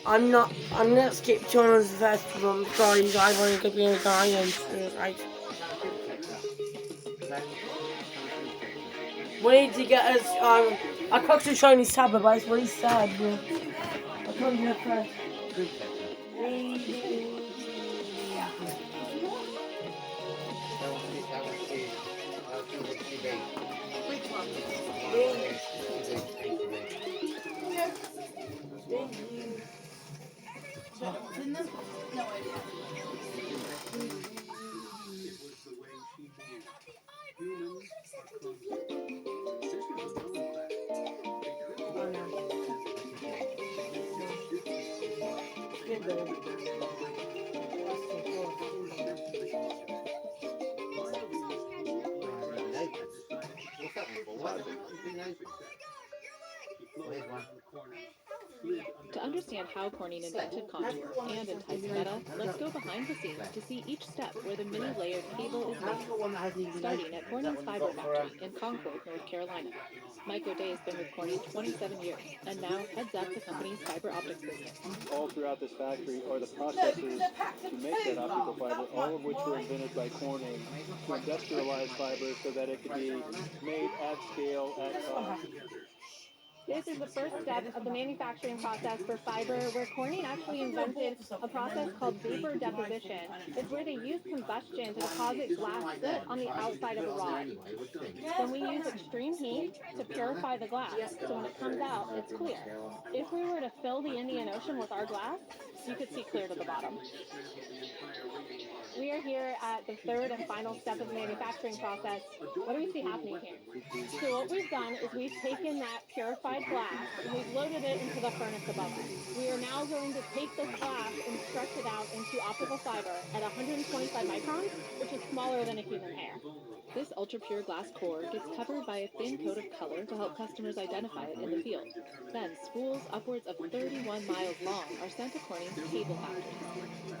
I'm not skip John's festival. I'm sorry, guys. I want to be a guy and right. We need to get us. I cooked a Chinese supper, but it's really sad. I can't do it first. To understand how Corning invented Contour and enticed Meta, let's go behind the scenes to see each step where the mini layered cable is made, starting at Corning's fiber factory in Concord, North Carolina. Mike O'Day's been with Corning 27 years and now heads up the company's fiber optics business. All throughout this factory are the processes to make that optical fiber, all of which were invented by Corning to industrialize fiber so that it could be made at scale, at cost. This is the first step of the manufacturing process for fiber, where Corning actually invented a process called vapor deposition. It's where they use combustion to deposit glass soot on the outside of a rod. Then we use extreme heat to purify the glass, so when it comes out, it's clear. If we were to fill the Indian Ocean with our glass, you could see clear to the bottom. We are here at the third and final step of the manufacturing process. What do we see happening here? So what we've done is we've taken that purified glass and we've loaded it into the furnace above us. We are now going to take this glass and stretch it out into optical fiber at 125 microns, which is smaller than a human hair. This ultra-pure glass core gets covered by a thin coat of color to help customers identify it in the field. Then spools upwards of 31 miles long are sent to Corning's cable factories,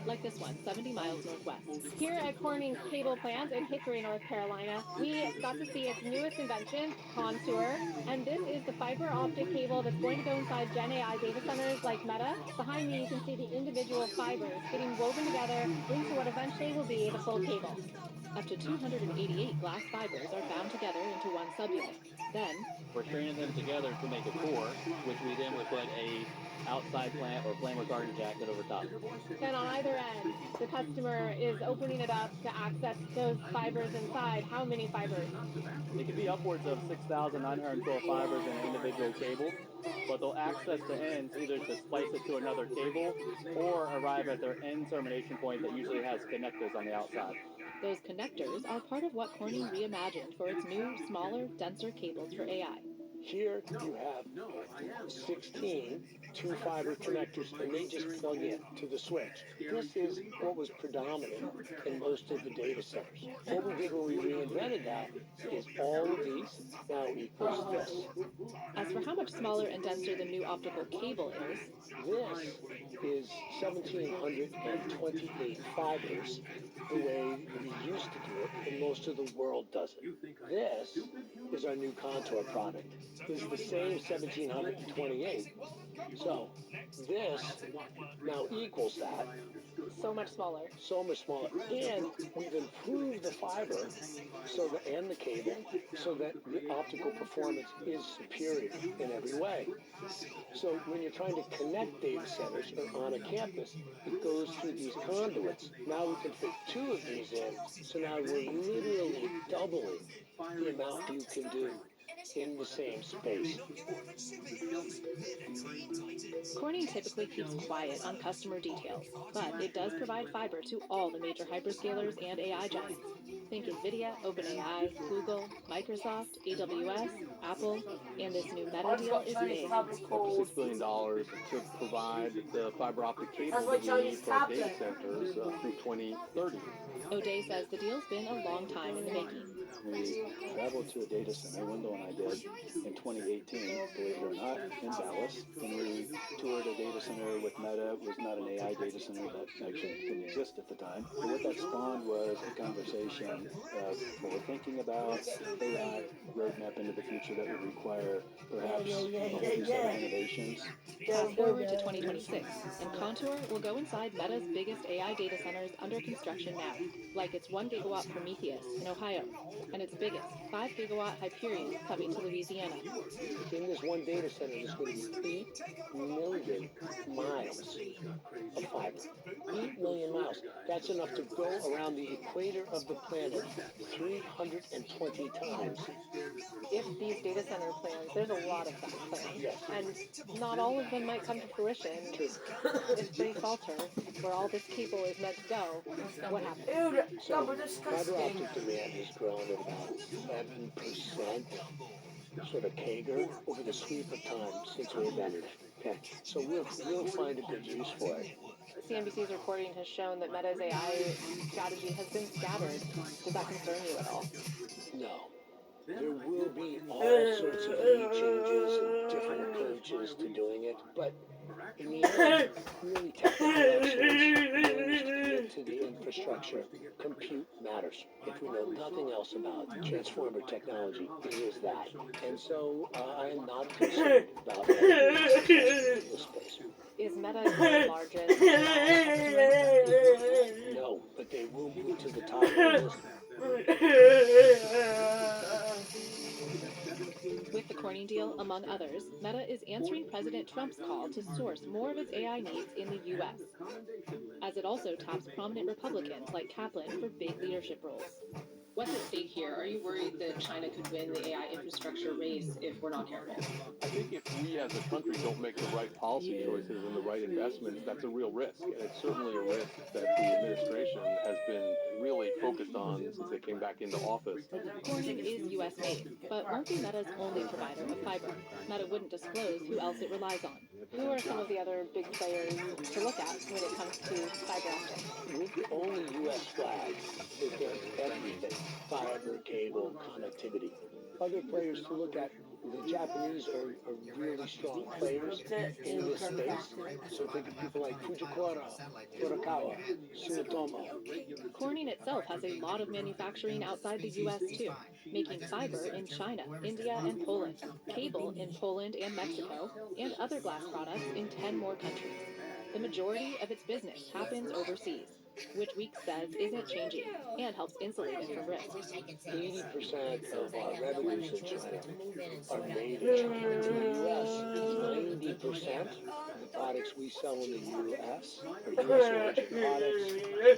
like this one, 70 miles northwest. Here at Corning's cable plant in Hickory, North Carolina, we got to see its newest invention, Contour, and this is the fiber optic cable that's going to go inside Gen AI data centers like Meta. Behind me, you can see the individual fibers getting woven together into what eventually will be the full cable. Up to 288 glass fibers are bound together into one subunit. Then, We're stringing them together to make a core, which we then would put a outside plant or flame retardant jacket over top. then on either end, the customer is opening it up to access those fibers inside. How many fibers? It could be upwards of 6,912 fibers in an individual cable, but they'll access the ends either to splice it to another cable or arrive at their end termination point that usually has connectors on the outside. Those connectors are part of what Corning reimagined for its new, smaller, denser cables for AI. Here you have 16 two-fiber connectors, and they just plug in to the switch. This is what was predominant in most of the data centers. What we did when we reinvented that is all of these now equals this. As for how much smaller and denser the new optical cable is, This is 1,728 fibers, the way we used to do it, and most of the world does it. This is our new Contour product. It's the same 1,728. So this now equals that. so much smaller. So much smaller. And we've improved the fiber and the cable so that the optical performance is superior in every way. So when you're trying to connect data centers or on a campus, it goes through these conduits. Now we can fit two of these in, so now we're literally doubling the amount you can do in the same space. Corning typically keeps quiet on customer details, but it does provide fiber to all the major hyperscalers and AI giants. Think NVIDIA, OpenAI, Google, Microsoft, AWS, Apple, and this new Meta deal is big. Up to $6 billion to provide the fiber optic cable that we need for our data centers through 2030. O'Day says the deal's been a long time in the making. We traveled to a data center, Wendell and I did, in 2018, believe it or not, in Dallas, and we toured a data data center with Meta was not an AI data center that actually didn't exist at the time. But what that spawned was a conversation of forward thinking about AI roadmap into the future that would require perhaps a whole new set of innovations. Fast forward to 2026, and Contour will go inside Meta's biggest AI data centers under construction now, like its 1 gigawatt Prometheus in Ohio, and its biggest 5 gigawatt Hyperion coming to Louisiana. In this one data center, there's going to be 8 million miles of fiber. 8 million miles. That's enough to go around the equator of the planet 320 times. If these data center plans, there's a lot of them planned, Yes. and not all of them might come to fruition. If they falter, where all this cable is meant to go, what happens? Dude, So, double fiber disgusting. optic demand has grown at about 7% sort of CAGR over the sweep of time since we invented it. Okay, so we'll find a good use for it. CNBC's reporting has shown that Meta's AI strategy has been scattered. Does that concern you at all? No. There will be all sorts of neat changes and different approaches to doing it, but in the end, really technical excellence means to get to the infrastructure. Compute matters. If we know nothing else about transformer technology, it is that. And so I am not concerned about this space. Is Meta your largest customer? No, but they will move to the top of the list. With the Corning deal, among others, Meta is answering President Trump's call to source more of its AI needs in the U.S., as it also taps prominent Republicans like Kaplan for big leadership roles. What's at stake here? Are you worried that China could win the AI infrastructure race if we're not careful? I think if we as a country don't make the right policy choices and the right investments, that's a real risk. And it's certainly a risk that the administration has been really focused on since they came back into office. Corning is U.S. made, but won't be Meta's only provider of fiber. Meta wouldn't disclose who else it relies on. Who are some of the other big players to look at when it comes to fiber optics? With the only U.S. flag that does everything, fiber, cable, connectivity. Other players to look at, the Japanese are really strong players in this space. So think of people like Fujikura, Furukawa, Sumitomo. Corning itself has a lot of manufacturing outside the U.S. too, making fiber in China, India, and Poland, cable in Poland and Mexico, and other glass products in 10 more countries. The majority of its business happens overseas, which Weeks says isn't changing and helps insulate it from risk. 80% of our revenues in China are made in China. In the U.S., 90% of the products we sell in the U.S. are U.S. origin products.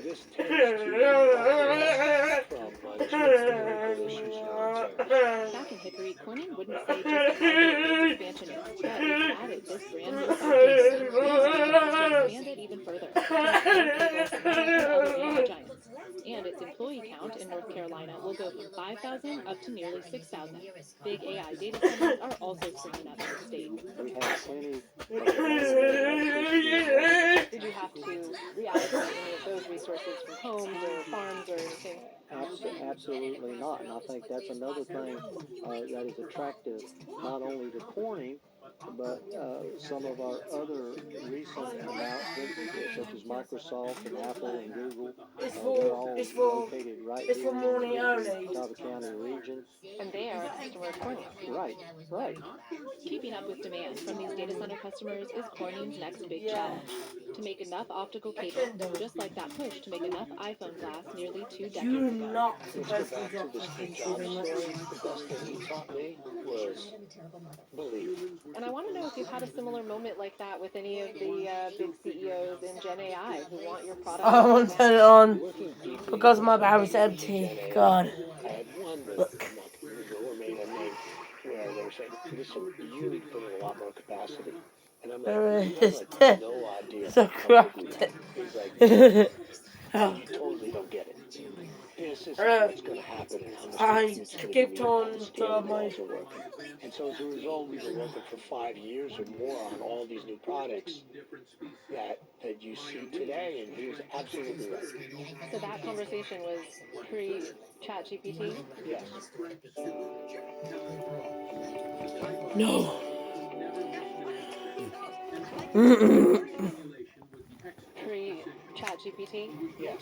This tends to buffer from geopolitical issues around tariffs. Back in Hickory, Corning wouldn't say just how big its expansion is, but it's added this brand new factory to expand it even further to other AI giants. And its employee count in North Carolina will go from 5,000 up to nearly 6,000. Big AI data centers are also springing up in the state. We have plenty Did you have to reallocate any of those resources from homes or farms or anything? Absolutely not. And I think that's another thing that is attractive not only to Corning, but some of our other recent announcements, such as Microsoft and Apple and Google, they're all located right here in the Catawba County region. And they are a customer of Corning. Right, right. Keeping up with demand from these data center customers is Corning's next big challenge. To make enough optical cable, just like that push to make enough iPhone glass nearly 2 decades You're ago. not Let's supposed go to back drop to the that Steve thing Jobs too much. story. The best thing he taught me was believe. And I want to know if you've had a similar moment like that with any of the big CEOs in Gen AI who want your product. I won't turn it on Looking deeply because my into battery's Gen empty. AI, God. I had one that Look. I'm not going to remain unnamed, where they were saying, listen, you need to put in a lot more capacity. And I'm like, There you it is. have no idea So how to do cracked that. it. He's like, you totally don't get it. This is what's going to happen and how much I compute's going to skipped be, how on the to scaling my... laws are working. And so as a result, we've been working for 5 years or more on all these new products that you see today, and he was absolutely right. So that conversation was pre-ChatGPT? Yes. No. Pre-chat GPT? Yes.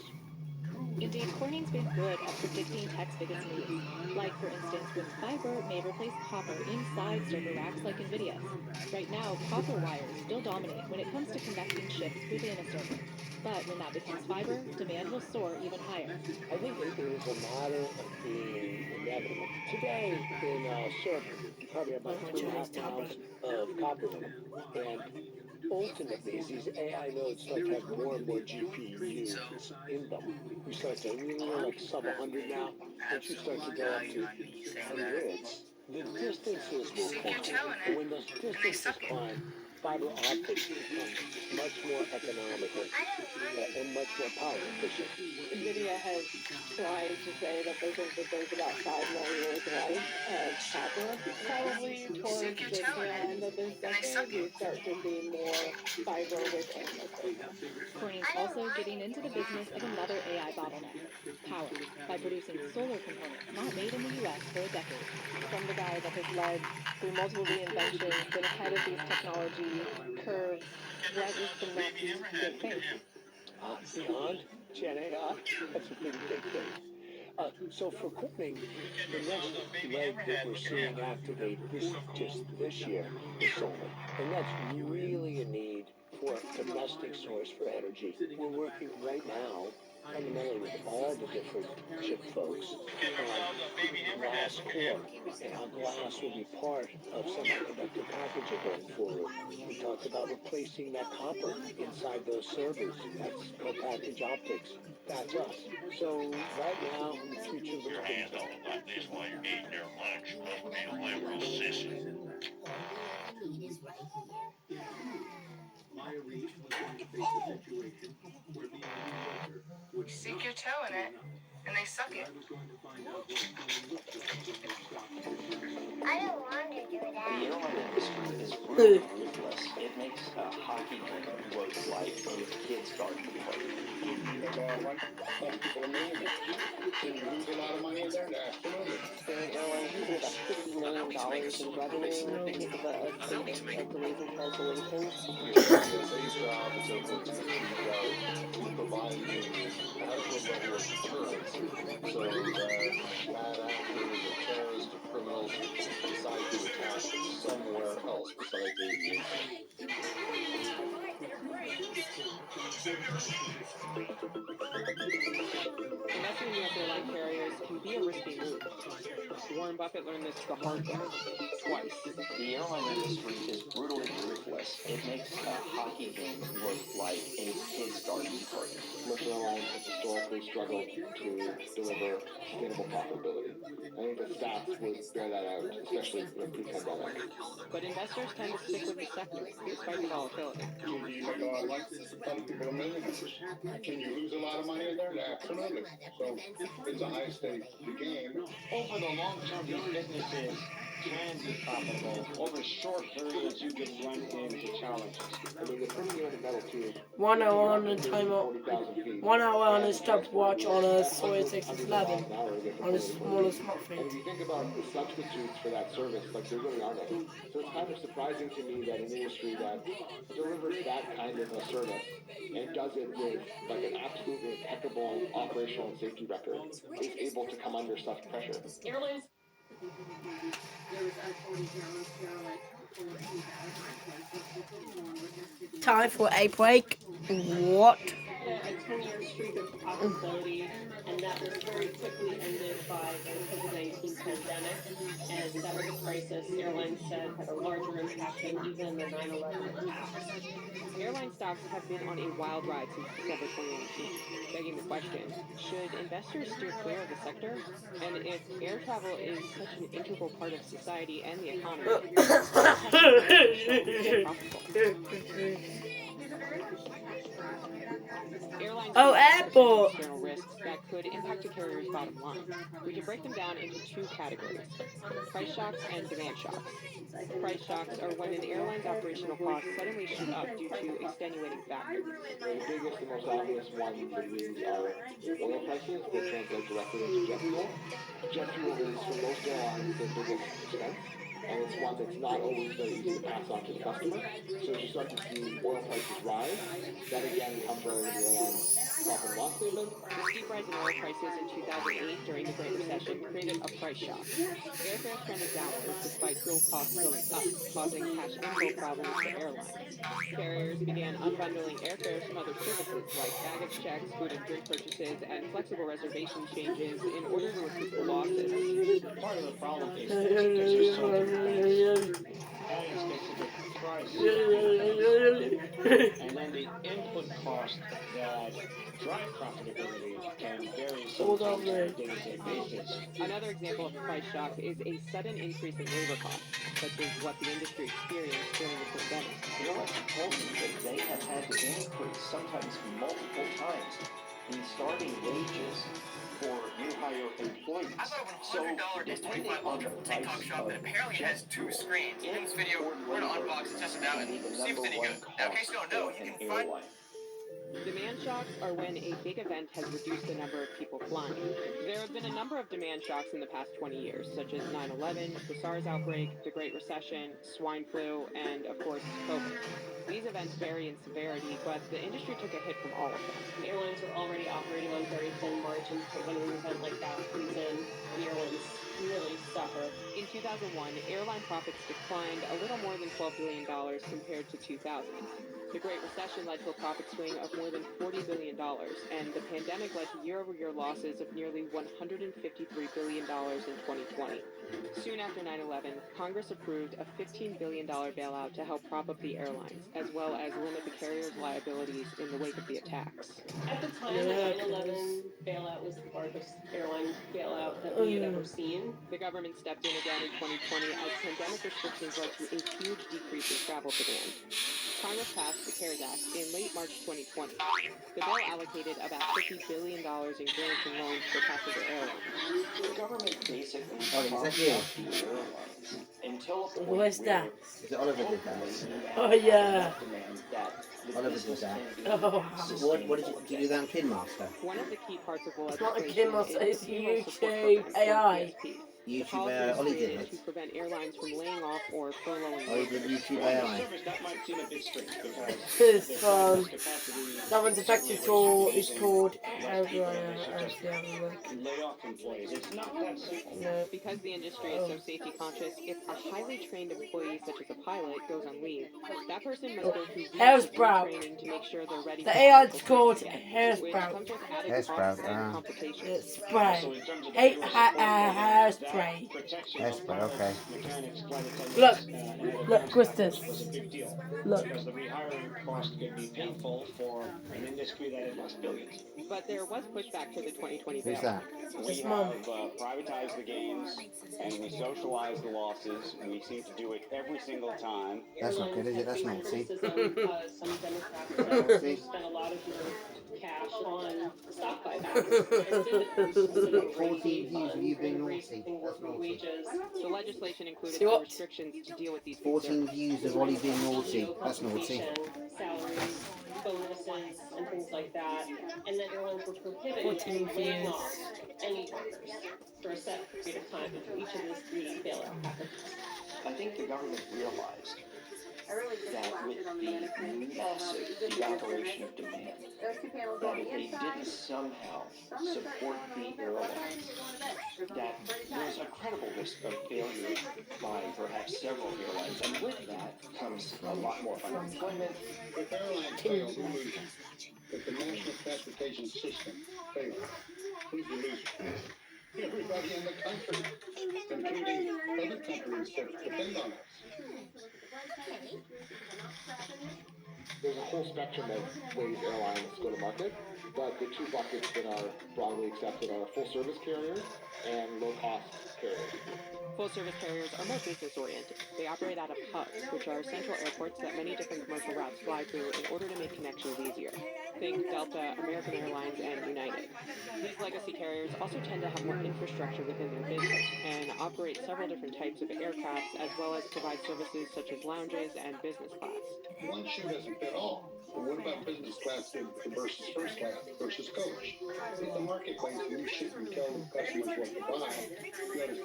Indeed, Corning's been good at predicting tech's biggest moves. Like, for instance, when fiber may replace copper inside server racks like NVIDIA's. Right now, copper wires still dominate when it comes to connecting chips within a server. But when that becomes fiber, demand will soar even higher. I think it is a matter of being inevitable. Today, in a server, you probably have about Oh, 3.5 pounds of copper in them. And ultimately, as these AI nodes start to have more and more GPUs in them, we start to, we're like sub 100 now. Once you start to go up to hundreds, the distances will climb. And when those distances climb, fiber optics becomes much more economical and much more power efficient. NVIDIA has tried to say that they think that there's about 5 more years life of copper. Probably towards the tail end of this decade, we start to see more fiber within the server. Corning's also getting into the business of another AI bottleneck, power, by producing solar components not made in the US for a decade. From the guy that has led through multiple reinventions, been ahead of these technology curves, what is the next big thing? Beyond Gen AI, that's a pretty big thing. So for Corning, the next leg that we're seeing activate this year is solar. And that's really a need for a domestic source for energy. We're working right now fundamentally with all the different chip folks on glass core. And how glass will be part of semiconductor packaging going forward. We talked about replacing that copper inside those servers. That's co-package optics. That's us. So right now, the future looks pretty bright. Like this while you're eating your lunch. Must be a liberal sissy. You stick your toe in it, and they suck it. I don't want to do that. The airline industry is really ruthless. It makes a hockey game look like a kid's garden party. Can you lose a lot of money in there? Absolutely. Spirit Airlines losing about $50 million in revenue because of a spate of delays and cancellations. TSA's job is open to provide adequate level of deterrence so that bad actors or terrorists or criminals decide to attack somewhere else besides aviation. Investing in U.S. airline carriers can be a risky move. Warren Buffett learned this the hard way, twice. The airline industry is brutally ruthless. It makes a hockey game look like a kid's garden party. Commercial airlines have historically struggled to deliver sustainable profitability. I think the stats would bear that out, especially pre-pandemic. But investors tend to stick with the sector, despite the volatility. Can you make a lot of money? Some people are millionaires. Can you lose a lot of money in there? Absolutely. So it's a high-stakes game. Over the long term, these businesses can be profitable. Over short periods, you can run into challenges. I mean, the pretty near the metal too. 1 hour on the timer. 1 hour on his stopwatch on a Sawyer 611 on his smartphone. And if you think about the substitutes for that service, like there really are none. So it's kind of surprising to me that an industry that delivers that kind of a service and does it with like an absolutely impeccable operational and safety record is able to come under such pressure. Airlines. Time for a break. What? A 10-year streak of profitability, and that was very quickly ended by the COVID-19 pandemic, and that was a crisis airlines said had a larger impact than even the 9/11 attacks. Airline stocks have been on a wild ride since December 2019, begging the question, should investors steer clear of the sector? And if air travel is such an integral part of society and the economy, airlines airport. external risks that could impact a carrier's bottom line. We can break them down into two categories, price shocks and demand shocks. Price shocks are when an airline's operational costs suddenly shoot up due to extenuating factors. The biggest and most obvious one for these are oil prices that translate directly into jet fuel. Jet fuel is, for most airlines, their biggest expense. and it's one that's not always very easy to pass on to the customer. So as you start to see oil prices rise, that again comes right out of the airline's profit and loss statement. The steep rise in oil prices in 2008 during the Great Recession created a price shock. Airfares trended downward despite fuel costs going up, causing cash inflow problems for airlines. Carriers began unbundling airfares from other services like baggage checks, food and drink purchases, and flexible reservation changes in order to recoup the losses. Part of the problem is tickets are sold in advance. Airlines get to the price and then the input cost that drive profitability can vary sometimes on a day-to-day basis. Another example of price shock is a sudden increase in labor costs, such as what the industry experienced during the pandemic. Airlines told me that they have had to increase, sometimes multiple times, the starting wages for new hire employees. I bought a $100 S25 Ultra from TikTok shop that apparently has 2 screens. In this video, we're going to unbox and test it out and see if it's any good. Now, in case you don't know, you can find... Demand shocks are when a big event has reduced the number of people flying. There have been a number of demand shocks in the past 20 years, such as 9/11, the SARS outbreak, the Great Recession, swine flu, and, of course, COVID. These events vary in severity, but the industry took a hit from all of them. Airlines were already operating on very thin margins, but when an event like that comes in, the airlines really suffer. In 2001, airline profits declined a little more than $12 billion compared to 2000. The Great Recession led to a profit swing of more than $40 billion, and the pandemic led to year-over-year losses of nearly $153 billion in 2020. Soon after 9/11, Congress approved a $15 billion bailout to help prop up the airlines, as well as limit the carriers' liabilities in the wake of the attacks. At the time, the 9/11 bailout was the largest airline bailout that we had ever seen. The government stepped in again in 2020 as pandemic restrictions led to a huge decrease in travel demand. Congress passed the CARES Act in late March 2020. The bill allocated about $50 billion in grants and loans for passenger airlines. The government basically propped up the airlines until a point Where's that? Is it Oliver did that? Oh, yeah. Oliver did that. Oh, What did you do that on Kinmaster? One of the key parts of the it's not a legislation Kinmaster, is it's the payroll support YouTube program, or AI. PSP. The YouTube policy Ollie was did created it. to prevent airlines from laying off or furloughing Ollie did workers. YouTube AI. That might seem a bit strange because It's fun. That one's effective tool is called how do I actually have a look? lay off employees. It's not that simple. No. Because the industry is so safety conscious, if a highly trained employee, such as a pilot, goes on leave, that person must go through weeks of training to make sure they're ready. The AI is called Hairsprout. Which comes with added costs and complications. It's spray. Hairspray. Hairspray, okay. Look, what's this? Look. Because the rehiring cost can be painful for an industry that invests billions. But there was pushback to the 2020 Who's bill. that? We have privatized the gains and we socialize the losses. We seem to do it every single time. That's not good, is it? That's naughty. Some Democrats spent a lot of your cash on stock buybacks. 14 views of you being naughty. That's naughty. The legislation included some restrictions to deal with these 14 views of Ollie being naughty. That's naughty. Salaries, bonuses, and things like that. And then airlines were prohibited from laying off any workers for a set period of time for each of these 3 bailout packages. I think the government realized that with the massive evaporation of demand, that if they didn't somehow support the airlines, that there's a credible risk of failure by perhaps several airlines, and with that comes a lot more unemployment. If airlines fail, who loses? If the national transportation system fails, who's the loser? Everybody in the country, including other companies that depend on us. There's a whole spectrum of ways airlines go to market, but the 2 buckets that are broadly accepted are full-service carriers and low-cost carriers. Full-service carriers are more business-oriented. They operate out of hubs, which are central airports that many different commercial routes fly through in order to make connections easier. Think Delta, American Airlines, and United. These legacy carriers also tend to have more infrastructure within their business and operate several different types of aircraft, as well as provide services such as lounges and business class. One shoe doesn't fit all. But what about business class versus first class versus coach? In the marketplace, you shouldn't tell customers what to buy. You gotta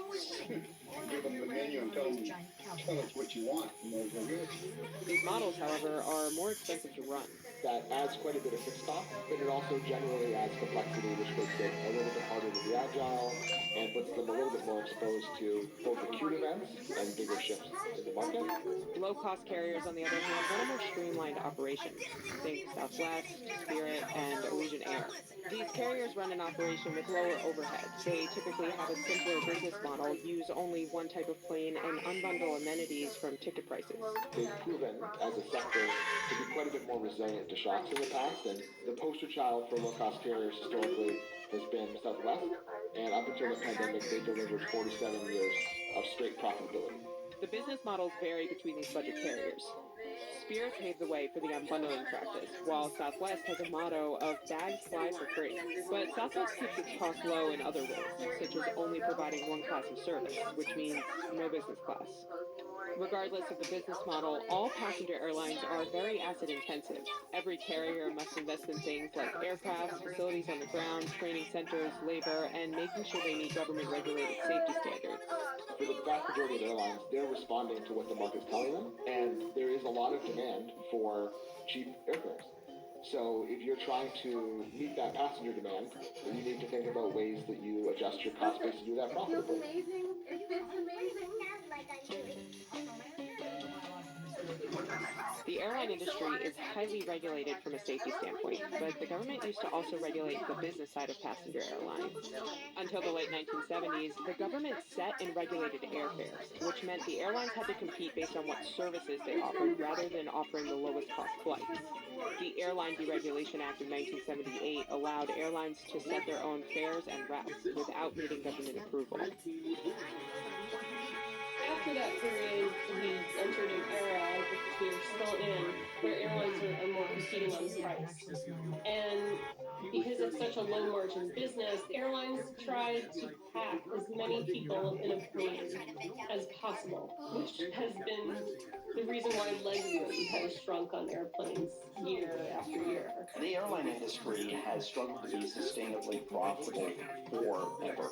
give them the menu and tell us what you want, and they'll give it to you. These models, however, are more expensive to run. That adds quite a bit of fixed cost, but it also generally adds complexity, which makes it a little bit harder to be agile and puts them a little bit more exposed to both acute events and bigger shifts in the market. Low-cost carriers, on the other hand, run a more streamlined operation. Think Southwest, Spirit, and Allegiant Air. These carriers run an operation with lower overhead. They typically have a simpler business model, use only one type of plane, and unbundle amenities from ticket prices. They've proven as a sector to be quite a bit more resilient to shocks in the past, and the poster child for low-cost carriers historically has been Southwest, and up until the pandemic, they delivered 47 years of straight profitability. The business models vary between these budget carriers. Spirit paved the way for the unbundling practice, while Southwest has a motto of bags fly for free. But Southwest keeps its costs low in other ways, such as only providing one class of service, which means no business class. Regardless of the business model, all passenger airlines are very asset intensive. Every carrier must invest in things like aircraft, facilities on the ground, training centers, labor, and making sure they meet government regulated safety standards. For the vast majority of airlines, they're responding to what the market's telling them, and there is a lot of demand for cheap airfares. So if you're trying to meet that passenger demand, you need to think about ways that you adjust your cost base to do that profitably. The airline industry is highly regulated from a safety standpoint, but the government used to also regulate the business side of passenger airlines. Until the late 1970s, the government set and regulated airfares, which meant the airlines had to compete based on what services they offered rather than offering the lowest cost flights. The Airline Deregulation Act of 1978 allowed airlines to set their own fares and routes without needing government approval. After that period, we entered an era, which we are still in, where airlines are more competing on price. And because it's such a low margin business, airlines try to pack as many people in a plane as possible, which has been the reason why legroom has shrunk on airplanes year after year. The airline industry has struggled to be sustainably profitable forever.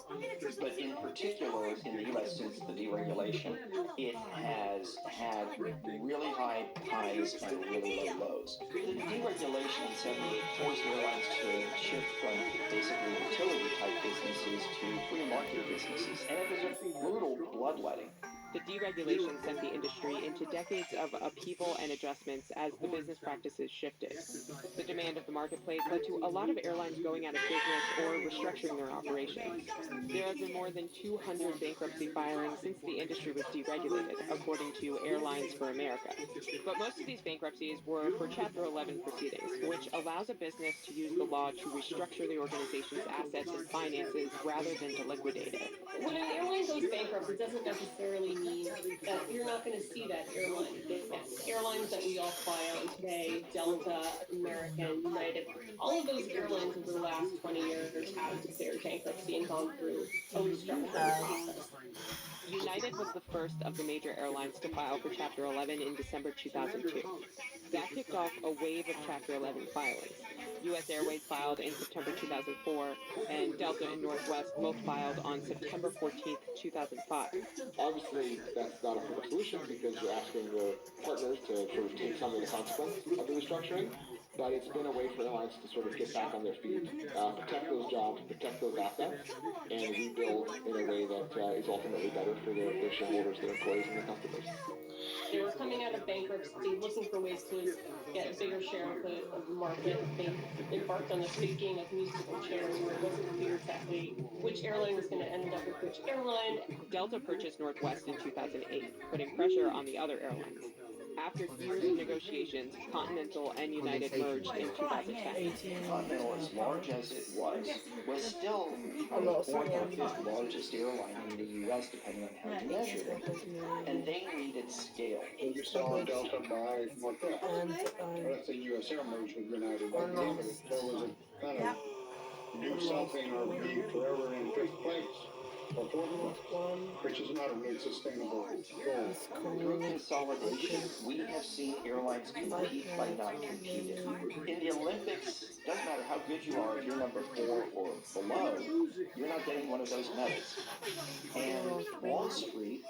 But in particular, in the U.S. since the deregulation, it has had really high highs and really low lows. The deregulation in 78 forced airlines to shift from basically utility-type businesses to free market businesses, and it was a brutal bloodletting. The deregulation sent the industry into decades of upheaval and adjustments as the business practices shifted. The demand of the marketplace led to a lot of airlines going out of business or restructuring their operations. There have been more than 200 bankruptcy filings since the industry was deregulated, according to Airlines for America. But most of these bankruptcies were for Chapter 11 proceedings, which allows a business to use the law to restructure the organization's assets and finances rather than to liquidate it. When an airline goes bankrupt, it doesn't necessarily mean that you're not going to see that airline again. Airlines that we all fly on today, Delta, American, United, all of those airlines over the last 20 years have declared bankruptcy and gone through a restructuring process. United was the first of the major airlines to file for Chapter 11 in December 2002. That kicked off a wave of Chapter 11 filings. U.S. Airways filed in September 2004, and Delta and Northwest both filed on September 14, 2005. Obviously, that's not a perfect solution because you're asking your partners to sort of take some of the consequence of the restructuring, but it's been a way for airlines to sort of get back on their feet, protect those jobs, protect those assets, and rebuild in a way that is ultimately better for their shareholders, their employees, and their customers. They were coming out of bankruptcy, looking for ways to get a bigger share of the market. They embarked on this big game of musical chairs where it wasn't clear exactly which airline was going to end up with which airline. Delta purchased Northwest in 2008, putting pressure on the other airlines. After years of negotiations, Continental and United merged in 2010. Continental, as large as it was still the fourth or fifth largest airline in the U.S., depending on how you measure it. And they needed scale. So you saw Delta buy Northwest. Let's say U.S. Air merged with United. So was it kind of do something or be forever in fifth place? which is not a really sustainable goal. Through consolidation, we have seen airlines compete by not competing. In the Olympics, doesn't matter how good you are, if you're number 4 or below, you're not getting one of those medals. And Wall Street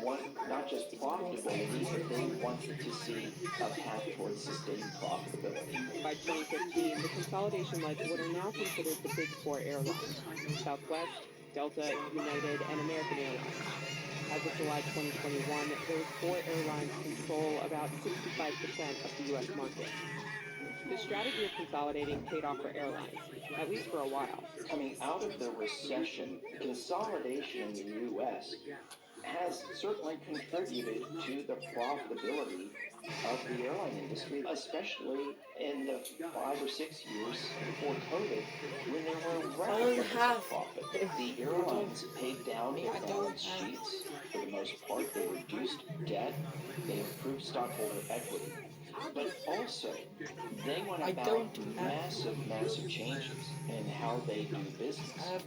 want not just profitability, but they wanted to see a path towards sustained profitability. By 2015, the consolidation led to what are now considered the big four airlines: Southwest, Delta, United, and American Airlines. As of July 2021, those four airlines control about 65% of the U.S. market. The strategy of consolidating paid off for airlines, at least for a while. Coming out of the recession, consolidation in the U.S. has certainly contributed to the profitability of the airline industry, especially in the 5 or 6 years before COVID, when there were record levels of profit. The airlines paid down their balance sheets for the most part. They reduced debt. They improved stockholder equity. But also, they went about massive changes in how they do business.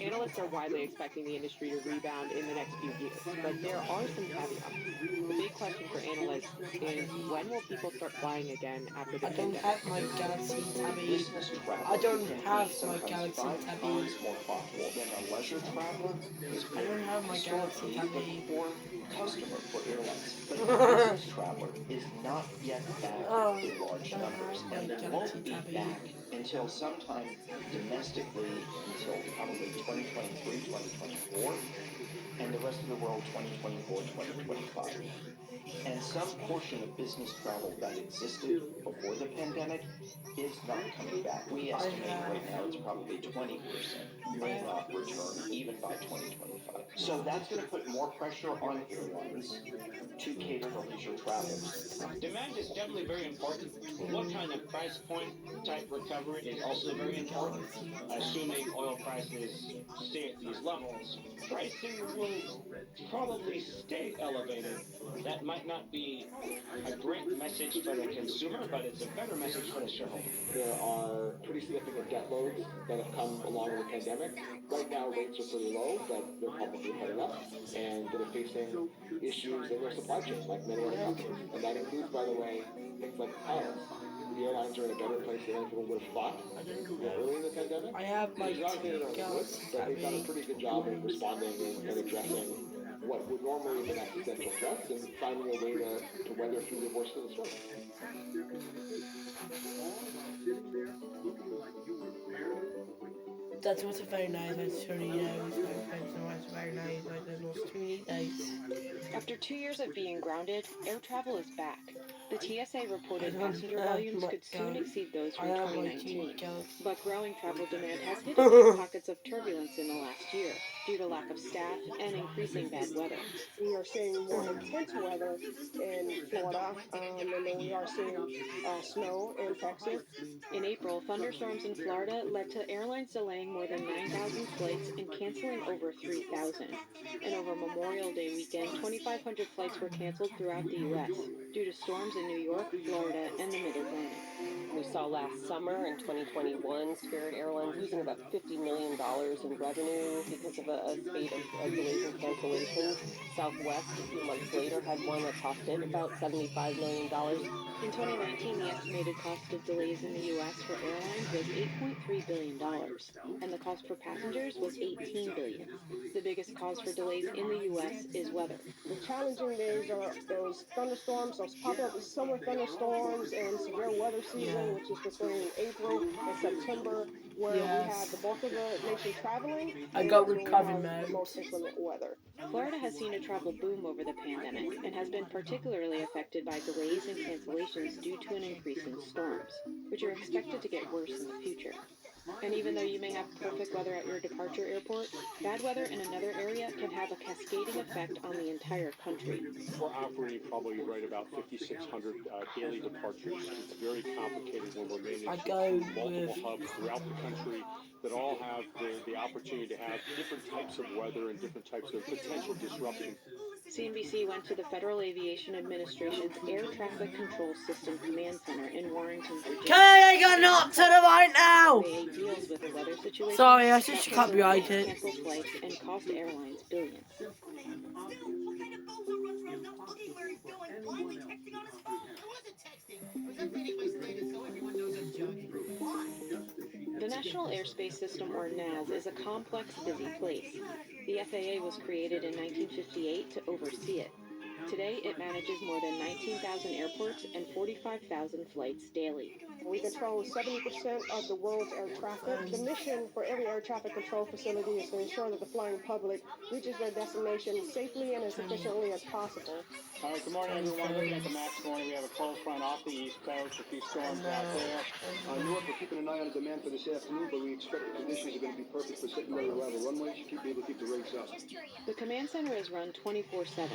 Analysts are widely expecting the industry to rebound in the next few years, but there are some caveats. The big question for analysts is, when will people start flying again after the pandemic? I don't have my Galaxy Tabby. Business travel I don't can have be my sometimes Galaxy 5 Tabby. times more profitable than a leisure traveler. I don't have my Galaxy Historically, Tabby. the core customer for airlines. But the business traveler is not yet back in large numbers, and they won't be back until sometime domestically until probably 2023, 2024, and the rest of the world 2024, 2025. And some portion of business travel that existed before the pandemic is not coming back. We estimate right now it's probably 20% may not return even by 2025. So that's going to put more pressure on airlines to cater to leisure travelers. Demand is definitely very important. What kind of price point type recovery is also very important. Assuming oil prices stay at these levels, pricing will probably stay elevated. That might not be a great message for the consumer, but it's a better message for the shareholder. There are pretty significant debt loads that have come along with the pandemic. Right now, rates are pretty low, but they're probably heading up, and they're facing issues in their supply chain, like many other companies. And that includes, by the way, things like pilots. The airlines are in a better place than many people would have thought early in the pandemic. I have my Galaxy, but they've done a pretty good job of responding and addressing what would normally have been existential threats and finding a way to weather through the worst of the storm. That's also very nice. I surely know it's very nice. Like there's not too many days. After 2 years of being grounded, air travel is back. The TSA reported passenger volumes could soon exceed those from 2019. But growing travel demand has hit into pockets of turbulence in the last year due to lack of staff and increasing bad weather. We are seeing more intense weather in Florida, and then we are seeing snow in Texas. In April, thunderstorms in Florida led to airlines delaying more than 9,000 flights and canceling over 3,000. And over Memorial Day weekend, 2,500 flights were canceled throughout the U.S. due to storms in New York, Florida, and the Mid-Atlantic. We saw last summer in 2021 Spirit Airlines losing about $50 million in revenue because of a spate of delays and cancellations. Southwest, a few months later, had one that cost it about $75 million. In 2019, the estimated cost of delays in the U.S. for airlines was $8.3 billion, and the cost for passengers was $18 billion. The biggest cause for delays in the U.S. is weather. The challenging days are those thunderstorms, those pop-up summer thunderstorms and severe weather season, which is between April and September, where we have the bulk of the nation traveling. I got with recovery mode. the most inclement weather. Florida has seen a travel boom over the pandemic and has been particularly affected by delays and cancellations due to an increase in storms, which are expected to get worse in the future. And even though you may have perfect weather at your departure airport, bad weather in another area can have a cascading effect on the entire country. We're operating probably right about 5,600 daily departures. It's very complicated when we're managing multiple hubs throughout the country that all have the opportunity to have different types of weather and different types of potential disruption. CNBC went to the Federal Aviation Administration's Air Traffic Control System Command Center in Warrenton, Virginia. Okay, I got knocked to the right now! FAA deals with the weather situation. Sorry, I should copyright it. Cancel flights and cost airlines billions. The National Airspace System, or NAS, is a complex, busy place. The FAA was created in 1958 to oversee it. Today, it manages more than 19,000 airports and 45,000 flights daily. We control 70% of the world's air traffic. The mission for every air traffic control facility is to ensure that the flying public reaches their destination safely and as efficiently as possible. All right, good morning, everyone. Looking at the map this morning, we have a cold front off the east coast, a few storms out there. North, we're keeping an eye on the demand for this afternoon, but we expect the conditions are going to be perfect for secondary arrival runways. You should be able to keep the rates up. The command center is run 24/7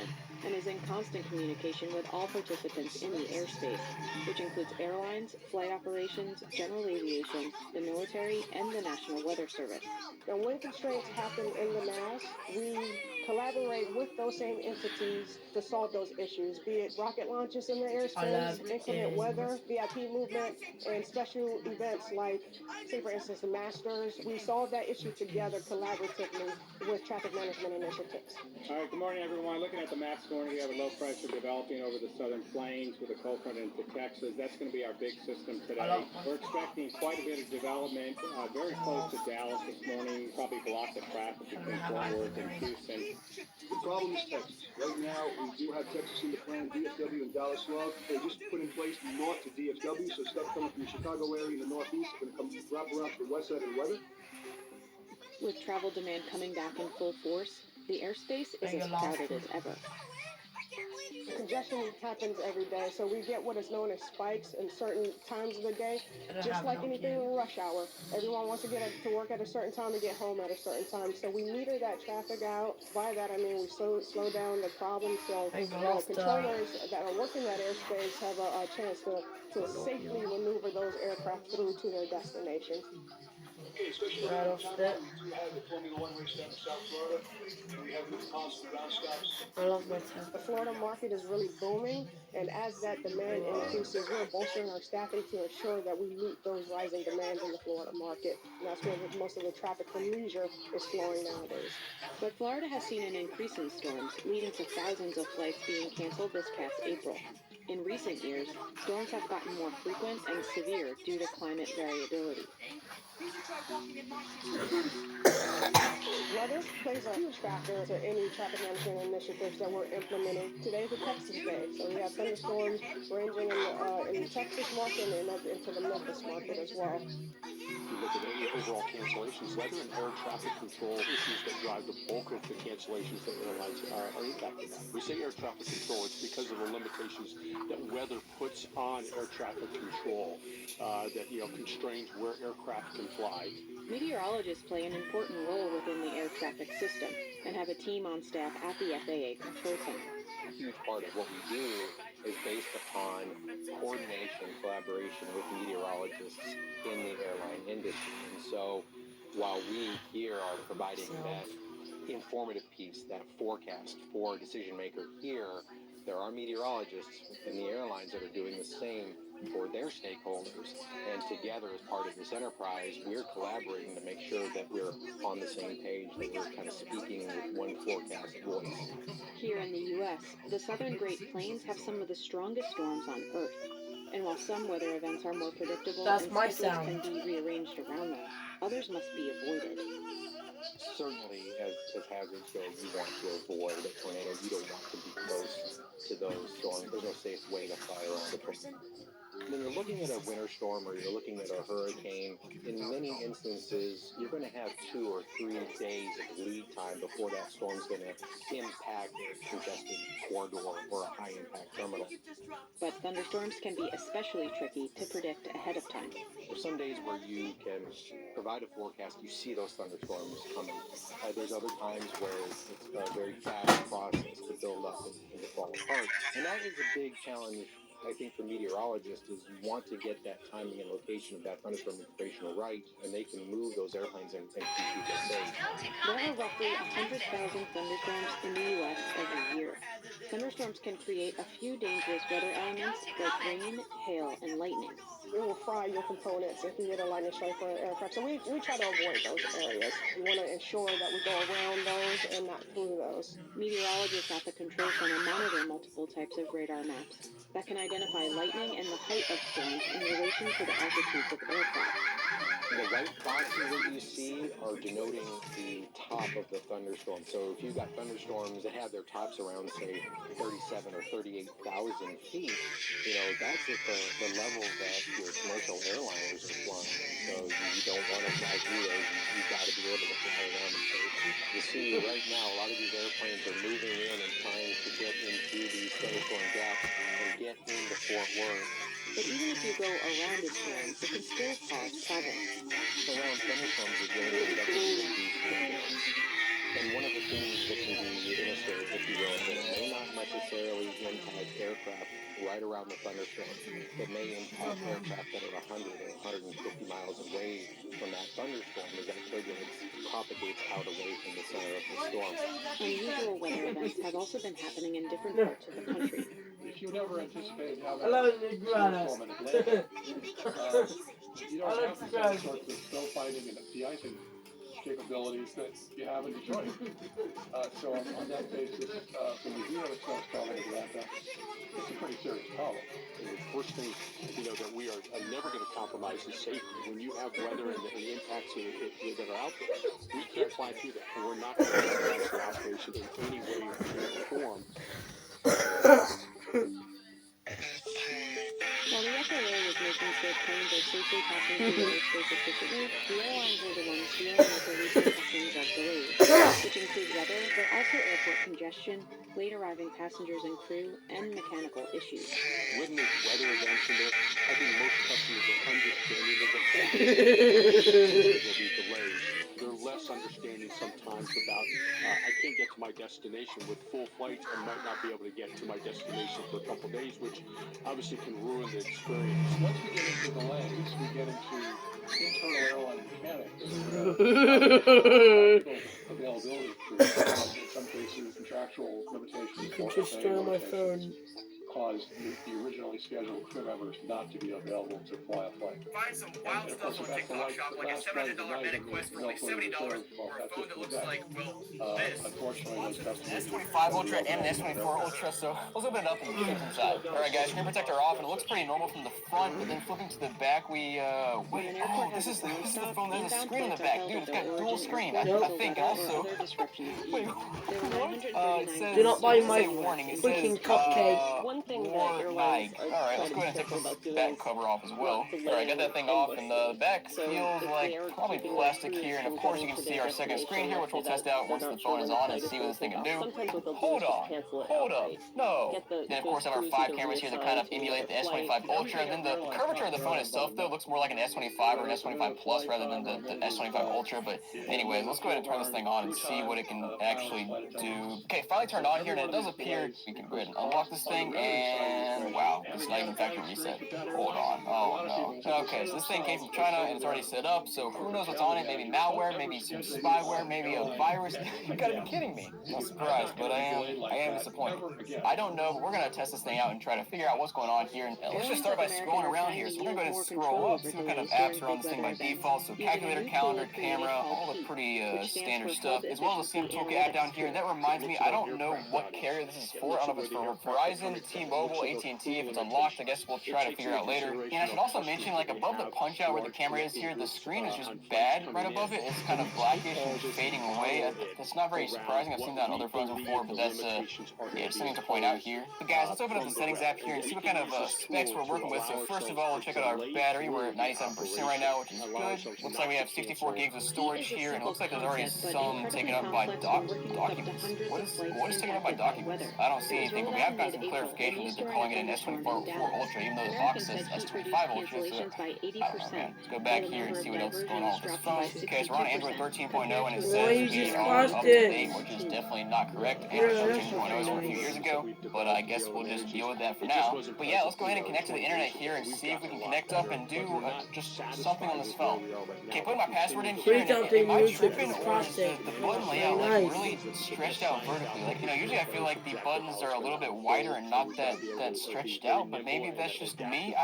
and is in constant communication with all participants in the airspace, which includes airlines, flight operations, general aviation, the military, and the National Weather Service. And when constraints happen in the NAS, we collaborate with those same entities to solve those issues, be it rocket launches in the airspace, inclement weather, VIP movement, and special events like, say for instance, the Masters. We solve that issue together collaboratively with traffic management initiatives. All right, good morning, everyone. Looking at the map this morning, we have a low pressure developing over the southern plains with a cold front into Texas. That's going to be our big system today. We're expecting quite a bit of development very close to Dallas this morning, probably block the traffic between Fort Worth and Houston. The problem is Texas. Right now, we do have Texas in the plan, DFW and Dallas Love. They just put in place the north to DFW, so stuff coming from the Chicago area in the northeast is going to come wrap around to the west side of the weather. With travel demand coming back in full force, the airspace is as crowded as ever. Congestion happens every day, so we get what is known as spikes in certain times of the day. Just like anything in rush hour, everyone wants to get to work at a certain time and get home at a certain time. So we meter that traffic out. By that, I mean we slow down the problem so controllers that are working that airspace have a chance to safely maneuver those aircraft through to their destinations. Right off that. We have the Formula One race down in South Florida. We have the constant ground stops. I love my town. The Florida market is really booming, and as that demand increases, we're bolstering our staffing to ensure that we meet those rising demands in the Florida market. And that's where most of the traffic from leisure is flowing nowadays. But Florida has seen an increase in storms, leading to thousands of flights being canceled this past April. In recent years, storms have gotten more frequent and severe due to climate variability. Weather plays a huge factor to any traffic management initiatives that we're implementing. Today is a Texas day, so we have thunderstorms ranging in the Texas market and up into the Memphis market as well. If you look at any overall cancellations, weather and air traffic control issues that drive the bulk of the cancellations that airlines are impacted. We say air traffic control, it's because of the limitations that weather puts on air traffic control that constrains where aircraft can fly. Meteorologists play an important role within the air traffic system and have a team on staff at the FAA Control Center. A huge part of what we do is based upon coordination, collaboration with meteorologists in the airline industry. And so while we here are providing that informative piece, that forecast for a decision maker here, there are meteorologists in the airlines that are doing the same for their stakeholders. And together as part of this enterprise, we're collaborating to make sure that we're on the same page, that we're kind of speaking with one forecast voice. Here in the U.S., the southern Great Plains have some of the strongest storms on Earth. And while some weather events are more predictable and schedules can be rearranged around them, others must be avoided. Certainly, as hazards go, you want to avoid a tornado. You don't want to be close to those storms. There's no safe way to fly around a tornado. When you're looking at a winter storm or you're looking at a hurricane, in many instances, you're going to have 2 or 3 days of lead time before that storm's going to impact a congested corridor or a high-impact terminal. But thunderstorms can be especially tricky to predict ahead of time. There's some days where you can provide a forecast, you see those thunderstorms coming. There's other times where it's a very fast process to build up and to fall apart. And that is a big challenge I think for meteorologists is you want to get that timing and location of that thunderstorm information right, and they can move those airplanes and keep people safe. There are roughly 100,000 thunderstorms in the U.S. every year. Thunderstorms can create a few dangerous weather elements like rain, hail, and lightning. It will fry your components if you get a lightning strike for an aircraft. So we try to avoid those areas. We want to ensure that we go around those and not through those. Meteorologists at the control center monitor multiple types of radar maps that can identify lightning and the height of storms in relation to the altitudes of aircraft. The white boxes that you see are denoting the top of the thunderstorm. So if you've got thunderstorms that have their tops around, say, 37 or 38,000 feet, that's at the level that your commercial airliners are flying. So you don't want to fly through those. You've got to be able to fly around them safe. You see right now, a lot of these airplanes are moving in and trying to get into these thunderstorm gaps and get into Fort Worth. But even if you go around a storm, it can still cause problems. Around thunderstorms are generally conducted in these windows. And one of the things that can be illustrated, if you will, that may not necessarily impact aircraft right around the thunderstorm, that may impact aircraft that are 100 or 150 miles away from that thunderstorm as that turbulence propagates out away from the center of the storm. Unusual weather events have also been happening in different parts of the country. If you never anticipated having Hello, a snowstorm in Atlanta, you don't have the same sorts of snow fighting and de-icing capabilities that you have in Detroit. So on that basis, when we do have a snowstorm in Atlanta, it's a pretty serious problem. The first thing, that we are never going to compromise is safety. When you have weather and the impacts that are out there, we can't fly through that. And we're not going to compromise the operation in any way or form. While the FAA was making sure planes are safely passing through airspace efficiently, the airlines were the ones dealing with the recent passenger delays, which include weather, but also airport congestion, late arriving passengers and crew, and mechanical issues. When there's weather events in there, I think most customers are understanding of the fact that there'll be delays. They're less understanding sometimes about, I can't get to my destination with full flights and might not be able to get to my destination for a couple days, which obviously can ruin the experience. Once we get into delays, we get into internal airline mechanics, availability crews, in some cases contractual limitations. You can just destroy my phone. Caused the originally scheduled crew members not to be available to fly a flight. Find some wild stuff on TikTok Shop, like a $700 Meta Quest for only $70, or a phone that looks like, well, this. Unfortunately, those customers... S25 Ultra and the S24 Ultra, so let's open it up and see what's inside. Alright guys, screen protector off, and it looks pretty normal from the front, but then flipping to the back, wait, this is the phone, there's a screen in the back, dude, it's got dual screen, I think, also, wait, what? It says, do not buy my warning, it freaking says, cupcake. One thing that Alright, airlines let's go ahead and take this back cover off as well. Alright, got that thing off, and the back feels like probably plastic here, and of course you can see our second screen here, which we'll test out once the phone is on and see what this thing can do. Hold on, no. Then of course I have our 5 cameras here that kind of emulate the S25 Ultra, and then the curvature of the phone itself though looks more like an S25 or an S25 Plus rather than the S25 Ultra, but anyways, let's go ahead and turn this thing on and see what it can actually do. Okay, finally turned on here, and it does appear, we can go ahead and unlock this thing, and wow, it's not even factory reset. Hold on, oh no. Okay, so this thing came from China, and it's already set up, so who knows what's on it, maybe malware, maybe some spyware, maybe a virus. You gotta be kidding me. No surprise, but I am disappointed. I don't know, but we're gonna test this thing out and try to figure out what's going on here, and let's just start by scrolling around here. So we're gonna go ahead and scroll up, see what kind of apps are on this thing by default, so calculator, calendar, camera, all the pretty standard stuff, as well as a SIM toolkit app down here, and that reminds me, I don't know what carrier this is for. I don't know if it's for Verizon, T-Mobile, AT&T. If it's unlocked, I guess we'll try to figure out later. And I should also mention, like above the punch out where the camera is here, the screen is just bad right above it. It's kind of blackish and fading away. That's not very surprising. I've seen that on other phones before, but that's something to point out here. But guys, let's open up the settings app here and see what kind of specs we're working with. So first of all, we'll check out our battery. We're at 97% right now, which is good. Looks like we have 64 gigs of storage here, and it looks like there's already some taken up by documents. What is taken up by documents? I don't see anything, but we have got some clarification notifications that they're calling it an S24 Ultra, even though the box says S25 Ultra. So, I don't know, man. Let's go back here and see what else is going on with this phone. Okay, so we're on Android 13.0, and it says we are up to date, which is definitely not correct. Android 13.0 is from a few years ago, but I guess we'll just deal with that for now. But yeah, let's go ahead and connect to the internet here and see if we can connect up and do just something on this phone. Okay, put my password in here, and am I tripping, or is the button layout like really stretched out vertically? Like, usually I feel like the buttons are a little bit wider and not that stretched out, but maybe that's just me.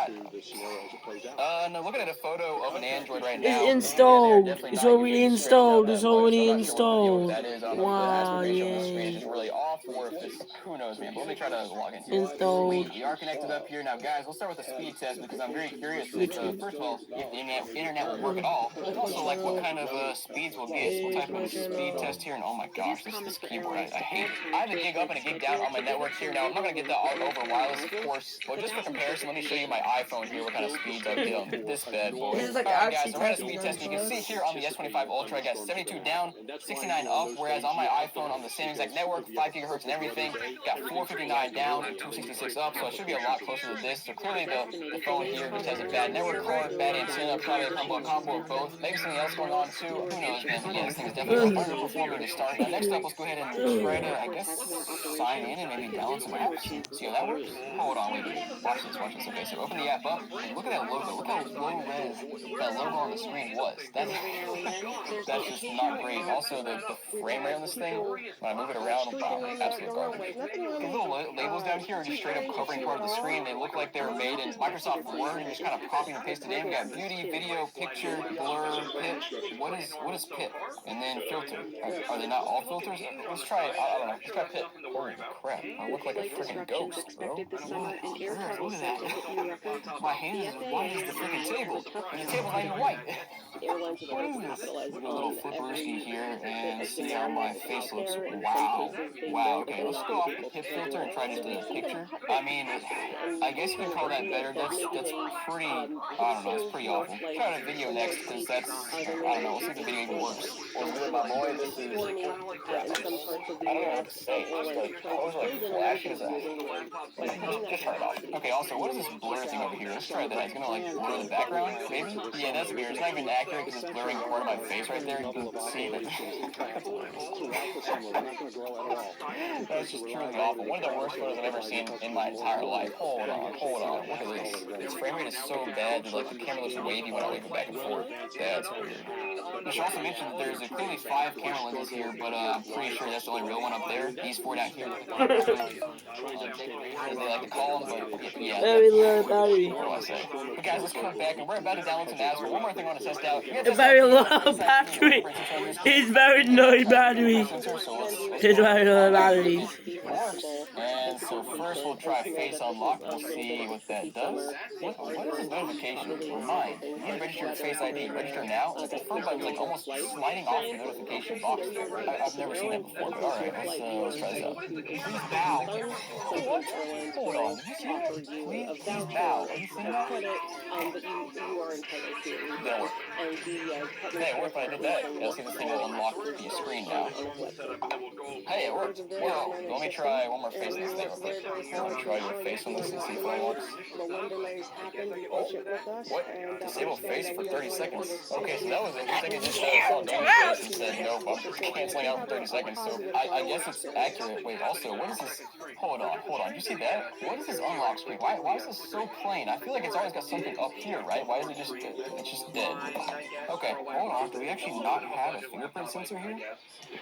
No, looking at a photo of an Android right now. It's installed. It's already installed. It's already installed. Wow, Screen is just really off, or if it's, who knows, man. But let me try to log in here. Installed. We are connected up here now, guys. Let's start with the speed test because I'm very curious if, first of all, if the internet will work at all, and also like what kind of speeds we'll get. So we'll type in speed test here, and oh my gosh, this keyboard, I hate it. I have a gig up and a gig down on my network here. Now I'm not gonna get that over wireless, of course, but just for comparison, let me show you my iPhone here. What kind of speeds I'll get on this bad boy. This is like Alright, guys, so we're at a speed test. You can see here on the S25 Ultra, I got 72 down, 69 up, whereas on my iPhone on the same exact network, 5 gigahertz and everything, got 459 down and 266 up, so I should be a lot closer to this. So clearly the phone here just has a bad network card, bad antenna, probably a combo of both. Maybe something else going on too. Who knows, man? But yeah, this thing is definitely underperforming to start. Now next up, let's go ahead and try to, I guess, sign in and maybe download some apps. See how that works? Hold on, wait. Watch this. Okay, so open the app up, and look at that logo. Look how low res that logo on the screen was. That's just not great. Also, the frame rate on this thing, when I move it around, wow, absolute garbage. The little labels down here are just straight up covering part of the screen. They look like they were made in Microsoft Word and just kind of copy and paste it in. We got beauty, video, picture, blur, pip. What is pip? And then filter. Are they not all filters? Let's try it. I don't know. Let's try pip. Holy crap. I look like a freaking ghost, bro. Look at that. My hand is as white as the freaking table. And the table's not even white. What is this? Look at a little flippersky here and see how my face looks. Wow. Wow. Okay, let's go off the pip filter and try just a picture. I mean, I guess you can call that better. That's pretty, I don't know, that's pretty awful. Try a video next because that's, I don't know, let's see if the video even works. What's good, my boy? This is, crap. I don't know what to say. Just like, colors are like flashy as a, just turn it off. Okay, also, what is this blur thing over here? Let's try that. It's gonna like blur the background, maybe? Yeah, that's weird. It's not even accurate because it's blurring part of my face right there. You can see that. That's just truly awful. One of the worst photos I've ever seen in my entire life. Hold on. Look at this. Its frame rate is so bad that like the camera looks wavy when I wave it back and forth. That's weird. I should also mention that there's clearly 5 camera lenses here, but I'm pretty sure that's the only real one up there. These 4 down here, as they like to call them, but yeah. Very low battery. What do I say? But guys, let's come back, and we're about to download some apps, but one more thing I want to test out. Very low battery. It's very low battery. It's very low batteries. And so first we'll try face unlock. We'll see what that does. What is this notification? Remind. You need to register your face ID. Register now. The confirm button's like almost sliding off the notification box there. I've never seen that before, but alright, let's try this out. Please bow. What? Hold on. Did you see that? Please bow. Have you seen that? But you are entitled to it. That worked. Hey, it worked when I did that. Yeah, let's see if this thing will unlock the screen now. Hey, it worked. Well, let me try one more face on this thing real quick. Let me try your face on this and see if it unlocks. Oh, what? Disable face for 30 seconds. Okay, so that was interesting. It just saw no face and said no, I'm canceling out for 30 seconds. So I guess it's accurate. Wait, also, what is this? Hold on. You see that? What is this unlock screen? Why is this so plain? I feel like it's always got something up here, right? Why is it just, it's just dead? Okay, hold on. Do we actually not have a fingerprint sensor here?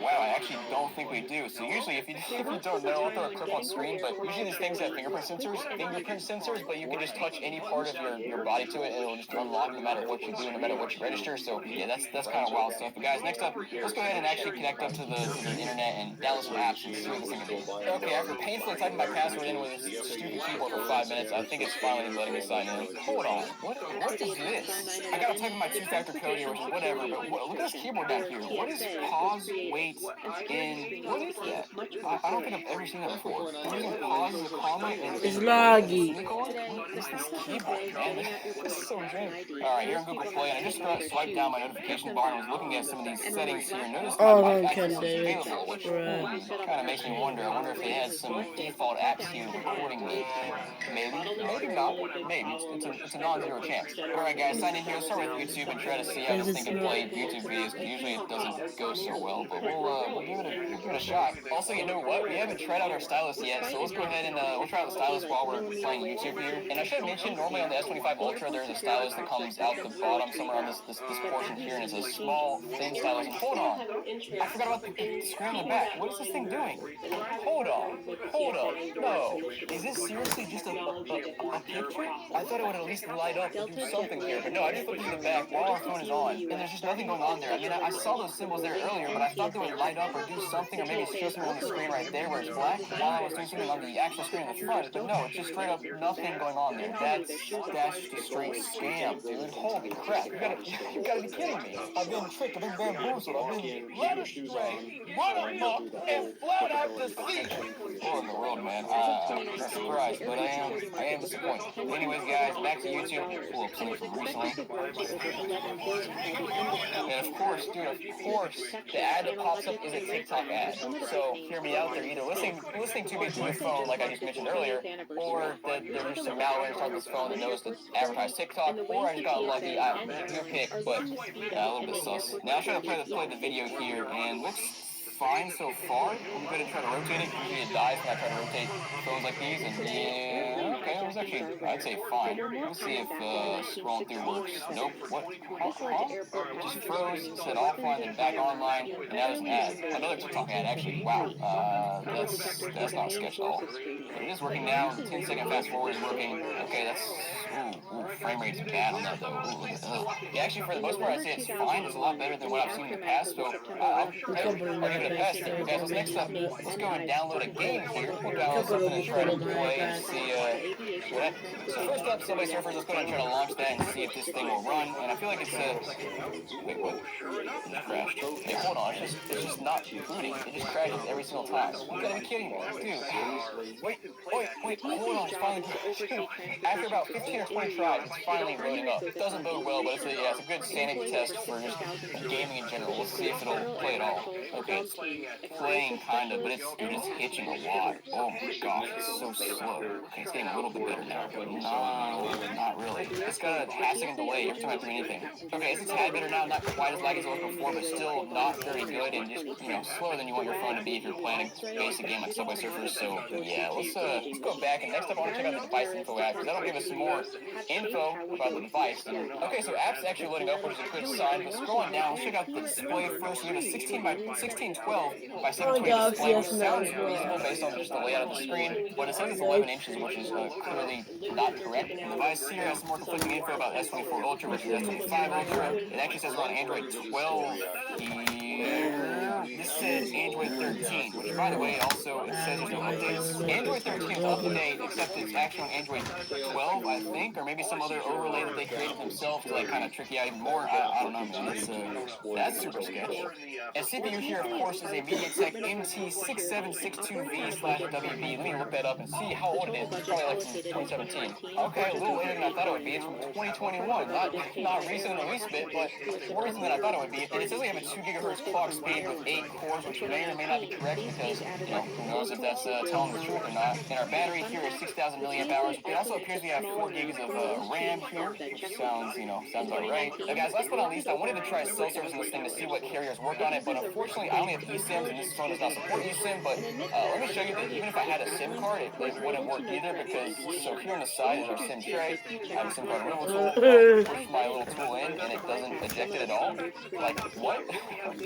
Wow, I actually don't think we do. So usually, if you don't know, I'll throw a clip on screen, but usually these things have fingerprint sensors, but you can just touch any part of your body to it, and it'll just unlock no matter what you do, no matter what you register. So yeah, that's kind of wild stuff. But guys, next up, let's go ahead and actually connect up to the internet and download some apps and see what this thing can do. Okay, after painfully typing my password in with this stupid keyboard for 5 minutes, I think it's finally letting me sign in. Hold on, what is this? I gotta type in my 2-factor code here, which is whatever, but look at this keyboard down here. What is pause, wait, in, what is that? I don't think I've ever seen that before. I'm using pause as a comma and it's laggy. what is this keyboard, man? This is so insane. Alright, here in Google Play, and I just swiped down my notification bar and was looking at some of these settings here and noticed my Oh, mic okay, access is David. available, which kind of makes me wonder. I wonder if it has some default apps here recording me. Maybe, maybe not. Maybe. It's a non-zero chance. Alright guys, sign in here. Let's start with YouTube and try to see how this thing can play YouTube videos. Usually it doesn't go so well, but we'll give it a shot. Also, you know what? We haven't tried out our stylus yet, so let's go ahead and we'll try out the stylus while we're playing YouTube here. And I should mention, normally on the S25 Ultra, there's a stylus that comes out the bottom somewhere on this portion here, and it's a small, thin stylus. And hold on, I forgot about the screen on the back. What is this thing doing? Hold on, hold up. No, is this seriously just a picture? I thought it would at least light up or do something here, but no, I just looked to the back while our phone is on, and there's just nothing going on there. I mean, I saw those symbols there earlier, but I thought they would light up or do something, or maybe show something on the screen right there where it's black while I was doing something on the actual screen in the front. But no, it's just straight up nothing going on there. That's just a straight scam, dude. Holy crap! You gotta be kidding me! I've been tricked. I've been bamboozled. I've been led astray, run amok, and flat out deceived. What in the world, man? I'm not surprised, but I am disappointed. Anyways, guys, back to YouTube. Pull up something from recently. And of course, dude, the ad that pops up is a TikTok ad. So hear me out. They're either listening to me through the phone, like I just mentioned earlier, or that there's just some malware inside this phone that knows to advertise TikTok, or I just got lucky. Your pick, but a little bit sus. Now I'm trying to play the video here, and looks fine so far. I'm going to try to rotate it. Usually it dies when I try to rotate phones like these, and yeah, okay, it was actually, I'd say fine. Let's see if scrolling through works. Nope. What? Huh? It just froze, said offline, then back online, and now there's an ad. Another TikTok ad, actually. Wow. That's not a sketch at all. But it is working now. 10-second fast forward is working. Okay, that's, ooh, frame rate's bad on that though. Ooh, yeah, actually, for the most part, I'd say it's fine. It's a lot better than what I've seen in the past, so I'll give it a pass here. Okay, so next up, let's go and download a game here. We'll download something and try to play and see what happens. So first up, Subway Surfers, let's go ahead and try to launch that and see if this thing will run. And I feel like it's wait, what? It crashed. Hey, hold on, it's just not booting. It just crashes every single time. You gotta be kidding me, dude. Wait, hold on, it's finally after about 15 or 20 tries, it's finally loading up. It doesn't bode well, but it's a good sanity test for just gaming in general. Let's see if it'll play at all. Okay, it's playing kind of, but it's hitching a lot. Oh my gosh, it's so slow. Okay, it's getting a little bit better now, but not really. It's got a half-second delay every time I do anything. Okay, it's a tad better now, not quite as laggy as it was before, but still not very good and just, slower than you want your phone to be if you're playing a basic game like Subway Surfers. So yeah, let's go back, and next up I want to check out the device info app, because that'll give us some more info about the device. And, okay, so app's actually loading up, which is a good sign, but scrolling down, let's check out the display first. We have a 1612 by 720 display, which sounds reasonable based on just the layout of the screen, but it says it's 11 inches, which is clearly not correct. The device here has some more conflicting info about S24 Ultra versus S25 Ultra. It actually says we're on Android 12 here. This says Android 13, which, by the way, also it says there's no updates. Android 13 is up to date, except it's actually on Android 12, I think, or maybe some other overlay that they created themselves to kind of trick you out even more. I don't know, man. That's super sketch. And CPU here, of course, is a MediaTek MT6762V/WB. Let me look that up and see how old it is. It's probably like from 2017. Okay, a little later than I thought it would be. It's from 2021. Not recent in the least bit, but more recent than I thought it would be. And it says we have a 2 gigahertz clock speed with 8 cores, which may or may not be correct because, who knows if that's telling the truth or not. And our battery here is 6,000 milliamp hours. It also appears we have 4 gigs of RAM here, which sounds about right. Now, guys, last but not least, I wanted to try cell service on this thing to see what carriers work on it, but unfortunately, I only have eSIMs, and this phone does not support eSIM, but let me show you that even if I had a SIM card, it wouldn't work either, because, so here on the side is our SIM tray. I have a SIM card removal tool. Push my little tool in, and it doesn't eject it at all. Like, what?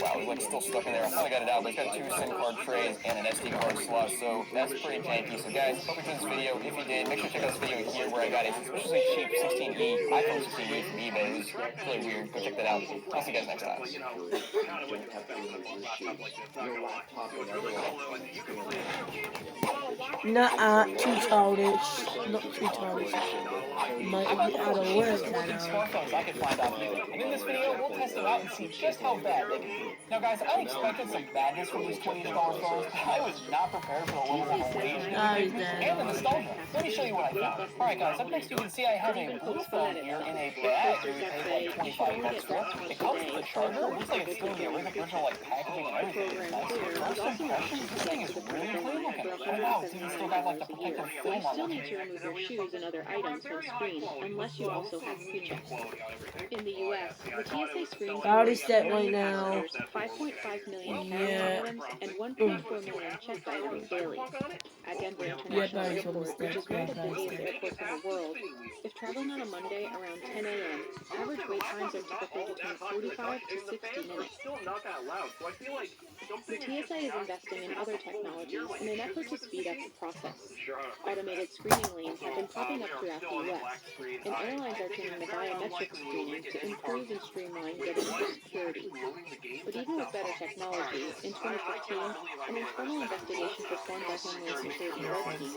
Wow, it's still stuck in there. I finally got it out, but it's got 2 SIM card trays and an SD card slot, so that's pretty janky. So guys, hope you enjoyed this video. If you did, make sure to check out this video here where I got a suspiciously cheap 16E, iPhone 16E from eBay. It was really weird. Go check that out. I'll see you guys next time. Nuh-uh, too childish. not 3 times. I Might got be the out most of cheapest work working now. smartphones I could find off eBay, and in this video, we'll test them out and see just how bad they can be. Now guys, I expected some madness from these $20 phones, but I was not prepared for the level of rage and the nostalgia. Let me show you what I found. Alright guys, up next you can see I have a blue phone here in a bag that we paid like $25 for. It comes with a charger, it looks like it's still in the original like packaging and everything. It's nice. First impressions, this thing is really clean looking. Oh wow, it's even still got like the protective film on Still it. need to remove your shoes and other items from screens unless you also have pre-checks. In the U.S., the TSA screens Already set right now. 5.5 million Yeah. items and 1.4 million checked items daily. At Denver International Airport, which is one of the busiest airports in the world, if traveling on a Monday around 10 a.m., average wait times are typically between 45 to 60 minutes. The TSA is investing in other technologies in an effort to speed up the process. Automated screening lanes have been popping up throughout the U.S., and airlines are turning to biometric screening to improve and streamline getting through security. But even with better technology, in 2015, an internal investigation performed by Homeland Security Red Team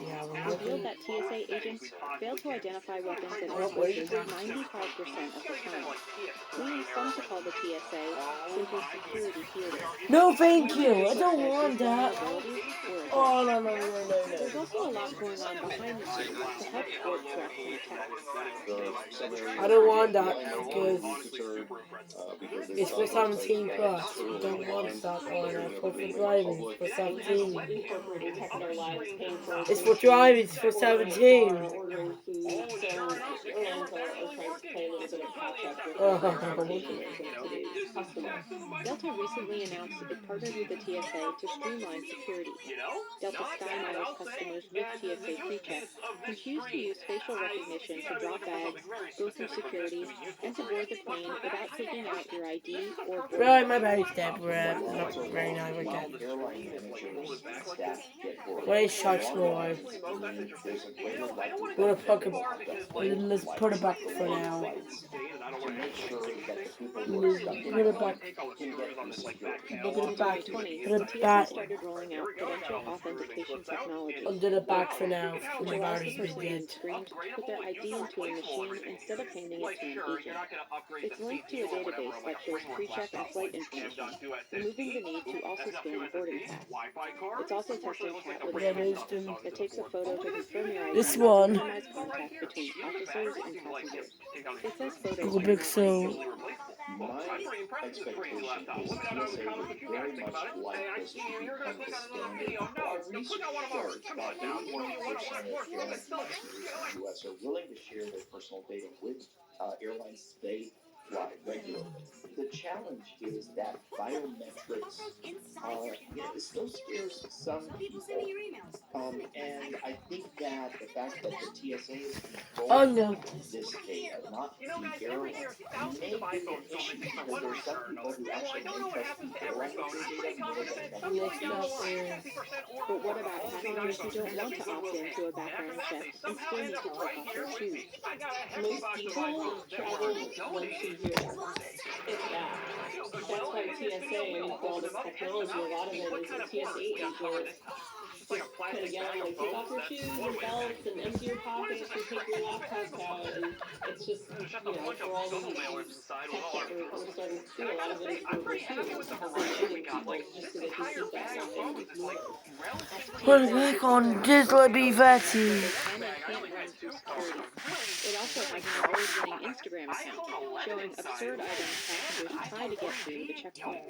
revealed that TSA agents failed to identify weapons and explosives 95% of the time, leading some to call the TSA simply security theater. No, thank you. I don't want that. Oh, no, no, no, no, no. There's also a lot going on behind the scenes to help thwart threats and attacks. I don't want that because it's for 17 plus. I don't want that on for driving. It's for 17. Incorporating tech in our lives, paying for It's for driving. It's for 17. ordering food, so airlines are trying to play a little bit of catch up with the transportation systems to today's customer. Delta recently announced it partnered with the TSA to streamline security. Delta SkyMiles customers with TSA PreCheck can choose to use facial recognition to drop bags, go through security, and to board the plane without taking out your ID or boarding. Right, my birthday, Brett. Not very nice again. Where is Shark's Lord? Let's put it back for now. Put it back. Put it back. Put it back. Started rolling out credential authentication technology. I'll do it back for now. Which allows the person being screened to put their ID into a machine instead of handing it to an agent. It's linked to a database that shows pre-check and flight information, removing the need to also scan a boarding pass. It's also testing chat with a camera that takes a photo to confirm your ID this one. to minimize contact between officers and passengers. It says photos Go big so. My expectation is TSA would very much like this to become the standard. Our research shows that 81% of airline passengers in the U.S. are willing to share their personal data with airlines they fly regularly. The challenge is that biometrics still scares some people. And I think that the fact that the TSA is controlling this data, not the airline, may be an issue because there are some people who actually entrust the airline with their data more than government. But what about passengers who don't want to opt into a background check and still need to take off their shoes? Most people travel once a year, if that. That's why TSA, I mean, for all this technology, a lot of it is the TSA agent just kind of yelling, like, take off your shoes and belts and empty your pockets and take your laptop out. And it's just, for all these tech that we're starting to see, a lot of it is avoiding people just so they can keep that line moving. Put it back on Disley B. Vetty. It also has an award-winning Instagram account showing absurd items passengers try to get through the checkpoint.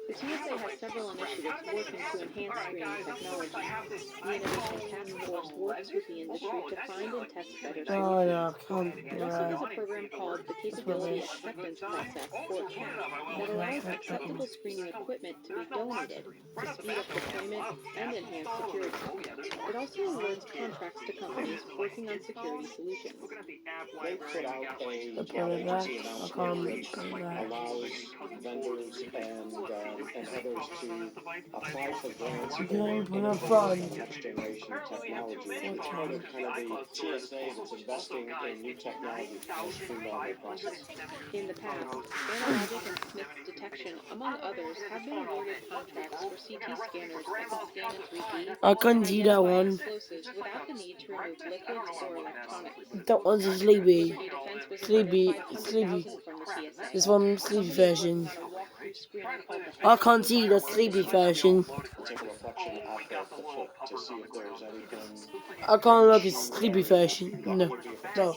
The TSA has several initiatives working to enhance screening technology. The Innovation Task Force works with the industry to find and test better Oh, screening. no, come It also has a program called the Capability Acceptance Process, or CAP, that allows acceptable screening equipment to be donated to speed up deployment and enhance security. It also awards contracts to companies working on security solutions. They put out a emergency announcement which allows vendors and others to apply for grants for next generation technology. They're kind of the TSA that's investing in new technology to kind of streamline their process. In the past, Analogic and Smith's Detection, among others, have been awarded contracts for CT scanners that can scan in 3D I couldn't see that one. explosives without the need to remove liquids or electronics. That one's a sleepy. Liberty Defense was Sleepy. awarded Sleepy. $500,000 from the TSA. This one's sleepy version. On a walkthrough screening called the I can't see the sleepy version. Take a reflection off the foot to see if there's anything. I can't look at sleepy version. No. No.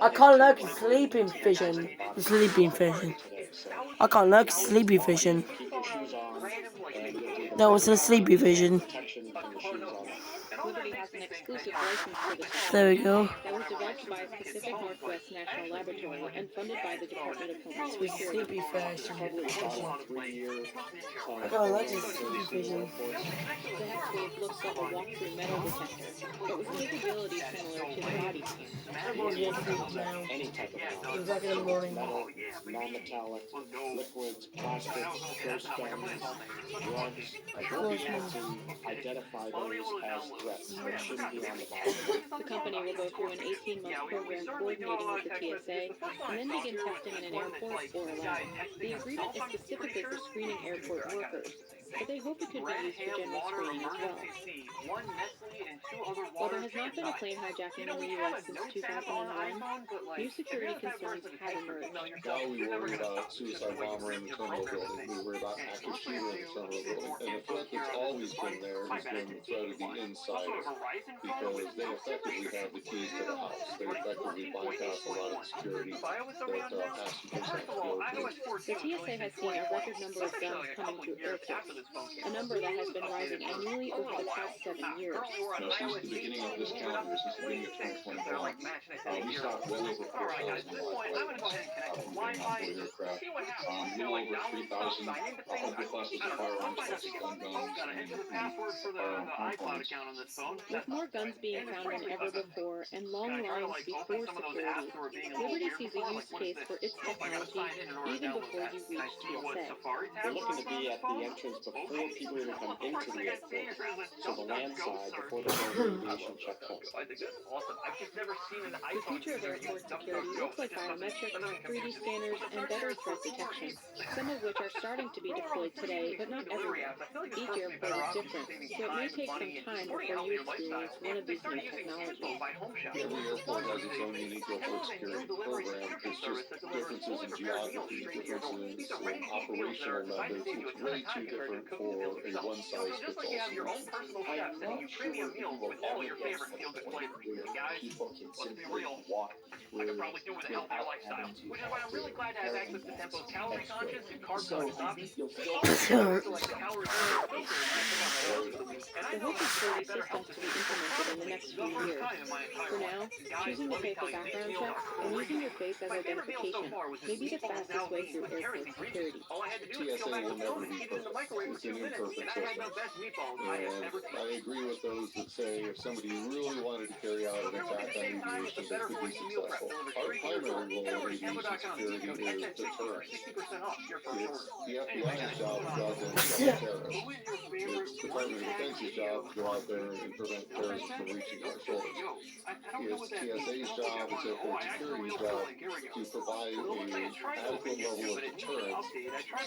I can't look at sleeping vision. The sleeping vision. I can't look at sleepy vision. That was a sleepy vision. Liberty has an exclusive license for this There we go. that was developed by Pacific Northwest National Laboratory and funded by the Department of Homeland With Security. sleepy version. Probably about a 3-year I can't look at sleepy vision. The Hexwave looks like a walk-through metal detector, but with capabilities similar to the body scan. I'm going to get sleep now. Any type of It's like in the morning. metal, non-metallic, liquids, plastics, ghost guns, drugs. We'll be able to identify those as threats that shouldn't be on the body. The company will go through an 18-month program coordinating with the TSA and then begin testing in an airport or a lab. The agreement is specifically for screening airport workers, but they hope it could be used for general screening as well. While there has not been a plane hijacking in the U.S. since 2001, new security concerns have emerged. Now we worry about suicide bomber in the terminal building. We worry about active shooter in the terminal building. And the threat that's always been there has been the threat of the insider, because they effectively have the keys to the house. They effectively bypass a lot of the security that passengers have to go through. The TSA has seen a record number of guns coming through airports, a number that has been rising annually over the past 7 years. Since the beginning of this calendar, since the beginning of 2021, we stopped well over 4,000 live aircraft. Over 3,000 underclasses of firearms, plus gun guns, and firearm components. With more guns being found than ever before and long lines before security, Liberty sees a use case for its technology even before you reach TSA. We're looking to be at the entrance before people even come into the airport. So the land side before they go to the aviation checkpoint. The future of airport security looks like biometrics, 3D scanners, and better threat detection, some of which are starting to be deployed today, but not everywhere. Each airport is different, so it may take some time before you experience one of these new technologies. Every airport has its own unique airport security program. It's just differences in geography, differences in operational methods. It's way too different for a one-size-fits-all solution. I'm not sure we will ever get to the point where people can simply walk through without having to have this extra. So you'll still The hope is for these systems to be implemented in the next few years. For now, choosing to pay for background checks and using your face as identification may be the fastest way through airport security. TSA will never be perfect. It's an imperfect system. And I agree with those that say if somebody really wanted to carry out an attack on aviation, they could be successful. Our primary role in aviation security is deterrence. It's the FBI's job to go out there and stop terrorists. It's the Department of Defense's job to go out there and prevent terrorists from reaching our shores. It's TSA's job, it's airport security's job to provide an adequate level of deterrence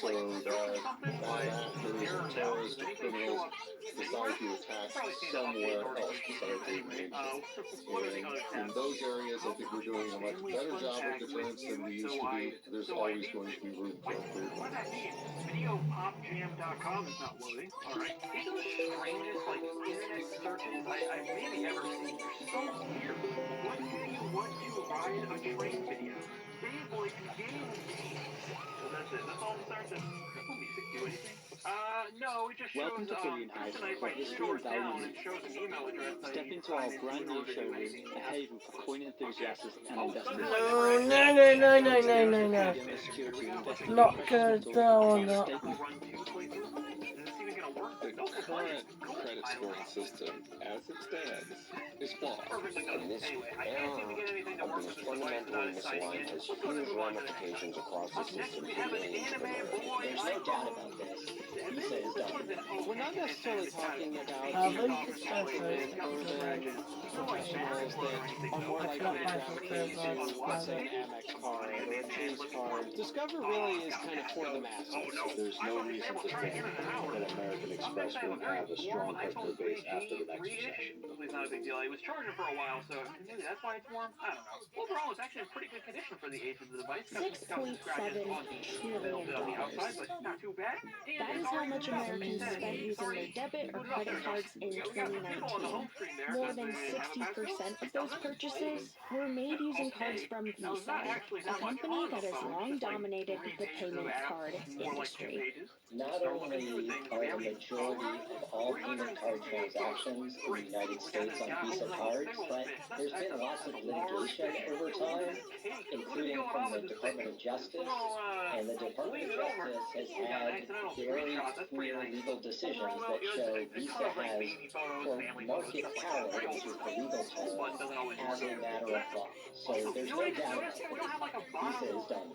so that bad actors and terrorists and criminals decide to attack somewhere else besides aviation. And in those areas, I think we're doing a much better job of deterrence than we used to do. There's always going to be room for improvement. VideoPopJam.com is not loading. Alright. These are the strangest, internet searches I've maybe ever seen. They're so weird. What do you want to ride a train video? Dave, well, if you didn't... So that's it. That's all the start. Let me do anything. No, it just shows, Welcome to Korean Hive, where history and value meet. Step into our brand new showroom, a haven for coin enthusiasts and investors. No. Not good on that. The current credit scoring system, as it stands, is flawed. And this error of being fundamentally misaligned has huge ramifications across the system for millions of Americans. There's no doubt about this. Visa is done. We're not necessarily talking about Really? professionals and urban professionals that are more likely to gravitate to, let's say, an Amex card or a Chase card. Discover really is kind of for the masses. There's no reason to think that American Express won't have a strong customer base after the next recession. It's not a big deal. It was charging for a while, so maybe that's why it's warm. I don't know. Overall, it's actually in pretty good condition for the age of the device. $6.7 trillion. Not too bad. That is how much Americans spent using their debit or credit cards in 2019. More than 60% of those purchases were made using cards from Visa, a company that has long dominated the payment card industry. Not only are the majority of all payment card transactions in the United States on Visa cards, but there's been lots of litigation over time, including from the Department of Justice, and the Department of Justice has had very clear legal decisions that show Visa has, or market power, which is the legal term, as a matter of law. So there's no doubt about it. Visa is done.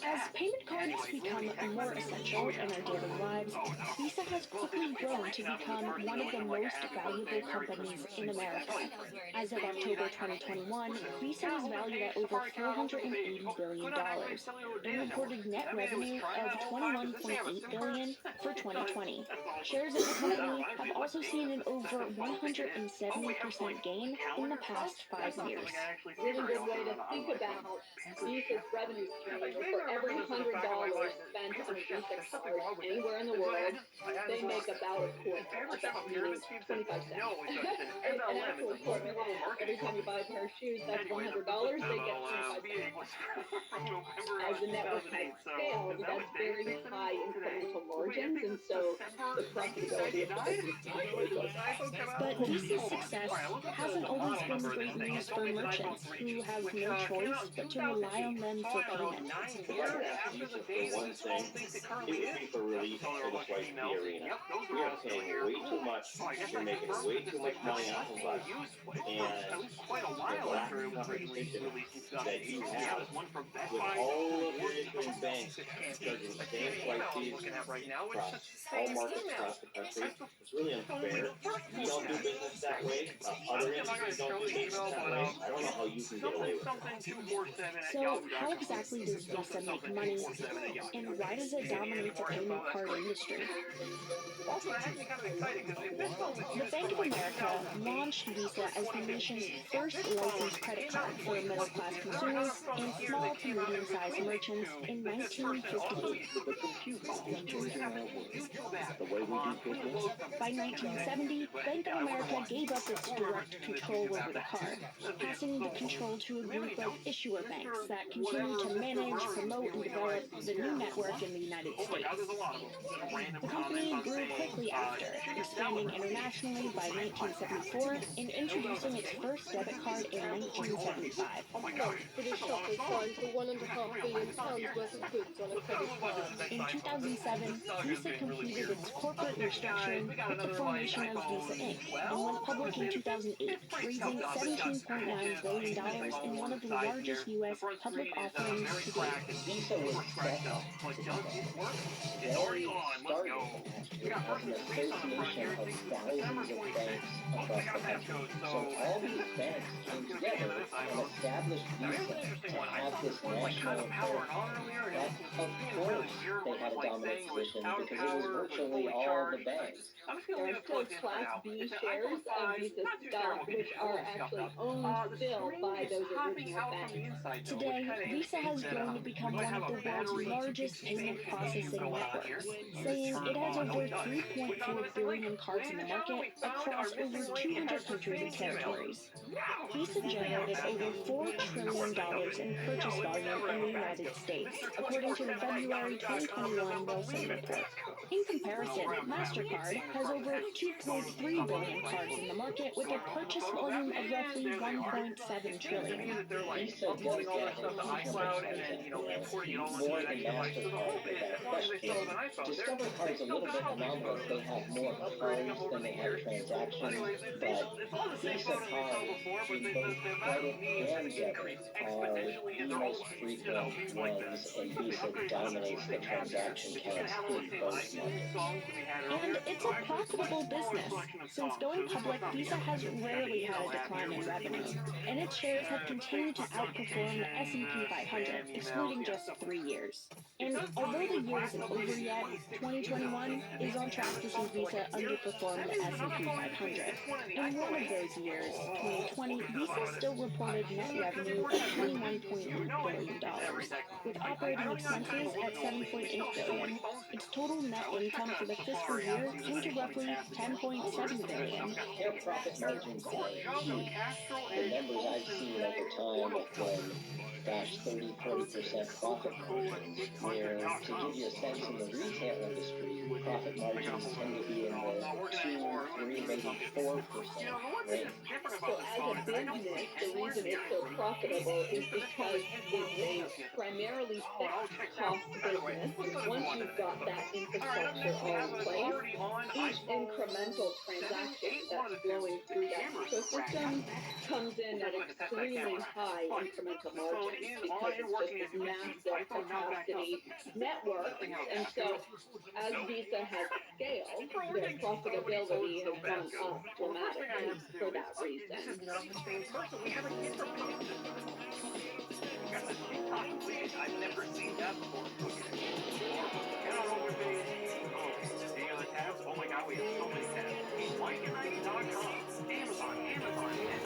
As payment cards become more essential in our daily lives, Visa has quickly grown to become one of the most valuable companies in America. As of October 2021, Visa was valued at over $480 billion and reported net revenue of $21.8 billion for 2020. Shares of the company have also seen an over 170% gain in the past 5 years. Really good way to think about Visa's revenue stream. For every $100 spent on a Visa card anywhere in the world, they make about a quarter, about meaning 25 cents. An actual quarter. Every time you buy a pair of shoes, that's $100, they get 25 cents. As the network has scaled, that's very high incremental margins, and so the profitability of the business actually goes up. But Visa's success hasn't always been great news for merchants who have no choice but to rely on them for payment. For one thing, it would be for relief for the Flight Fee Arena. We are paying way too much. We're making way too much money off of us. And the lack of competition that you have with all of the issuing banks charging the same flight fees across all markets across the country, it's really unfair. We don't do business that way. Other industries don't do business that way. I don't know how you can get away with that. So how exactly does Visa make money, and why does it dominate the payment card industry? The Bank of America launched Visa as the nation's first licensed credit card for middle-class consumers and small to medium-sized merchants in 1958. The computer is changing our world. The way we do business. By 1970, Bank of America gave up its direct control over the card, passing the control to a group of issuer banks that continue to manage, promote, and develop the new network in the United States. The company grew quickly after, expanding internationally by 1974 and introducing its first debit card in 1975. British shoppers signed for £1.5 billion worth of goods on a credit card. In 2007, Visa completed its corporate restructuring with the formation of Visa Inc. and went public in 2008, raising $17.9 billion in one of the largest U.S. public offerings to date. Visa was set up to do that. They started as an association of thousands of banks across the country. So all these banks came together and established Visa to have this national credit card. But of course they had a dominant position because it was virtually all the banks. There are still Class B shares of Visa stock, which are actually owned still by those original banks. Today, Visa has grown to become one of the world's largest payment processing networks, saying it has over 3.4 billion cards in the market across over 200 countries and territories. Visa generated over $4 trillion in purchase volume in the United States, according to the February 2021 Nielsen report. In comparison, MasterCard has over 2.3 billion cards in the market with a purchase volume of roughly 1.7 trillion. Visa does have a huge number of cards out there, more than MasterCard without question. Discover Card's a little bit anomalous. They have more cards than they have transactions, but Visa cards in both credit and debit are the most frequent ones, and Visa dominates the transaction counts in both markets. And it's a profitable business. Since going public, Visa has rarely had a decline in revenue, and its shares have continued to outperform the S&P 500, excluding just 3 years. And although the year isn't over yet, 2021 is on track to see Visa underperform the S&P 500. In one of those years, 2020, Visa still reported net revenue of $21.8 billion, with operating expenses at $7.8 billion. Its total net income for the fiscal year came to roughly $10.7 billion. Their profit margins are huge. The numbers I've seen over time have been, 30-40% profit margins, where, to give you a sense, in the retail industry, profit margins tend to be in the 2, 3, maybe 4% range. So as a business, the reason it's so profitable is because it's a primarily fixed cost business. Once you've got that infrastructure all in place, each incremental transaction that's flowing through that ecosystem comes in at extremely high incremental margins because it's just this massive capacity network. And so as Visa has scaled, their profitability has gone up dramatically for that reason. I've never seen that before. Head on over to any other tabs? Oh my god, we have so many tabs. MikeandIce.com,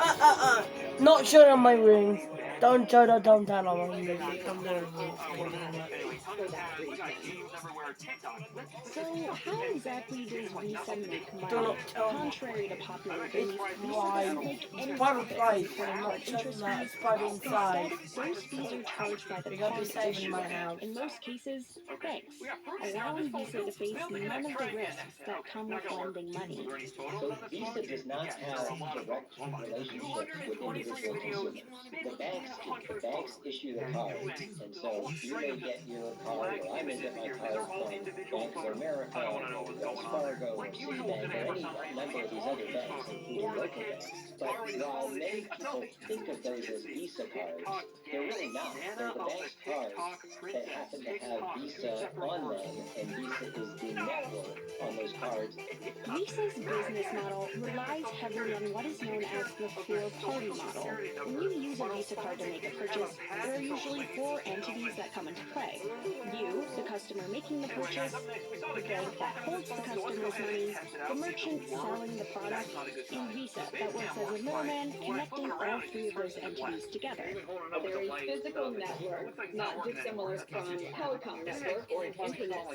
Amazon. Not showing on my ring. Don't show that, don't tell on my music. Don't do it. So, how exactly does Visa make money? Contrary to popular belief, Visa doesn't make any profit from credit card interest fees. Instead, those fees are charged by the card issuer, in most cases, banks, allowing Visa to face none of the risks that come with lending money. So Visa does not have direct relationships with individual consumers. The banks issue the cards, and so you may get your card, or I may get my card from Bank of America, or Wells Fargo, or Citibank, or any number of these other banks, including local banks. But while many people think of those as Visa cards, they're really not. They're the bank's cards that happen to have Visa on them, and Visa is the network on those cards. Visa's business model relies heavily on what is known as the four-party model. When you use a Visa card to make a purchase, there are usually 4 entities that come into play. You, the customer making the purchase, the bank that holds the customer's money, the merchant selling the product, and Visa that works as a middleman, connecting all 3 of those entities together. There is physical network, not dissimilar from telecom network or an internet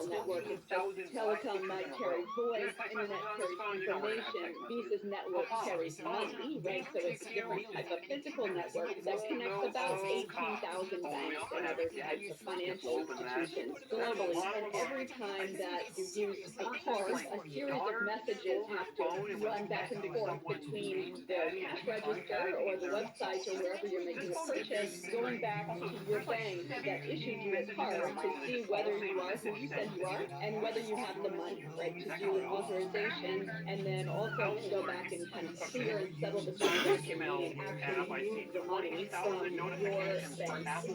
network, except telecom might carry voice, internet carries information, Visa's network carries money, right? So it's a different type of physical network that connects about 18,000 banks and other types of financial institutions globally. And every time that you use a card, a series of messages have to run back and forth between the cash register or the website or wherever you're making a purchase, going back to your bank that issued you a card to see whether you are who you said you are and whether you have the money, right, to do an authorization, and then also to go back and kind of clear and settle the transaction, meaning actually move the money from your bank's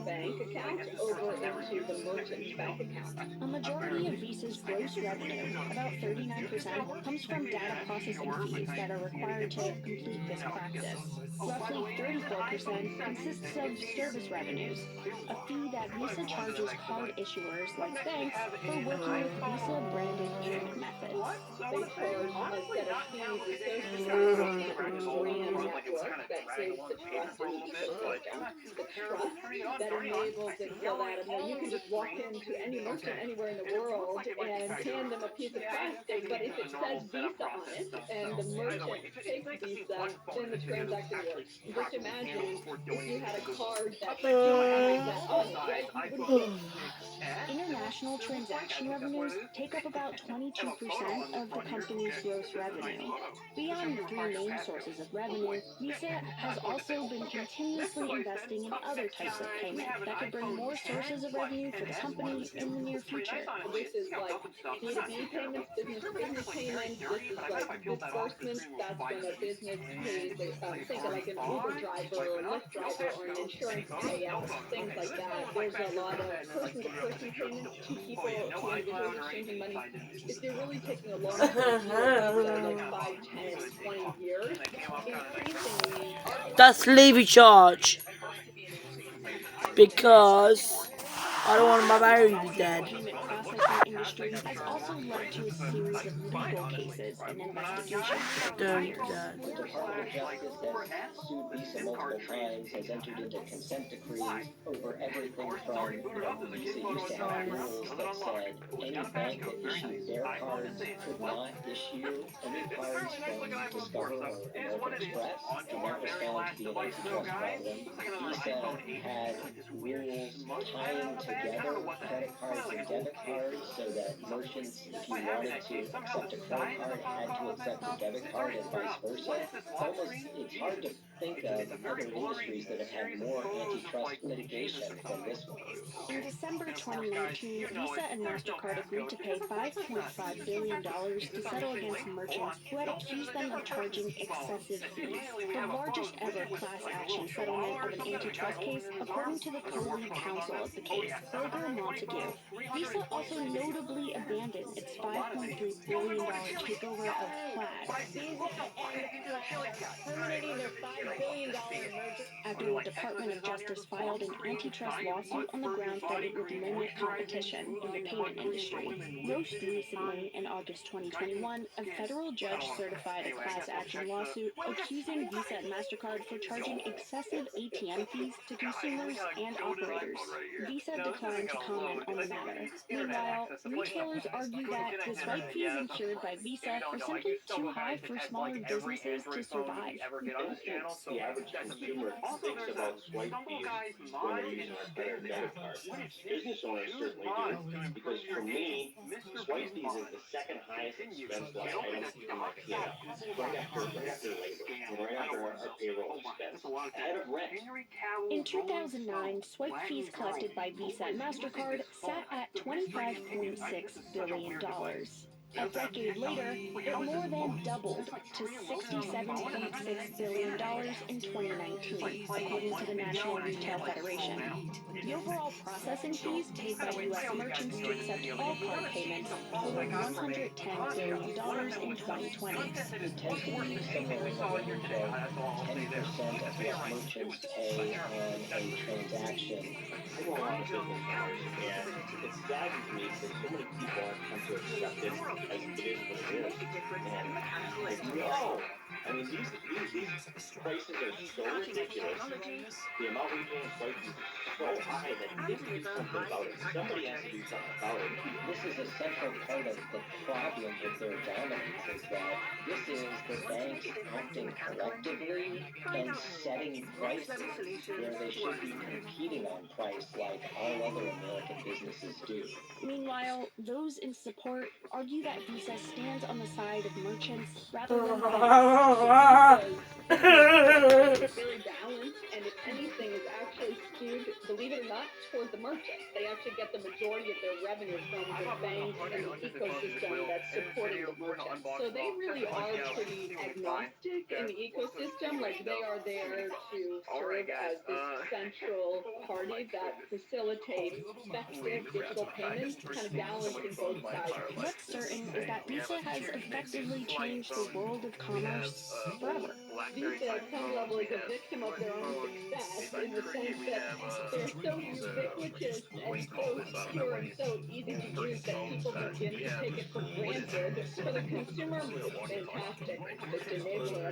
bank account over into the merchant's bank account. A majority of Visa's gross revenue, about 39%, comes from data processing fees that are required to complete this practice. Roughly 34% consists of service revenues, a fee that Visa charges card issuers like banks for working with Visa-branded payment methods. They charge a set of fees associated with the brand network that creates the trust in the ecosystem. system, the trust that enables it so that you can just walk into any merchant anywhere in the world and hand them a piece of plastic, but if it says Visa on it and the merchant takes Visa, then the transaction works. Just imagine if you had a card that had that on it, right? You wouldn't be able to. International transaction revenues take up about 22% of the company's gross revenue. Beyond the three main sources of revenue, Visa has also been continuously investing in other types of payment that could bring more sources of revenue for the company in the near future. This is like B2B payments, business-to-business payments. This is like disbursements. That's when a business pays, think of like an Uber driver or Lyft driver or an insurance payout, things like that. There's a lot of person-to-person payments, two individuals exchanging money. If you're really taking a long-term view of Visa, like 5, 10, 20 years, increasingly... That's levy charge. Because I don't want my battery to be dead. The payment processing industry has also led to a series of legal cases and investigations. Don't do that. The Department of Justice has sued Visa multiple times, has entered into consent decrees over everything from, Visa used to have rules that said any bank that issued their cards could not issue any cards from Discover or American Express, and that was found to be an antitrust problem. Visa had rules tying together credit cards and debit cards so that merchants, if you wanted to accept a credit card, had to accept a debit card and vice versa. It's hard to think of other industries that have had more antitrust litigation than this one. In December 2019, Visa and MasterCard agreed to pay $5.5 billion to settle against merchants who had accused them of charging excessive fees, the largest ever class action settlement of an antitrust case, according to the co-lead counsel of the case, Berger Montague. Visa also notably abandoned its $5.3 billion takeover of Plaid. Visa and terminating their $5 billion merger. After the Department of Justice filed an antitrust lawsuit on the grounds that it would limit competition in the payment industry. Most recently, in August 2021, a federal judge certified a class action lawsuit accusing Visa and MasterCard for charging excessive ATM fees to consumers and operators. Visa declined to comment on the matter. Meanwhile, retailers argue that the swipe fees incurred by Visa are simply too high for smaller businesses to survive. The average consumer thinks about swipe fees when they're using our credit or debit card. Business owners certainly do, because for me, swipe fees is the second highest expense line item in my P&L, right after labor, and right after our payroll expense, ahead of rent. In 2009, swipe fees collected by Visa and MasterCard sat at $25.6 billion. A decade later, it more than doubled to $67.6 billion in 2019, according to the National Retail Federation. The overall processing fees paid by U.S. merchants to accept all card payments totaled $110 billion in 2020. It tends to be somewhere in the range of 10% of what merchants pay on a transaction. I know a lot of business owners, and it saddens me because so many people aren't come to accept it as it is what it is. And like, no, I mean these prices are so ridiculous. The amount we pay in swipe fees is so high that they can do something about it. Somebody has to do something about it. This is a central part of the problem with their dominance, is that this is the banks acting collectively and setting prices where they should be competing on price like all other American businesses do. Meanwhile, those in support argue that Visa stands on the side of merchants rather than It's very balanced, and if anything, is actually skewed, believe it or not, toward the merchant. They actually get the majority of their revenue from the banks and the ecosystem that's supporting the merchant. So they really are pretty agnostic in the ecosystem. Like, they are there to serve as this central party that facilitates effective digital payments, kind of balancing both sides. What's certain is that Visa has effectively changed the world of commerce forever. Visa, at some level, is a victim of their own success in the sense that they're so ubiquitous and so secure and so easy to use that people begin to take it for granted. For the consumer, it's fantastic. It's just an enabler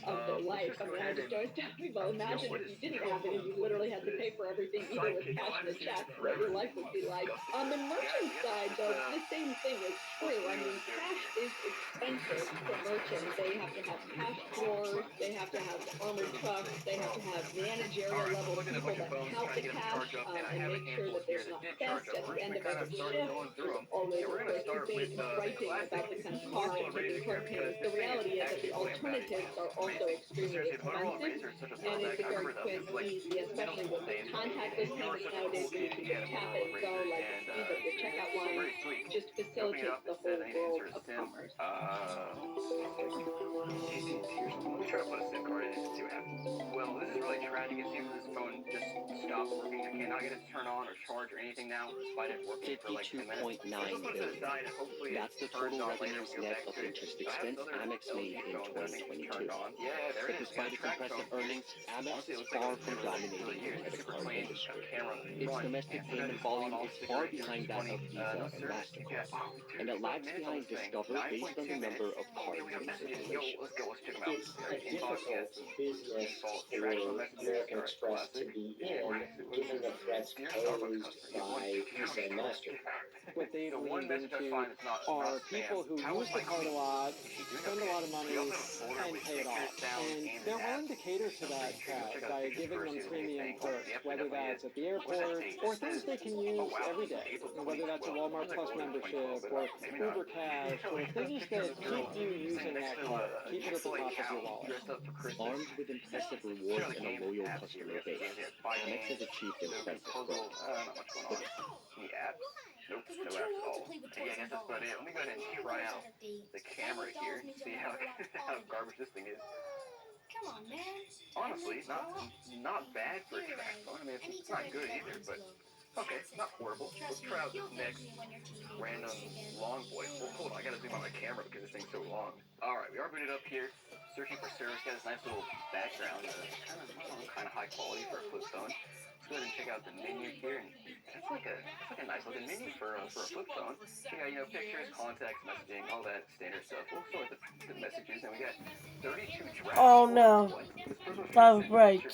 of their life. I mean, I just always tell people, imagine if you didn't have it and you literally had to pay for everything either with cash and a check, what your life would be like. On the merchant side, though, the same thing is true. I mean, cash is expensive for merchants. They have to have cash drawers, they have to have armored trucks, they have to have managerial level people that count the cash and make sure that there's not theft at the end of every shift. There's always, of course, debate and griping about the kind of cost of taking card payments. The reality is that the alternatives are also extremely expensive, and it's a very quick, easy, especially with contactless payments nowadays where you can just tap it and go like the speed of your checkout line just facilitates the whole world of commerce. Here's one. Let me try to put a SIM card in this and see what happens. Well, this is really tragic. It seems this phone just stopped working. I cannot get it to turn on or charge or anything now, despite it working for like 10 minutes. $52.9 billion. That's the total revenues net of interest expense Amex made in 2022. But despite its impressive earnings, Amex is far from dominating the credit card industry. Its domestic payment volume is far behind that of Visa and MasterCard, and it lags behind Discover based on the number of card in circulation. It's a difficult business for American Express to be in, given the threats posed by Visa and MasterCard. What they've leaned into are people who use the card a lot, spend a lot of money, and pay it off. And they're willing to cater to that crowd by giving them premium perks, whether that's at the airport or things they can use every day, whether that's a Walmart Plus membership or Uber Cash or things that keep you using that card, keep it at the top of your wallet. Armed with impressive rewards and a loyal customer base, Amex has achieved impressive growth. Nope, no apps at all. Yeah, I guess that's about it. Let me go ahead and try out the camera here, see how garbage this thing is. Come on, man. Honestly, not bad for a track phone. I mean, it's not good either, but okay, not horrible. Let's try out this next random long voice. Well, hold on, I gotta zoom on my camera because this thing's so long. Alright, we are booted up here. Searching for service. Got this nice little background. Kind of high quality for a flip phone. Let's go ahead and check out the menu here. And that's like a nice looking menu for a flip phone. We got, pictures, contacts, messaging, all that standard stuff. We'll start with the messages, and we got 32 drafts. Oh no. That was break.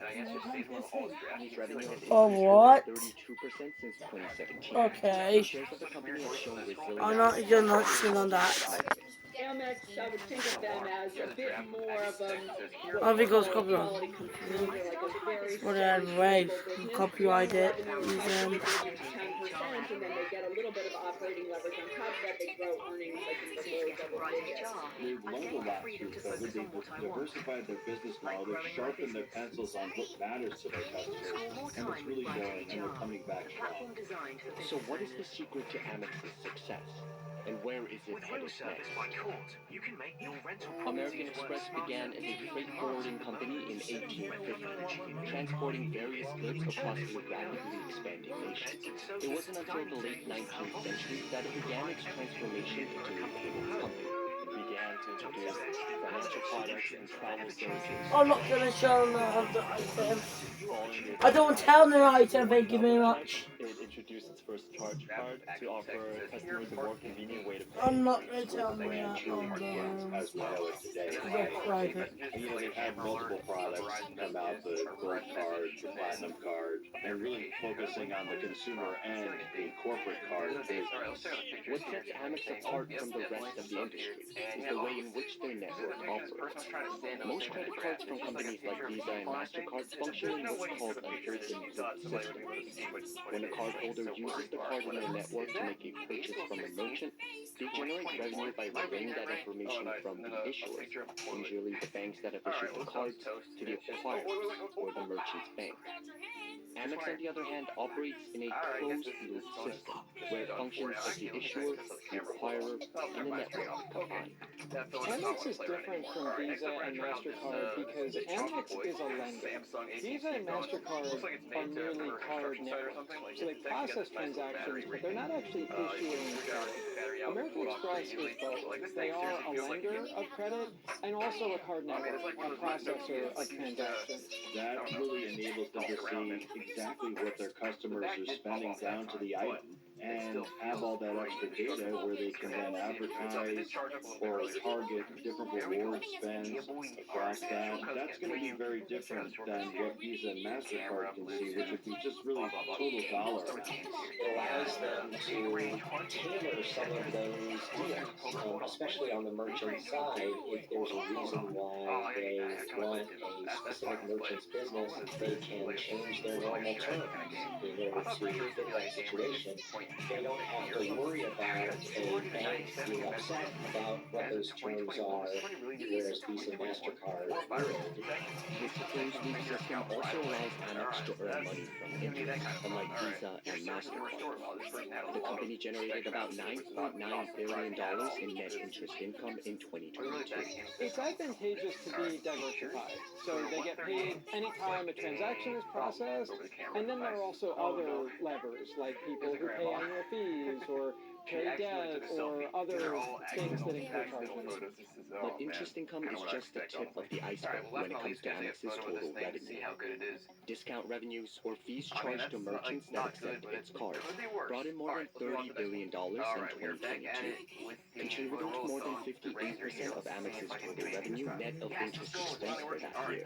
And I guess just saves one of all the drafts. Revenue has Oh, increased what? 32% since 2017. Okay. Shares of the company have shown resilience. I'm not even watching on that. Amex, I would think of them as a bit more of a I think it was copyright. quality consumer, like a very Whatever, right? Copyright it. revenue to 10%, and then they get a little bit of operating leverage on top of that. They grow earnings like in the low double digits. They've learned a lot through COVID. They've diversified their business model. They've sharpened their pencils on what matters to their customers, and it's really showing, and they're coming back strong. So what is the secret to Amex's success? And where is it headed next? American Express began as a freight forwarding company in 1850, transporting various goods across a rapidly expanding nation. It wasn't until the late 19th century that it began its transformation into a payments company. It began to introduce financial products and travel services. I'm not gonna show them the item. I don't tell them the item, thank you very much. It introduced its first charge card to offer customers a more convenient way to pay. I'm not gonna tell them that on As we know it today. private. They've had multiple products come out, the gold card, the platinum card, and really focusing on the consumer and the corporate card business. What sets Amex apart from the rest of the industry is the way in which their network operates. Most credit cards from companies like Visa and MasterCard function in what's called an open loop system. When a cardholder uses the card in their network to make a purchase from a merchant, they generate revenue by relaying that information from the issuers, usually the banks that have issued the cards, to the acquirer or the merchant's bank. Amex, on the other hand, operates in a closed-loop system where it functions as the issuer, the acquirer, and the network combined. Amex is different from Visa and MasterCard because Amex is a lender. Visa and MasterCard are merely card networks, so they process transactions, but they're not actually issuing credit. American Express is both. They are a lender of credit and also a card network, a processor of transactions. That really enables them to see exactly what their customers are spending down to the item and have all that extra data where they can then advertise or target different reward spends across that. That's going to be very different than what Visa and MasterCard can see, which would be just really total dollar amounts. It allows them to tailor some of those deals, especially on the merchant side. If there's a reason why they want a specific merchant's business, they can change their normal terms in order to fit that situation. They don't have to worry about a bank being upset about what those terms are, whereas Visa and MasterCard would. This closed-loop system also allows Amex to earn money from interest, unlike Visa and MasterCard. The company generated about $9.9 billion in net interest income in 2022. It's advantageous to be diversified, so they get paid anytime a transaction is processed, and then there are also other levers, like people who pay annual fees, or pay debt, or other things that incur charges. But interest income is just the tip of the iceberg when it comes to Amex's total revenue. Discount revenues, or fees charged to merchants that accept its cards, brought in more than $30 billion in 2022, contributing to more than 58% of Amex's total revenue net of interest expense for that year.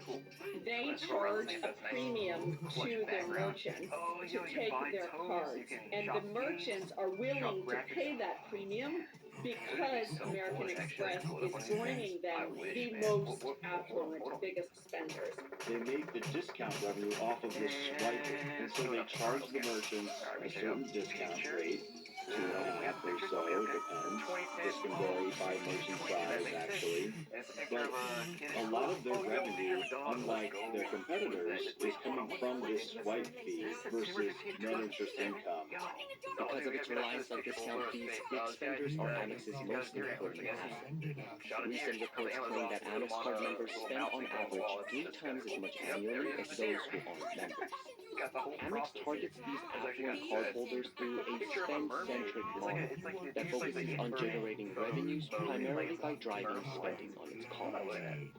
They charge a premium to their merchants to take their cards, and the merchants are willing to pay that premium because American Express is bringing them the most affluent, biggest spenders. They make the discount revenue off of this swiping, and so they charge the merchants a certain discount rate, 2.5 or so, depends. This can vary by merchant size, actually. But a lot of their revenue, unlike their competitors, is coming from this swipe fee versus net interest income. Because of its reliance on discount fees, its spenders are Amex's most important asset. Recent reports claim that Amex card members spend on average 3 times as much annually as those who aren't members. Amex targets these affluent cardholders through a spend-centric model that focuses on generating revenues primarily by driving spending on its cards.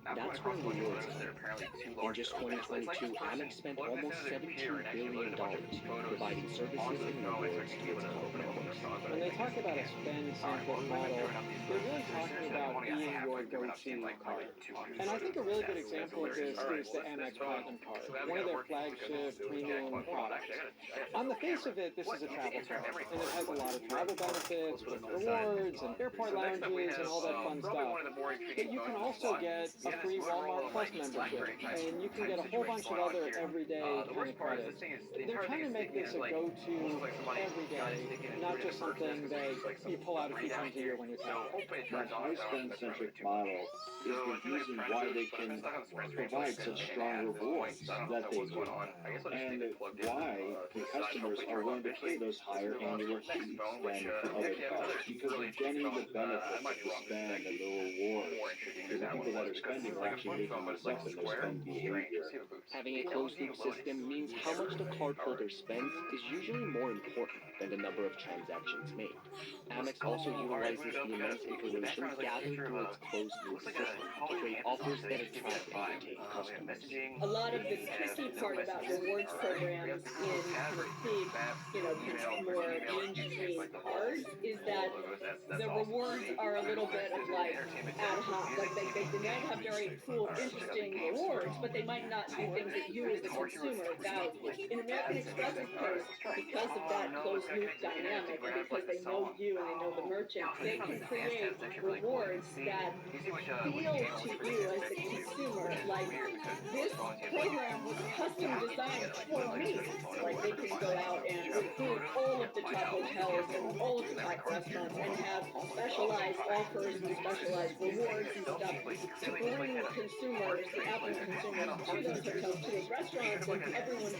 That's where rewards come in. In just 2022, Amex spent almost $17 billion providing services and rewards to its card members. When they talk about a spend-centric model, they're really talking about being your go-to card. And I think a really good example of this is the Amex Platinum Card, one of their flagship premium products. On the face of it, this is a travel card, and it has a lot of travel benefits with rewards and airport lounges and all that fun stuff. But you can also get a free Walmart Plus membership, and you can get a whole bunch of other everyday kind of credits. They're trying to make this a go-to every day, not just something that you pull out a few times a year when you're traveling. That high spend-centric model is the reason why they can provide such strong rewards that they do, and why the customers are willing to pay those higher annual fees than for other cards, because they're getting the benefits of the spend and the rewards. The people that are spending are actually making this up in their spend behavior. Having a closed-loop system means how much the cardholder spends is usually more important than the number of transactions made. Amex also utilizes the immense information gathered through its closed-loop system to create offers that attract and retain customers. A lot of the tricky part about rewards programs in kind of big, more mainstream cards is that the rewards are a little bit of like ad hoc. Like they might have very cool, interesting rewards, but they might not do things that you as the consumer value. In American Express's case, because of that closed loop dynamic, and because they know you and they know the merchant, they can create rewards that feel to you as the consumer like this program was custom designed for me. Like they can go out and recruit all of the top hotels and all of the top restaurants and have specialized offers and specialized rewards and stuff to bring consumers, the affluent consumers, to those hotels, to those restaurants, and everyone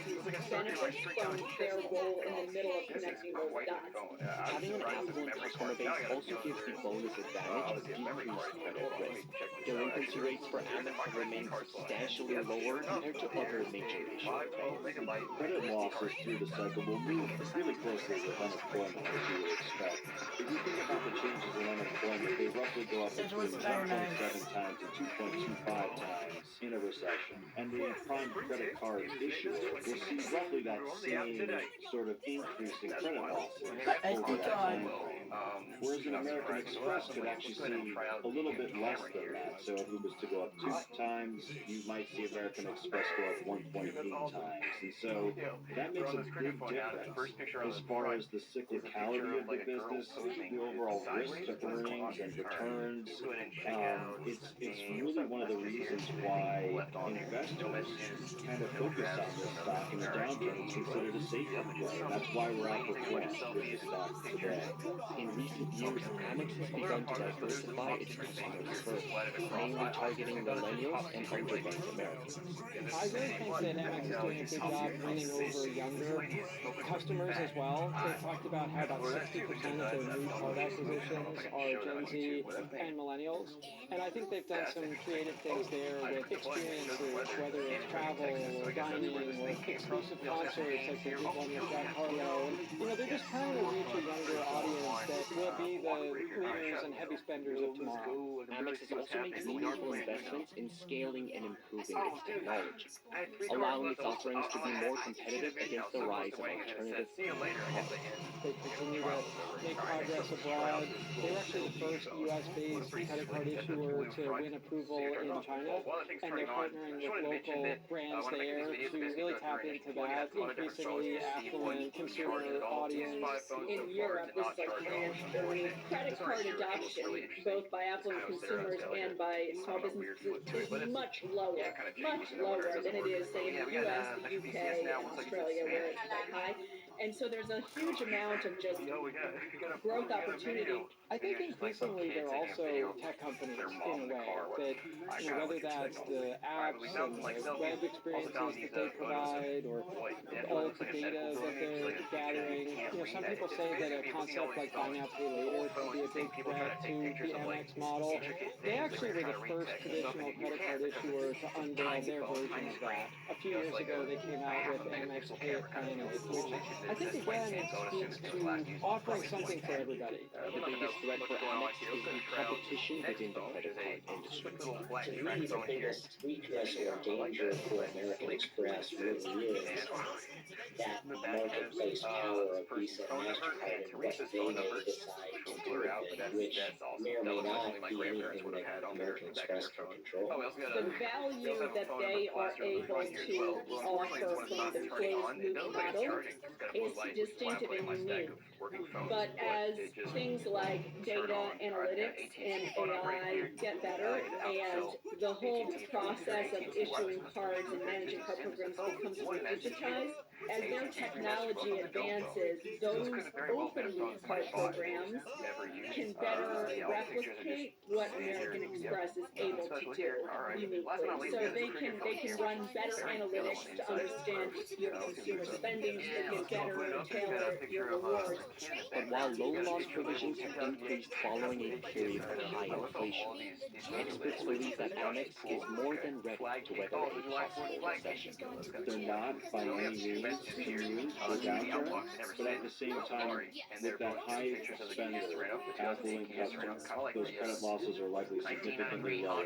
benefits from their role in the middle of connecting those dots. Having an affluent customer base also gives the bonus advantage of decreased credit risk. Delinquency rates for Amex have remained substantially lower compared to other major issuer banks. Credit losses through the cycle will move really closely with of unemployment, as you would expect. If you think about the changes in unemployment, they roughly go up between 1.7 times and 2.25 times in a recession. And the prime credit card issuer will see roughly that same sort of increase in credit losses over that time frame. Whereas an American Express could actually see a little bit less than that. So if it was to go up 2 times, you might see American Express go up 1.8 times. And so that makes a big difference as far as the cyclicality of the business, the overall risk to earnings and returns. It's really one of the reasons why investors kind of focus on this stock in a downturn. It's considered a safer play, and that's why we're outperformed with the stock today. In recent years, Amex has begun to diversify its customers further, mainly targeting millennials and underbanked Americans. I really think that Amex is doing a good job winning over younger customers as well. They've talked about how about 60% of their new card acquisitions are Gen Z and millennials. And I think they've done some creative things there with experiences, whether it's travel or dining or exclusive concerts like they did one with Jack Harlow. And, they're just trying to reach a younger audience that will be the leaders and heavy spenders of tomorrow. Amex has also made meaningful investments in scaling and improving its technology, allowing its offerings to be more competitive against the rise of alternative cards. They continue to make progress abroad. They were actually the first U.S.-based credit card issuer to win approval in China, and they're partnering with local brands there to really tap into that increasingly affluent consumer audience. In Europe, this is like credit card adoption, both by affluent consumers and by small businesses, is much lower than it is, say, in the U.S., the UK, and Australia, where it's quite high. And so there's a huge amount of just growth opportunity. I think increasingly they're also tech companies in a way that, whether that's the apps and the web experiences that they provide or all of the data that they're gathering. Some people say that a concept like buy now, pay later can be a big threat to the Amex model. They actually were the first traditional credit card issuer to unveil their version of that. A few years ago, they came out with Amex Pay at Planet, which I think again speaks to offering something for everybody. The biggest threat for Amex is the competition within the credit card industry. To me, the biggest weakness or danger for American Express really is that marketplace power of Visa and MasterCard and what they may decide to do with it, which may or may not be anything that American Express can control. The value that they are able to offer from the closed loop model is distinctive and unique. But as things like data analytics and AI get better and the whole process of issuing cards and managing card programs becomes more digitized, as their technology advances, those open loop card programs can better replicate what American Express is able to do uniquely. So they can run better analytics to understand your consumer spending, so they can better tailor your rewards. But while loan loss provisions have increased following a period of high inflation, experts believe that Amex is more than ready to weather a possible recession. They're not by any means immune to a downturn, but at the same time, with that high spender, affluent customer, those credit losses are likely significantly lower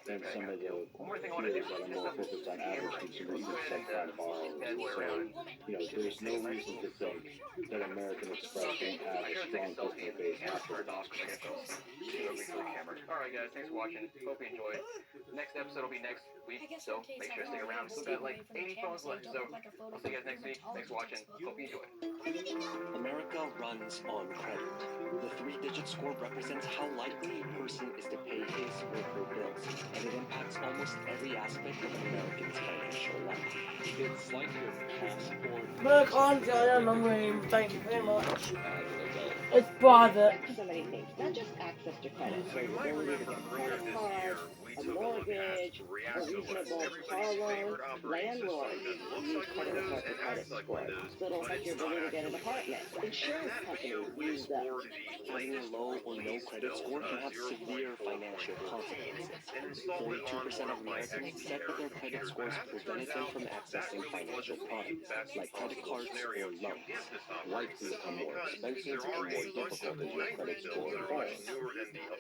than some of the peers that are more focused on average consumer, even subprime borrowers. So, there's no reason to think that American Express won't have a strong customer base after the downturn. Alright guys, thanks for watching. Hope you enjoyed. Next episode will be next week, so make sure to stick around. We've still got like 80 phones left, so I'll see you guys next week. Thanks for watching. Hope you enjoyed. America runs on credit. The three-digit score represents how likely a person is to pay his or her bills, and it impacts almost every aspect of an American's financial life. It's like your passport. Look on, I'm thank you very much. As an adult. It's private. So many things, not just access to credit, so the ability to get a credit card, a mortgage, a reasonable car loan. Landlords use credit report and credit scores. So it'll affect your ability to get an apartment. Insurance companies use them. Having a low or no credit score can have severe financial consequences. 42% of Americans said that their credit scores prevented them from accessing financial products, like credit cards or loans. Life can become more expensive and more difficult as your credit score falls.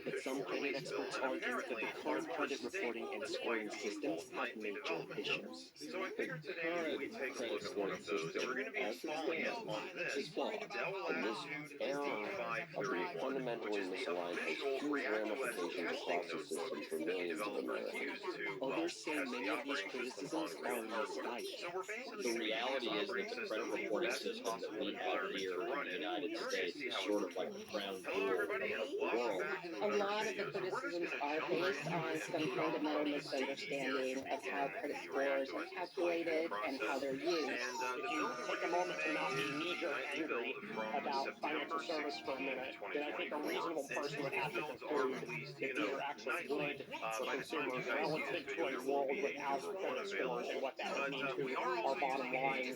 But some credit experts argue that the current credit reporting and scoring systems have major issues. So I figured today we'd take a look at one of those, and we're going to be installing it on this Dell Latitude D531, Fundamentally misaligned has huge ramifications across the system for millions of Americans. Others say many of these criticisms are misguided. The reality is that the credit reporting system that we have here in the United States is sort of like the crown jewel of the world. A lot of the criticisms are based on some fundamental misunderstanding of how credit scores are calculated and how they're used. If you take a moment to not be knee-jerk angry about financial service for a minute, then I think a reasonable person would have to conclude that these are actually good for consumers relative to a world without credit scores and what that would mean to our bottom line.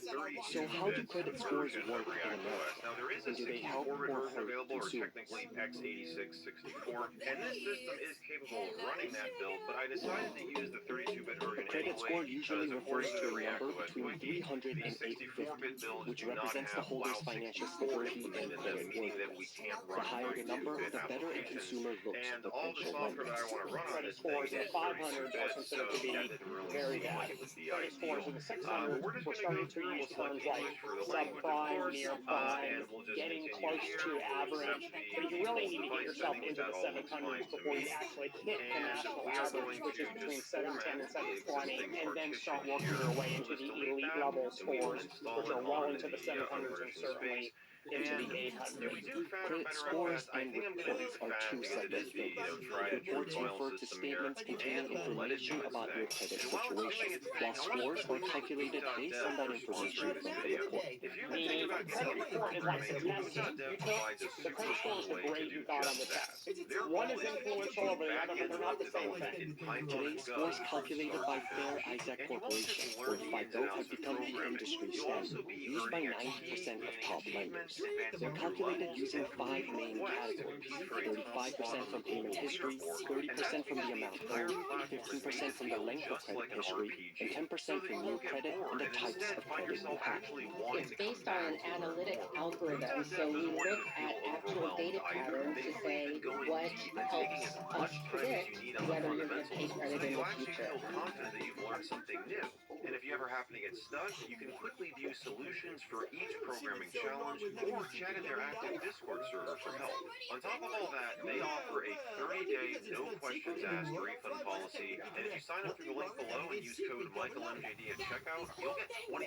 So how do credit scores work in America? And do they help or hurt consumers? x86-64, and this system is capable of running that build, but I decided to use the 32-bit A version credit score anyway, usually because refers according to to the a number ReactOS between wiki, 300 and these 64-bit 850, builds which do not represents the have holder's WoW financial 64 stability implemented and in them, credit meaning that we worthiness. can't The run higher the number, 32-bit the better a applications. consumer looks And to all the potential software that I lenders. want to run on Credit this thing scores in is the 500s are 32-bit, so considered to be that didn't really very seem bad. like it would be Credit scores ideal. in the But 600s, we're just we're going to go starting to through, use we'll select terms like English for the language, of subprime, course, near prime, and we'll just getting continue close here. to We'll average. accept the But you really default need to get device yourself settings. into That the all looks 700s fine to before me. you actually hit the And national we are average, going which to is between just 710 and format the 720, existing and then partition start working here. your way We'll into just the delete elite that, level and we will scores, install which it are well on into the the 700s and immersion certainly space. into the And 800s. if we do FAT or Credit better at scores best, I and think I'm going to do reports are FAT two because it separate is the things. tried and true Reports file refer to system here, statements containing and we'll let it do information its about thing. your credit And while it's doing situation, its thing, while I want to scores are quickly thank calculated based Boot.dev on that for information sponsoring this from the video. report. If you've been thinking about The credit getting into report is like the programming, test. Boot.dev You provides a took the super credit cool scores, the way to grade do you got on just the that. test. Their One goal is is to teach influential you over the other, but back-end they're web not the same development thing. in Python and Today's Go scores from calculated start by to Fair finish. Isaac And you won't just Corporation, learn or the ins and FICO, outs have of become the programming. industry You'll standard, also be used by earning a 90% key, of gaining top achievements, lenders. advancing They're through calculated levels, using and 5 completing main quests to categories: compete for a top 35% spot on the from payment global history, leaderboard. And 30% that's from because the the amount entire owed, platform is made 15% to from the feel length of just credit like an history, RPG, and 10% so that from you new won't get credit and bored the and types instead of find credit you yourself have. actually wanting It's to come based on back an to learn analytic more. algorithm. Boot.dev So we doesn't want look you to at feel actual overwhelmed data either. patterns They to believe say in going what deep and taking helps as us much time as predict you need on the whether you're going to pay fundamentals, so credit that in you'll the actually future. feel confident that you've learned something new. And if you ever happen to get stuck, you can quickly view solutions for each programming challenge or chat in their active Discord server for help. On top of all that, they offer a 30-day no questions asked refund policy, and if you sign up through the link below and use code MichaelMJD at checkout, you'll get 25%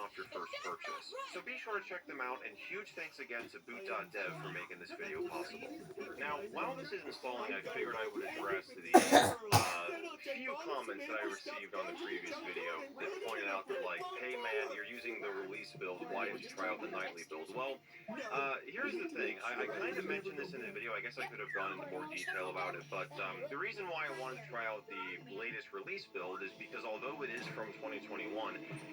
off your first purchase. So be sure to check them out, and huge thanks again to Boot.dev for making this video possible. Now, while this is installing, I figured I would address the few comments that I received on the previous video that pointed out that, like, hey man, you're using the release build, why didn't you try out the nightly build? Well, here's the thing. I kind of mentioned this in the video. I guess I could have gone into more detail about it, but the reason why I wanted to try out the latest release build is because although it is from 2021,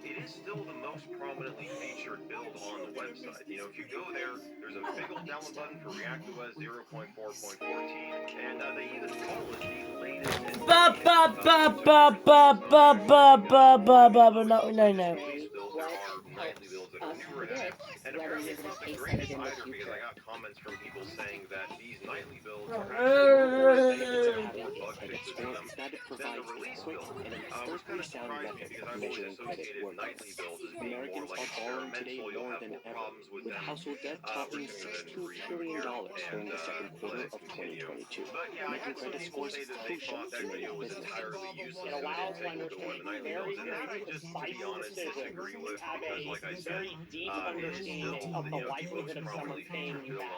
it is still the most prominently featured build on the website. You know, if you go there, there's a big old download button for ReactOS 0.4.14, and they even call it the latest and Ba greatest. ba ba ba ba ba ba ba ba ba ba. No, no, no. There are nightly builds that are newer and ahead. And apparently it's not the greatest either, because I got comments from people saying that these nightly builds are actually more stable, more bug fixes in them than the release build, which kind of surprised me because I've always associated nightly builds as being more Americans like are borrowing today experimental. You'll more have than more ever, problems with with them household debt topping $16 trillion during the second quarter of 2022, But yeah, I making had some credit people scores say that they crucial thought to that many video was businesses. entirely useless It and they allows didn't take lenders into to one make the nightly very, builds, and very that I good, just, to be decisive honest, decisions, disagree with, have because a like I said, very deep understanding of the likelihood of someone paying you back.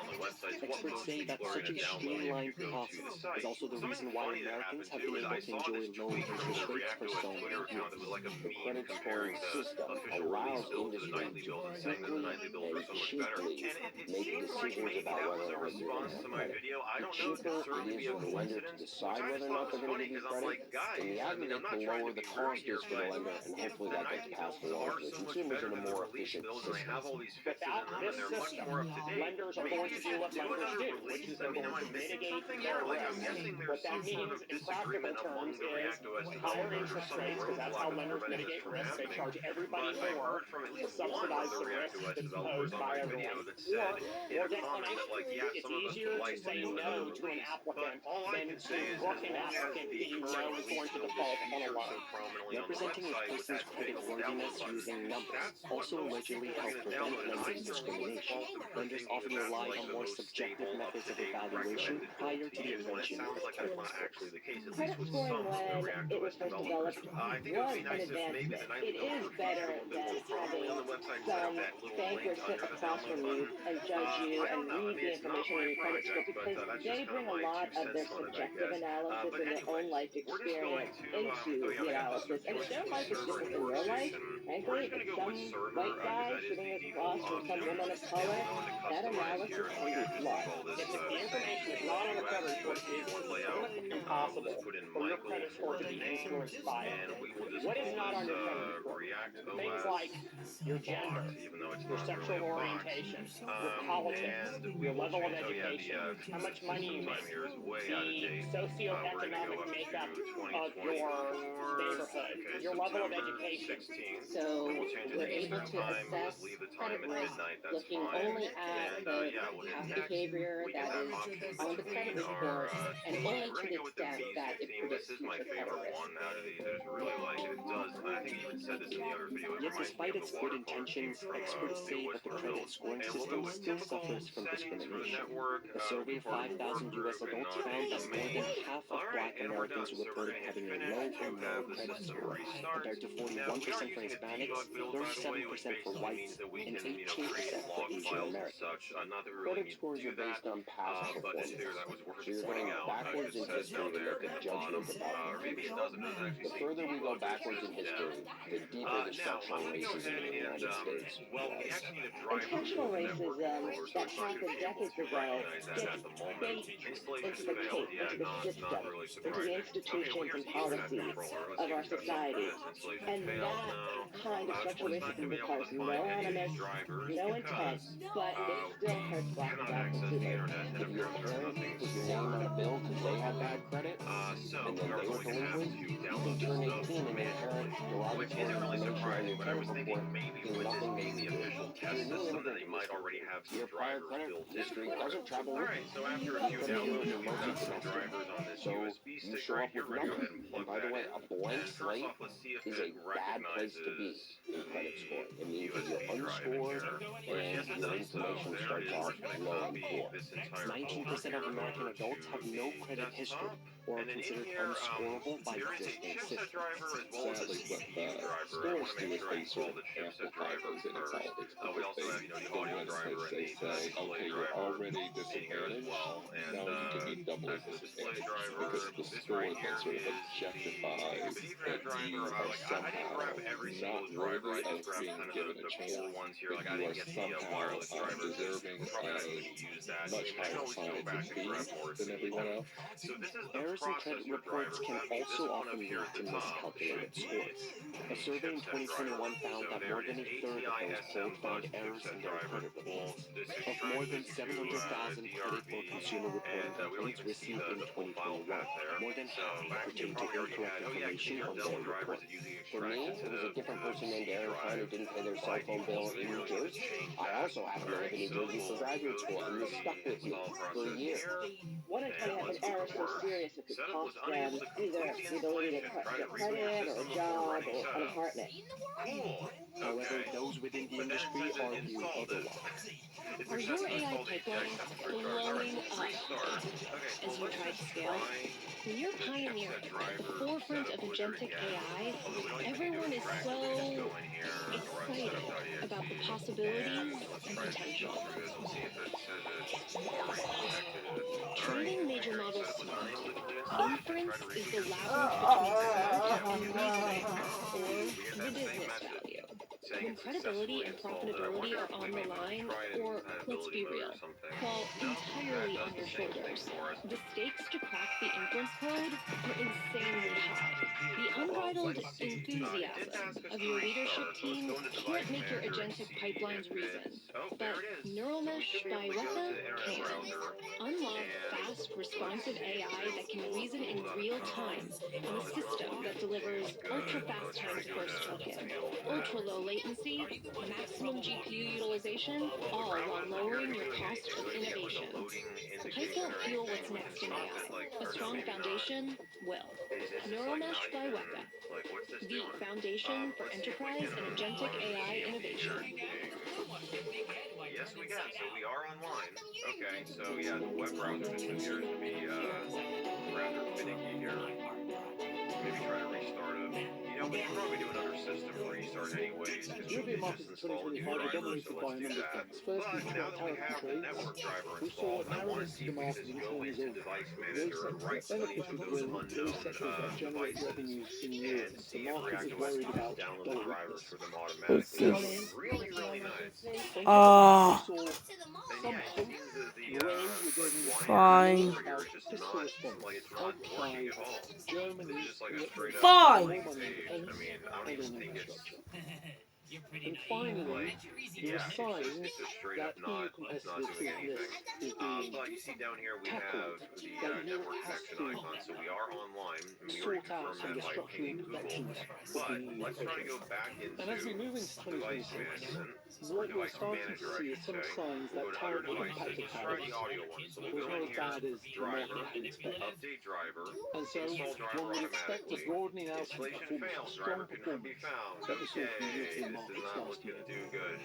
Experts say that such a streamlined process is also the reason why Americans have been able to enjoy low interest rates for so many years. The credit scoring system allows industry to quickly and cheaply make decisions about whether or not you're going to have credit. The cheaper it is for the lender to decide whether or not they're going to give you credit, in the aggregate, the lower the cost is for the lender, and hopefully that gets passed along to the consumers in a more efficient system. Without this system, lenders are going to do what lenders do, which is they're going to mitigate their risk. What that means in practical terms is higher interest rates, because that's how lenders mitigate risk. They charge everybody more to subsidize the risk that's posed by everyone. Or declination. It's easier to say no to an applicant than to book an applicant who you know is going to default on a loan. Representing a person's credit worthiness using numbers also allegedly help prevent lending discrimination. Lenders often rely on more subjective methods of evaluation prior to the invention of credit scores. Credit scoring, when it was first developed, was an advancement. It is better than having some banker sit across from you and judge you and read the information on your credit score, because they bring a lot of their subjective analysis and their own life experience into the analysis. And if their life is different than your life, frankly, if some white guy sitting across from some woman of color, that analysis can be flawed. If the information is not on a credit report, it is physically impossible for your credit score to be influenced by it. What is not on your credit report? Things like your gender, your sexual orientation, your politics, your level of education, how much money you make, the socioeconomic makeup of your neighborhood, your level of education. So we're able to assess credit risk looking only at the past behavior that is on the credit report, and only to the extent that it predicts future credit Yet despite its good intentions, experts say that the credit scoring system still suffers from discrimination. A survey of 5,000 U.S. adults found that more than half of Black Americans reported having a low or no credit score, compared to 41% for Hispanics, 37% for whites, and 18% for Asian Americans. Credit scores are based on past performance. So you're going backwards in history to make a judgment about the future. The further we go backwards in history, the deeper the structural racism in the United States was. Intentional racism that happened decades ago gets baked into the cake, into the system, into the institutions and policies of our society. And that kind of structural racism requires no animus, no intent, but it still hurts Black and brown consumers. If your parents put your name on a bill because they had bad credit, and then they were delinquent, you can turn 18 and inherit derogatory information on your credit report, doing nothing that you did. If you're a new immigrant to this country, your prior credit history doesn't travel with you. Credit unions are mostly domestic, so you show up with nothing. And by the way, a blank slate is a bad place to be in credit scoring. It means that you're unscored and your information starts off low and poor. 19% of American adults have no credit history or are considered unscorable by existing systems. Sadly, what the scores do is they sort of amplify those inequalities because they go in and they say, okay, you're already disadvantaged, now you can be doubly disadvantaged because the score then sort of objectifies that you are somehow not worthy of being given a chance, that you are somehow deserving of much higher fines and fees than everyone else. Errors in credit reports can also often lead to miscalculated scores. A survey in 2021 found that more than a third of those polled found errors in their credit reports. Of more than 700,000 credit or consumer reporting complaints received in 2021, more than half pertain to incorrect information on their report. For me, it was a different person named Aaron Klein who didn't pay their cell phone bill in New Jersey. I also happen to live in New Jersey for graduate school, and this stuck with me for a year. What if they have an error so serious it could cost them either the ability to get credit or a job or an apartment? However, those within the industry argue otherwise. Are your AI pipelines blowing up as you try to scale? When you're pioneering at the forefront of agentic AI, everyone is so excited about the possibilities and potential. Training major models smart. Inference is the labyrinth between smart and reasoning, or the business value. When credibility and profitability are on the line, or let's be real, fall entirely on your shoulders, the stakes to crack the inference code are insanely high. The unbridled enthusiasm of your leadership team can't make your agentic pipelines reason, but neural mesh by Weka can. Unlock fast, responsive AI that can reason in real time on a system that delivers ultra-fast time to first token, ultra-low latency, maximum GPU utilization, all while lowering your cost of innovation. Hype don't fuel what's next in AI. A strong foundation will. Neural Mesh by Weka, the foundation for enterprise and agentic AI innovation. Yes, we can. So we are online. Okay, so yeah, the web browser just appears to be rather finicky here. Maybe try to restart it. You know, we should probably do another system restart anyways, because we European did just markets in install a new 2025 were driver, so dominated by let's a do number of that. things. Firstly, But we now got that we tariff and have the trades. network driver We saw installed, I want to narrowness see to the if we can market just in go terms into of Device those Manager sectors right that click benefited those when those unknown sectors that generate devices revenues in and euros. The see if market was ReactOS worried can just about download the dollar drivers weakness. for them What's automatically. That would be this? really, really nice. On top of that, we Ah, saw And some yeah, it hope seems that the grow within fine. Europe about fiscal response, helped by This is Germany's just like a straight commitment up to putting Fine. more blank money in page. I defense mean, I don't and even in think it's infrastructure. And finally, there are signs it's just straight that up EU not competitive doing business anything. is being But you see down here we have tackled, the that Europe network has connection to icon, so we are online, and we already sort out confirmed some of that the by structural pinging Google. imperfections of the But EU let's try to project. go back And as we into move into device 2026, management, or what we're device starting to manager, I see is should some say. signs We'll that go to other the devices. impact of Let's try the tariffs audio one. So we'll was go not in as here, bad as the driver, market had expected. update driver, And so install driver one would expect a automatically. broadening out of Installation performance, failed. strong Driver could not be performance found. that we saw from the Yay! European This is markets not last looking year. too good.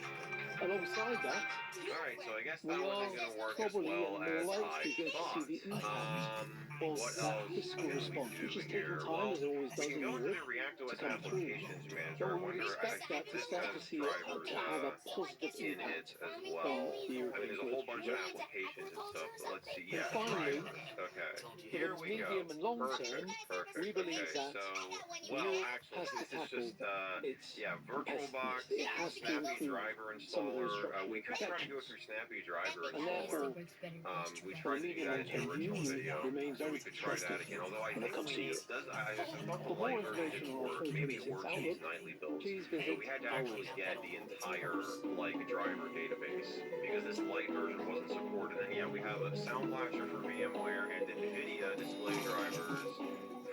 Alongside that, Alright, so I guess that we are wasn't going to work as probably well and more as likely I going to see thought. the impact of What that else fiscal can we response, do which is taking here? time, Well, as it always we does can in go into Europe, the to ReactOS come through. Applications But Manager. I we would wonder, I expect think that to this start to has see it drivers to have a positive in it impact as on well. the I mean, European there's a growth whole bunch of trajectory. applications and stuff, but let's see. And Yeah, finally, drivers. Okay, for the here we go. medium and long term, we Perfect. believe Okay, that so, well, Europe actually, has to this is tackle just, its yeah, competitiveness. VirtualBox, It has to Snappy improve Driver some of those Installer. structural We could try to go imperfections. through Snappy Driver And Installer. therefore, We for the tried to do medium that long in the term view, original we video, remain so very we could try that constructive again. Although I when it think comes to we Europe. does I thought the For more light version information didn't on our work. Maybe it 2026 works in these outlook, nightly builds, please but visit we had to our actually website. get the entire like driver database because this light version wasn't supported. And yeah, we have a Sound Blaster for VMware and NVIDIA display drivers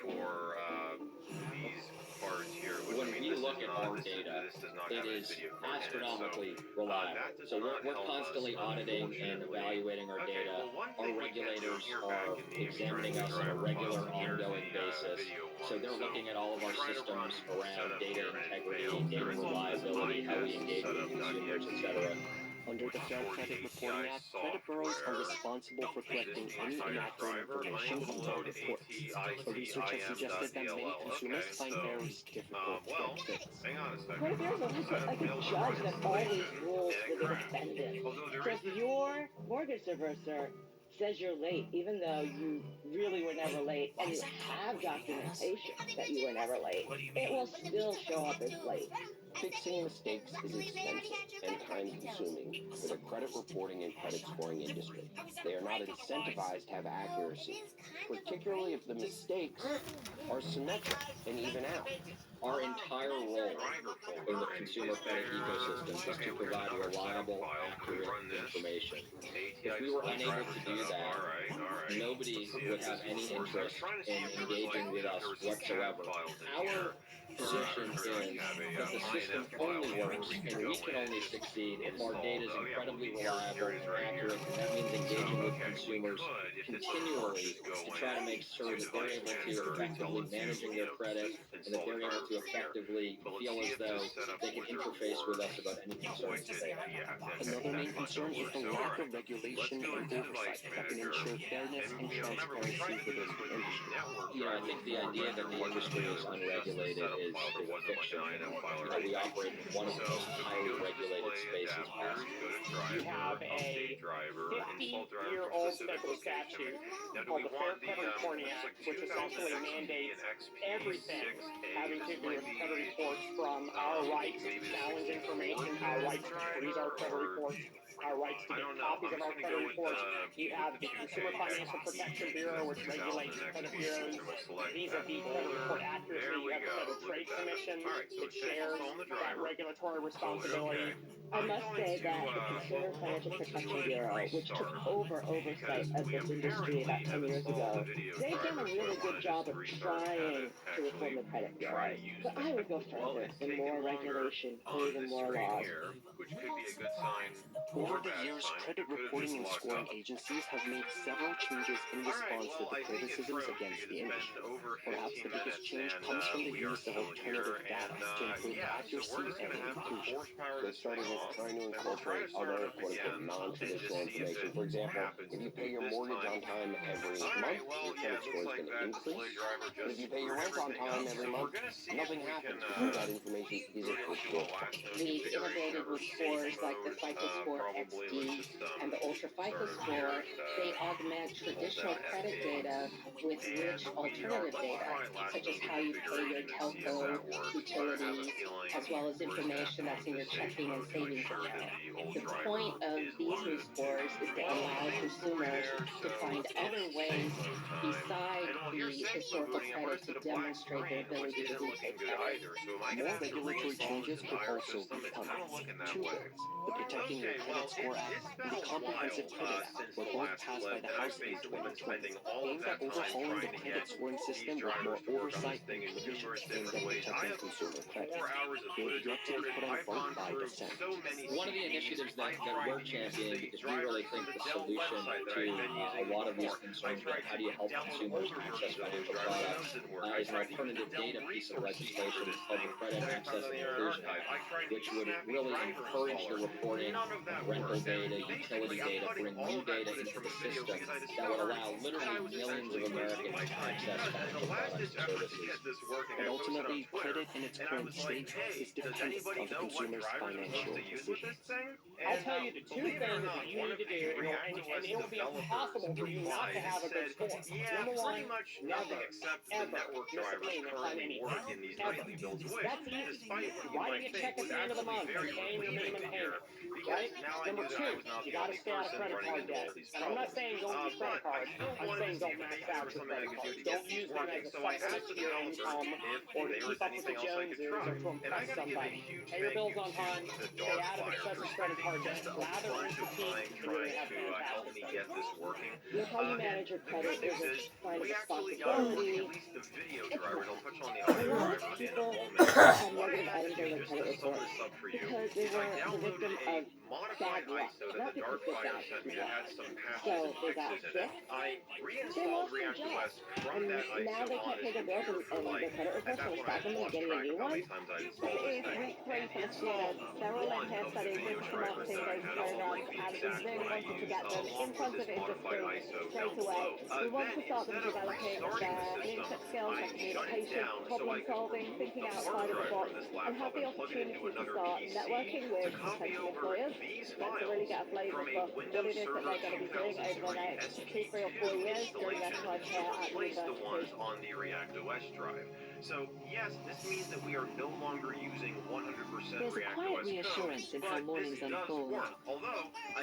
for these cards here, which I When mean we this look is at not our data, this does not it have an is NVIDIA card in it, so astronomically reliable. that does So not we're help us, constantly auditing and unfortunately. evaluating our Okay, data. well, one Our thing we can do regulators here are back in the, if you're trying to examining do us on a driver files, regular, and here's ongoing the basis. video So one. they're So looking at all of our try to run systems around setup data here, and it integrity, fails. data There is also this reliability, how we IS engage with consumers, setup.exe, etc. Under which the is Fair for the Credit Reporting API Act, credit bureaus are software. responsible for Is this collecting the any entire inaccurate driver? information Unable to on their load reports. But research has suggested that many atim.dll. consumers Okay, find so, errors difficult to well, get fixed. hang on a second. What if there's like a Failed judge upfront that always installation, rules and for it the crashed. defendant? Although there So is if this your mortgage servicer says you're late, even though you really were never late, and you have documentation that you were never late, it will still show up as late. Fixing mistakes is expensive and time-consuming for the credit reporting and credit scoring industry. They are not incentivized to have accuracy, particularly if the mistakes are symmetric and even out. Our entire role in the consumer credit ecosystem is to provide reliable, accurate information. If we were unable to do that, nobody would have any interest in engaging with us whatsoever. Our position is that the system only works and we can only succeed if our data is incredibly reliable and accurate, and that means engaging with consumers continually to try to make sure that they're able to effectively managing their credit and that they're able to effectively feel as though they can interface with us about any concerns that they have. Another main concern is the lack of regulation and oversight that can ensure fairness and transparency within the industry. You know, I think the idea that the industry is unregulated is a fiction. You know, we operate in one of the most highly regulated spaces possible. You have a 50-year-old federal statute called the Fair Credit Reporting Act, which essentially mandates everything having to do with credit reports, from our rights to challenge information, our rights to freeze our credit reports, our rights to get copies of our credit reports. You have the Consumer Financial Protection Bureau, which regulates credit bureaus vis-a-vis credit report accuracy. You have the Federal Trade Commission that shares that regulatory responsibility. I must say that the Consumer Financial Protection Bureau, which took over oversight of this industry about 10 years ago, they've done a really good job of trying to reform the credit bureaus. But I would go further than more regulation or even more laws. Which could be a good sign. Over the years, credit reporting and scoring agencies have made several changes in response to the criticisms against the industry. Perhaps the biggest change comes from the use of alternative data to improve accuracy and inclusion. They started trying to incorporate other quote-unquote non-traditional information. For example, if you pay your mortgage on time every month, your credit score is going to increase. But if you pay your rent on time every month, nothing happens because that information isn't report. We've integrated with scores like the FICO Score XD and the Ultra FICO Score. They augment traditional credit data with rich alternative data, such as how you pay your telco, utilities, as well as information that's in your checking and savings account. The point of these new scores is to allow consumers to find other ways beside the historical credit to demonstrate their ability to repay credit. More regulatory changes could also be coming. Two bills, the Protecting Your Credit Score Act and the Comprehensive Credit Act, were both passed by the House in 2020, aimed at overhauling the credit scoring system with more oversight and provisions aimed at protecting consumer credit. They have yet to be put on a vote by the Senate. One of the initiatives that we're championing, because we really think the solution to a lot of these concerns about how do you help consumers access financial products is an alternative data piece of legislation called the Credit Access and Inclusion Act, which would really encourage the reporting of rental data, utility data, bring new data into the system that would allow literally millions of Americans to access financial products and services. But ultimately, credit in its current state is dependent on the consumer's financial decisions. I'll tell you the two things that you need to do, and it will be impossible for you not to have a good score. Number one, never, ever miss a payment on anything. Ever. That's easy. Writing a check at the end of the month and paying your minimum payment. Right? Number two, you got to stay out of credit card debt. And I'm not saying don't use credit cards. I'm saying don't max out your credit cards. Don't use them as a supplement to your income or to keep up with the Joneses or to impress somebody. Pay your bills on time. Stay out of excessive credit card debt. Lather, rinse, repeat, and you're going to have fantastic credit. You know, how you manage your credit is a sign of responsibility. It's not. A lot of people have negative items on their credit report because they were the victim of bad luck, not because they're bad people. So they got sick, they lost their job, and now they can't pay their bills, and their credit report's going to stop them from getting a new one. This is week 3 for the students. Several in-hand studies, business and marketing data programs, and we really wanted to get them in front of industry straight away. We want to start them developing their leadership skills, their communication, problem solving, thinking outside of the box, and have the opportunity to start networking with potential employers, and to really get a flavour for what it is that they're going to be doing over the next 2, 3 or 4 years during their time here at university. On the React OS drive. So yes, this means that we are no longer using 100% There's a React quiet OS reassurance code, in how but mornings this does unfold. work. Although I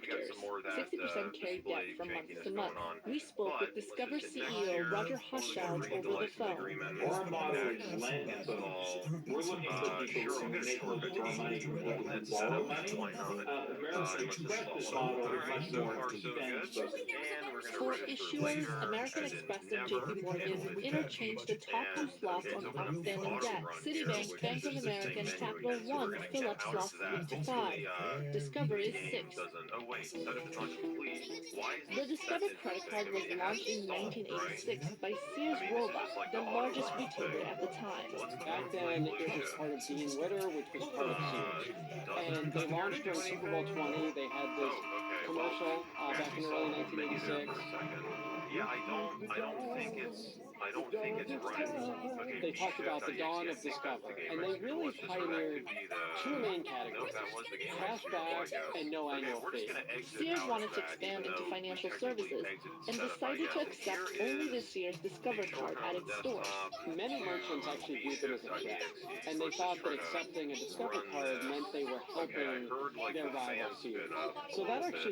get some more of that 60% carried debt display from month jankiness to going month. on. We spoke But with Discover next CEO year, Roger once we Hochschild read the over the license phone. agreement, Our model that is can lending, but install we're looking for people sure, who I'll can get a make most shortcut of to our money from where we that can borrow setup. money. Why not? The Let's install progressive some. model All is right, much so more far so good. expense focused. And we're gonna For register issuers, later, American as in Express and never, JP and Morgan with interchanged the top two and slots it's on opened up the outstanding auto debt. run here, Citibank, which Bank is of just the same America, and menu Capital again. So we're One gonna fill get up out slots of 3 that. to Hopefully, 5. Discover the is game 6th. doesn't. Oh wait, setup is not complete. Why is The this? Discover That's credit interesting. card I was mean, it launched hasn't in stalled, right? 1986 by I Sears mean, this is Roebuck, just like the the auto largest run retailer thing. at the time. What's the Back monthly then, it Lucia? was part of Dean Witter, which was part of Sears. And they launched during Super Bowl 20. They had this commercial back in early 1986. Yeah, I don't think it's right. Okay, They B talked shift, about the yeah, dawn yeah, of I think that's the Discover, game and they executor. really Let's just, so that pioneered could be the... two main Nope, categories: that was the game executor, well, I cashback guess. and no Okay, annual we're just fee. gonna exit Sears out wanted of to that, expand even into though we financial technically services exited and setup, I decided to guess. accept Here only is this year's Discover a card shortcut at on its the stores. desktop Many to merchants actually viewed them as a threat, bshift.exe. and So they let's just thought try that to accepting a Discover run card this. meant they were Okay, I helping heard like their the fan rival spin Sears. up a So that little actually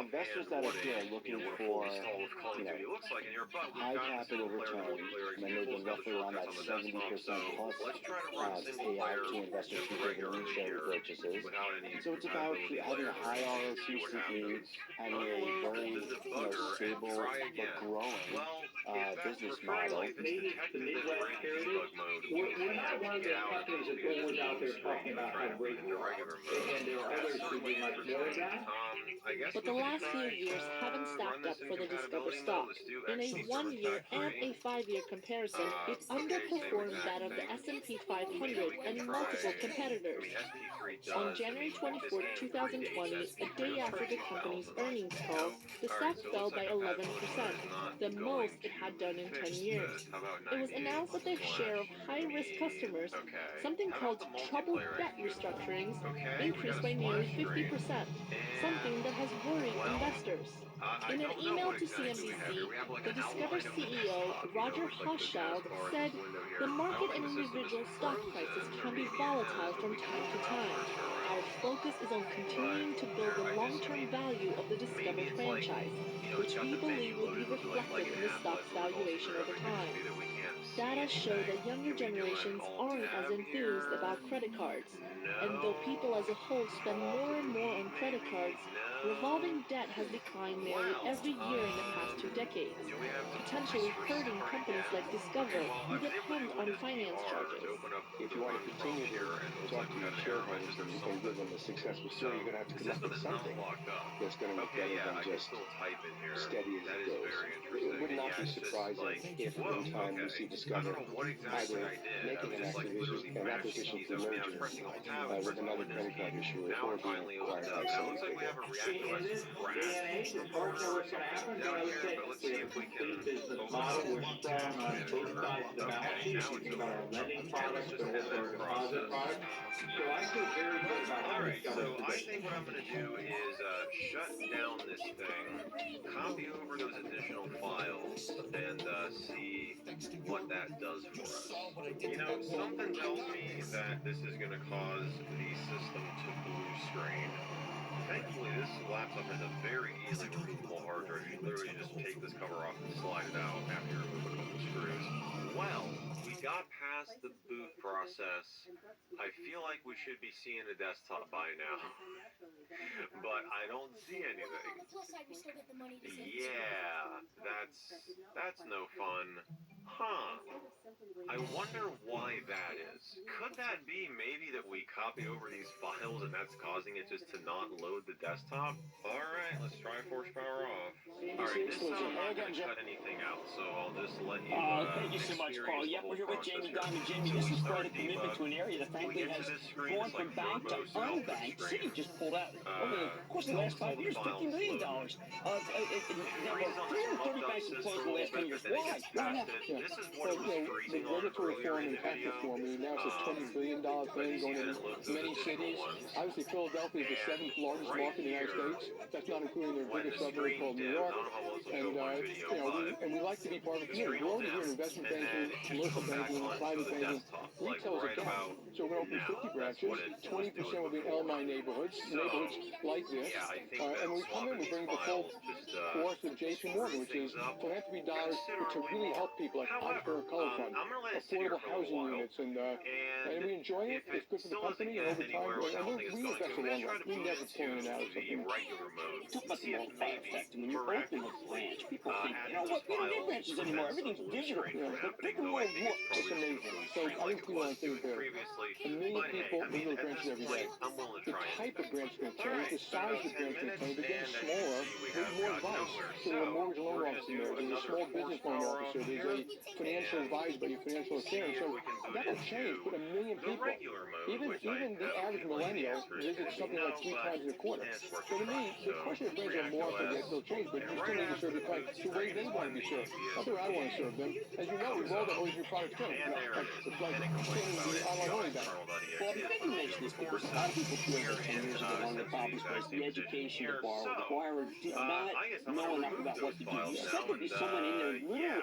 off, investors and that are what here are a looking what a for, full install of Call of Duty looks like. And here, but high capital return, and then they've been roughly around that 70% plus payout to investors through dividend and share repurchases. So it's about having a high ROTCE, having a very stable but growing business model. Maybe the Midwest Heritage, we're not one of those companies that's always out there talking about how great we are. And there are others who do much more of that. But the last few years haven't stacked up for the Discover stock. In a 1-year and a 5-year comparison, it underperformed that of the S&P 500 and multiple competitors. On January 24, 2020, a day after the company's earnings call, the stock fell by 11%, the most it had done in 10 years. It was announced that their share of high-risk customers, something called troubled debt restructurings, increased by nearly 50%, something that has worried investors. In an email to CNBC, the Discover CEO, Roger Hochschild, said, "The market and individual stock prices can be volatile from time to time. Our focus is on continuing to build the long-term value of the Discover franchise, which we believe will be reflected in the stock's valuation over time." Data show that younger generations aren't as enthused about credit cards, and though people as a whole spend more and more on credit cards, revolving debt has declined nearly every year in the past 2 decades, potentially hurting companies like Discover who depend on finance charges. If you want to continue to talk to your shareholders and give them a successful story, you're going to have to come up with something that's going to look better than just steady as it goes. It would not be surprising if in time we see Discover either making an acquisition through merger with another credit card issuer or being acquired by somebody bigger. In this day and age, it's hard to know what's going to happen, but I would say we have a complete business model. We're strong on both sides of the balance sheet. If you think about our lending products, but also our deposit products. So I feel very good about how Discover's So I think what I'm going to do is shut down this thing, copy over those additional files, and see what that does for us. Something tells me that this is going to cause the system to blue screen. Thankfully, this laptop has a very easily removable hard drive. You literally just take this cover off and slide it out after you remove a couple screws. Well, we got past the boot process. I feel like we should be seeing a desktop by now. But I don't see anything. Yeah, that's no fun. Huh. I wonder why that is. Could that be maybe that we copy over these files and that's causing it just to not load the desktop? Alright, let's try force power off. Alright, this time I'm not going to cut anything out, so I'll just let you thank you so much, Paul. Yep, we're here with Jamie Dimon. Jamie, this is quite a commitment to an area that frankly has gone from bank to unbanked. Citi just pulled out over the course of the last 5 years, $50 million. Now, 330 banks have closed in the last 10 years. Why? Why now? Yeah. Well, with regulatory reform and tax reform, now it's a $20 billion thing going into many cities. Obviously, Philadelphia is the 7th largest market in the United States. That's not including their biggest suburb called New York. And we like to be part of the community. We're already here in investment banking, commercial banking, private banking. Retail is a gap. So we're going to open 50 branches. 20% will be in L9 neighborhoods like this. And when we come in, we bring the full force of JP Morgan, which is philanthropy dollars to really help people like Entrepreneur Color Fund, affordable housing units, and we enjoy it. It's good for the company, and over time, we invest a long run. We never pull in and out of something. Talk about the multiplier effect. When you open a branch, people think, you know what, we don't need branches anymore. Everything's digital. But brick and mortar works. It's amazing. So I think people want to think that 1 million people go to branches every day. The type of branch is going to change. The size of the branch is going to change. They're getting smaller with more advice. So there's a mortgage loan officer there. There's a small business loan officer. There's a financial advisor by your financial affairs. So that'll change. But 1 million people, even the average millennial visits something like 3 times a quarter. So to me, the question of branches are more often they'll change, but you still need to serve the client the way they want to be served. Not the way I want to serve them. As you know, we rolled out all these new products too. It's like getting the online only bank. Well, I'm glad you mentioned this because a lot of people feel that 10 years ago, one of the problems was the education to borrow. The borrower did not know enough about what to do. Yes, that could be someone in there literally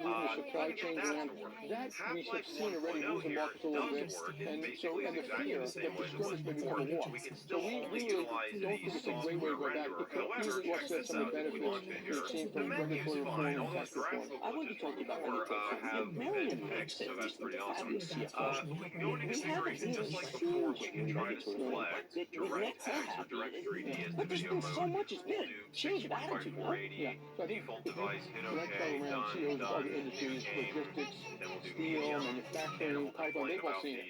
moving the supply chains around. That we have seen already move the markets a little bit, and the fear that the skirmish may become a war. So we really don't think it's a great way to go back. It could easily offset some of the benefits we've seen from regulatory reform and tax reform. I want to talk about anything. Marion makes it fabulous CFO. We haven't really seen genuine regulatory reform. With Nick happy, but there's been so much. It's been a change of attitude, no? Yeah. So I think the next time around, CEOs of other industries, logistics, steel, manufacturing, pipeline, they've all seen it.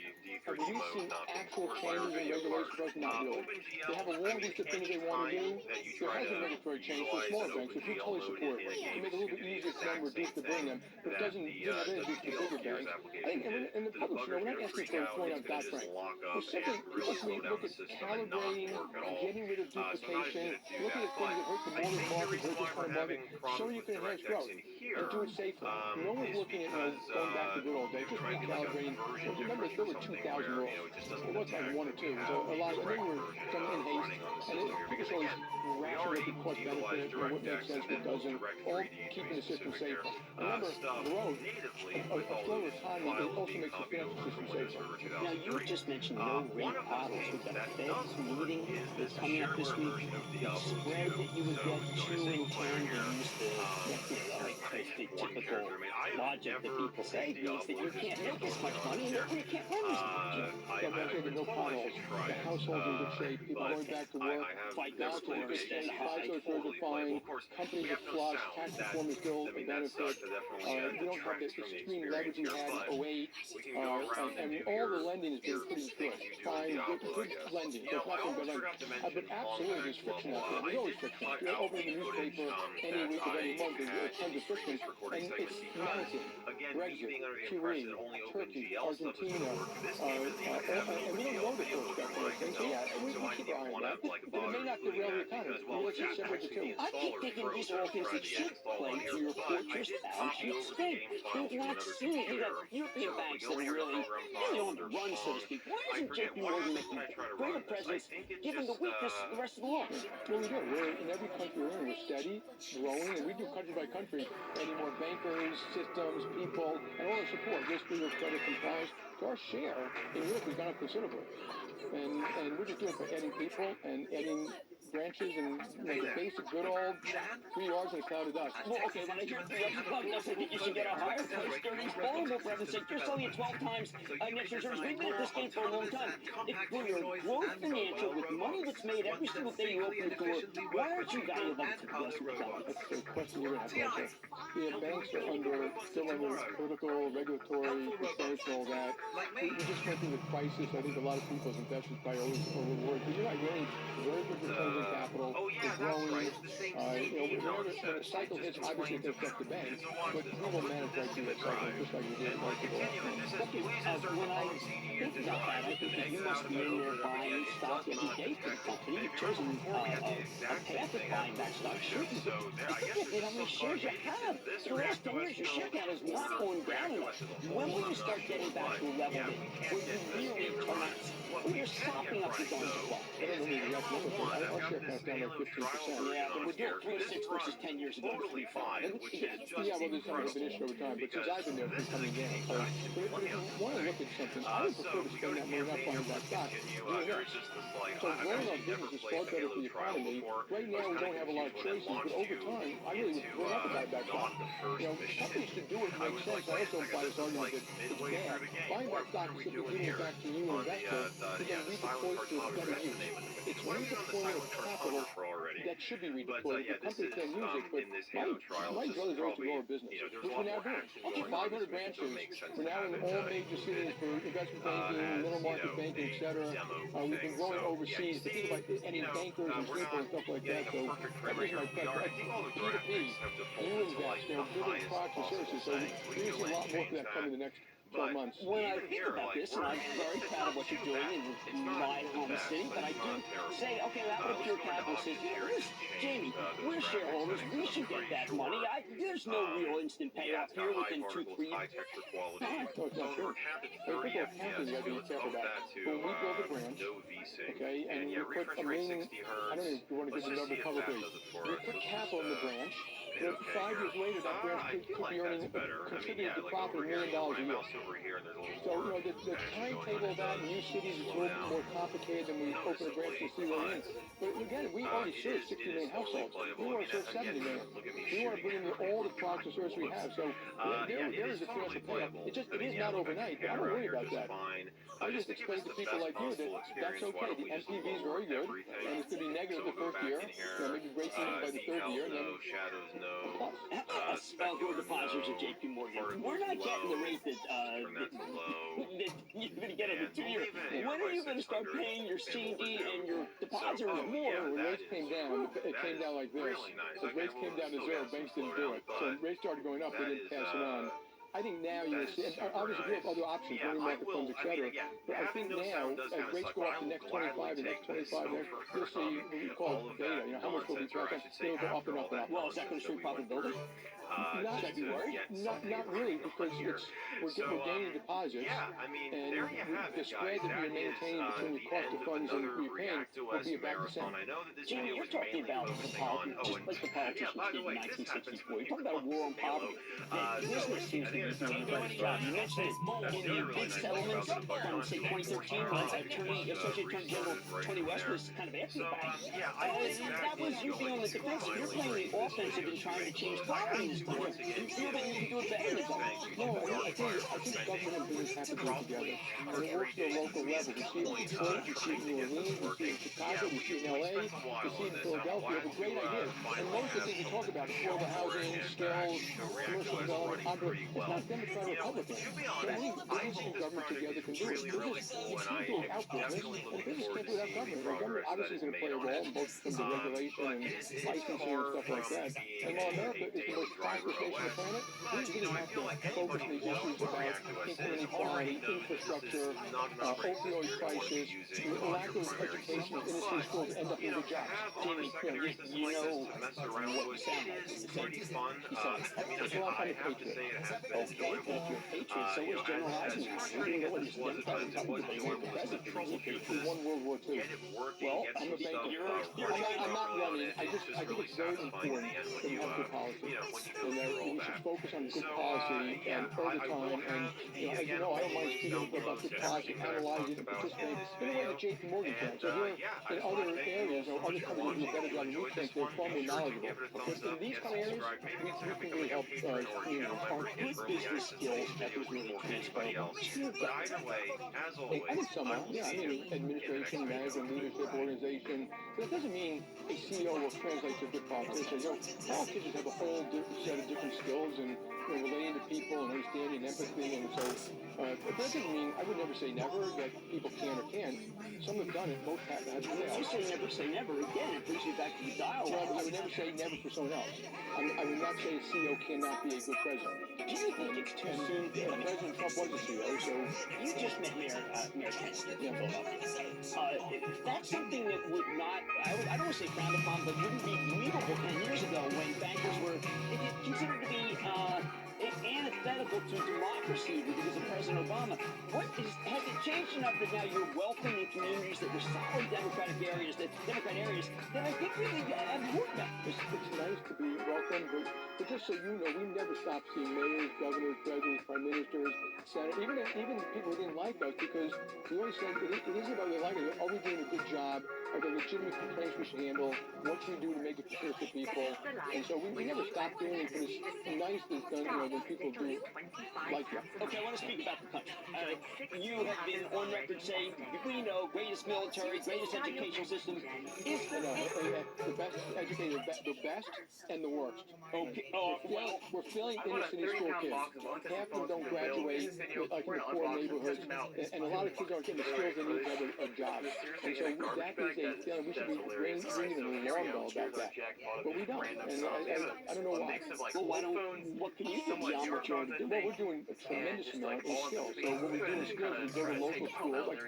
Have we seen actual changes in regulations for us? Not really. They have a long list of things they want to do. There has been regulatory change for smaller banks, which we totally support, to make it a little bit easier for them to reduce to bring them, but it doesn't have any use for bigger banks. I think, and the public should know, we're not asking for throwing out Dodd-Frank. We're simply look at calibrating, getting rid of duplication, looking at things that hurt the mortgage market, hurt this kind of market, so you can enhance growth and do it safely. No one's looking at going back to good old days, just recalibrating. Well, remember, there were 2,000 rules. It wasn't like one or two. It was a lot, and they were done in haste. And people should always ration what could cost benefit, what makes sense, what doesn't, all keeping the system safer. Remember, growth, a slower economy, it also makes the financial system safer. Now, you just mentioned no rate bottles. We've got a Fed's meeting that's coming up this week. The spread that you would get 2 and 10 to use the because the typical logic that people say means that you can't make as much money and therefore you can't lend as much. So I'm going to no potholes. The household's in good shape. People going back to work. FICO scores stay high. FICO scores are fine. Companies are flush. Tax reform is still a benefit. We don't have the extreme leverage we had in 08. And all the lending has been pretty good. Fine, good lending. There's nothing but lending. But absolutely, there's friction out there. There's always friction. You open the newspaper any week of any month, there's tons of friction. And it's mounting. Brexit, Chile, Turkey, Argentina, and we don't know the first step of those things. So yeah, we keep our eye on that. But it may not derail the economy. Let's just separate the two. I keep thinking these are all things that should play to your fortress balance sheet strength. You're not seeing, you got European banks that are really, they're on the run, so to speak. Why isn't JP Morgan making greater presence given the weakness of the rest of the world? Well, we do. We're in every country we're in. We're steady, growing, and we do country by country. Any more bankers, systems, people, and all the support, risk legal credit compliance. So our share in Europe has gone up considerably. And we're just doing it by adding people and adding branches and the basic good old 3 yards and a cloud of dust. Well, okay, when I hear 3 yards and a cloud of dust, I think you should get a higher price earnings multiple, for heaven's sake. You're selling at 12 times net reserves. We've been at this game for a long time. If you're a growth financial with money that's made every single day you open the door, why aren't you valuable to the rest of the company? That's the question you're going to have to answer. The banks are still under political, regulatory restraints and all that. We just went through the crisis. I think a lot of people's investors probably always overworried. But you're right, really very good returns on capital. We're growing. When a cycle hits, obviously it affects the bank, but we will manage right through that cycle, just like we did most of the last When I think about that, I think that you must be in there buying stock every day for the company. You've chosen a path of buying back stock. Shouldn't you? I think how many shares you have. For the last 10 years, your share count is not going down enough. When will you start getting back to a level where you really turn out, where you're sopping up your guns as well? I don't know the exact numbers, but our share count's down like 15%. Yeah, but we're doing 3 to 6 versus 10 years ago, 3 to 5. Yeah, well, there's some diminished over time, but since I've been there, it's been coming down. So, but if you want to look at something, I would prefer to spend that money not buying back stock, doing this. So growing our business is far better for the economy. Right now, we don't have a lot of choices, but over time, I really would prefer not to buy back stock. Companies should do it makes sense. I also don't buy this argument that it's bad. Buying back stock is simply giving it back to you, an investor, to then redeploy to a better use. It's redeployment of capital that should be redeployed. The company can use it, but my brother's always to grow a business, which we're now doing. 500 branches. We're now in all major cities for investment banking, middle market banking, etc. We've been growing overseas, but think about adding bankers and people and stuff like that. So that is my preference. P2P, you invest, building products and services. So we see a lot more of that coming in the next 12 months. When I think about this, and I'm very proud of what you're doing in my home city, but I do say, okay, that would pure capital says, Jamie, we're shareholders, we should get that money. There's no real instant payoff here within 2-3 years. No, it's not true. People have counted, you got to be careful about. When we build a branch, okay, and you put $1 million, I don't even want to give the number publicly, you put capital in the branch, 5 years later, that branch could be earning, contributing to profit $1 million a year. So, the timetable of that in new cities is a little bit more complicated than we open a branch and see where we're in. But again, we already serve 60 million households. We want to serve 70 million. We want to bring in all the products and services we have. So there is a financial payoff. It is not overnight, but I don't worry about that. I just explain to people like you that that's okay. The NPV is very good, and it's going to be negative the first year, maybe breaking even by the third year, and then us we're depositors at JP Morgan. We're not getting the rate that you're going to get over 2 years. When are you going to start paying your CD and your depositors more? When rates came down, it came down like this. As rates came down to zero, banks didn't do it. So rates started going up, they didn't pass it on. I think now you're going to see, and obviously we have other options, money market funds, etc. But I think now, as rates go up the next 25, the next 25, you'll see what we call beta. How much will be back up? It'll go up and up and up. Well, is that going to stream profitability? Not really, because we're gaining deposits, and the spread that we're maintaining between your cost of funds and what you're paying will be about the same. Jamie, you're talking about the politics, just like the politicians did in 1964. You're talking about a war on poverty. The business seems to be doing a nice job. You mentioned it in the big settlements from, say, 2013, when Associate Attorney General Tony West was kind of after the fact. That was you being on the defensive. You're playing the offensive and trying to change policy this time. You feel that you can do it better than government. No, I think government and business have to go together. And it works at a local level. We see it in Detroit, we see it in New Orleans, we see it in Chicago, we see it in LA, we see it in Philadelphia with great ideas. And most of the things we talk about, affordable housing, skills, commercial development, it's not Democrat or Republican. I think business and government together can do it. Business, you can't do it without business, and business can't do it without government. And government obviously is going to play a role in both from the regulation and licensing and stuff like that. And while America is the most prosperous nation on the planet, we really have to focus on these issues about income inequality, infrastructure, opioid crisis, the lack of education of inner city schools end up in good jobs. Jamie, you know what you sound like. You said, Well, I'm a patriot. Okay, but if you're a patriot, so is General Eisenhower. We didn't know what his Democrat or Republican, but he ran for president. He was a patriot. He won World War II. Well, I'm a banker. I'm not running. I think it's very important that we have good policy. And that we should focus on good policy and over time. And, as you know, I don't mind speaking about good policy, analyze it, and participate in a way that JP Morgan can. So here, in other areas, or other companies do a better job than we think, they're far more knowledgeable. But in these kind of areas, we can really help communities. Are good business skills ever really transferable to government? I think some are. Yeah, I mean, administration, management, leadership, organization. But it doesn't mean a CEO will translate to a good politician. Politicians have a whole set of different skills and relating to people and understanding and empathy. And so, but that doesn't mean, I would never say never, that people can or can't. Some have done it, most have failed. You say never again. It brings you back to the dialogue. Well, but I would never say never for someone else. I would not say a CEO cannot be a good president. Do you think it's too soon? President Trump was a CEO, so... You just met Mayor Kennedy. Yeah. That's something that would not, I don't want to say frowned upon, but wouldn't be believable 10 years ago when bankers were considered to be antithetical to democracy because of President Obama. Has it changed enough that now you're welcoming communities that were solid Democrat areas that I think really important them? It's nice to be welcomed, but just so you know, we never stopped seeing mayors, governors, presidents, prime ministers, senators, even people who didn't like us, because we always said it isn't about they like us. Are we doing a good job? Are there legitimate complaints we should handle? What should we do to make it clear to people? And so we never stopped doing it, but it's nice that when people do like that. Okay, I want to speak about the country. You have been on record saying, we know, greatest military, greatest education system is the best educated, the best and the worst. Okay. We're filling inner city school kids. Half of them don't graduate, like in the poor neighborhoods, and a lot of kids aren't getting the skills they need to have a job. And so that is a feeling we should be ringing an alarm bell about that. But we don't, and I don't know why. Well, what can you do beyond what you're doing? Well, we're doing a tremendous amount in skills. So what we do in skills, we go to local schools. Like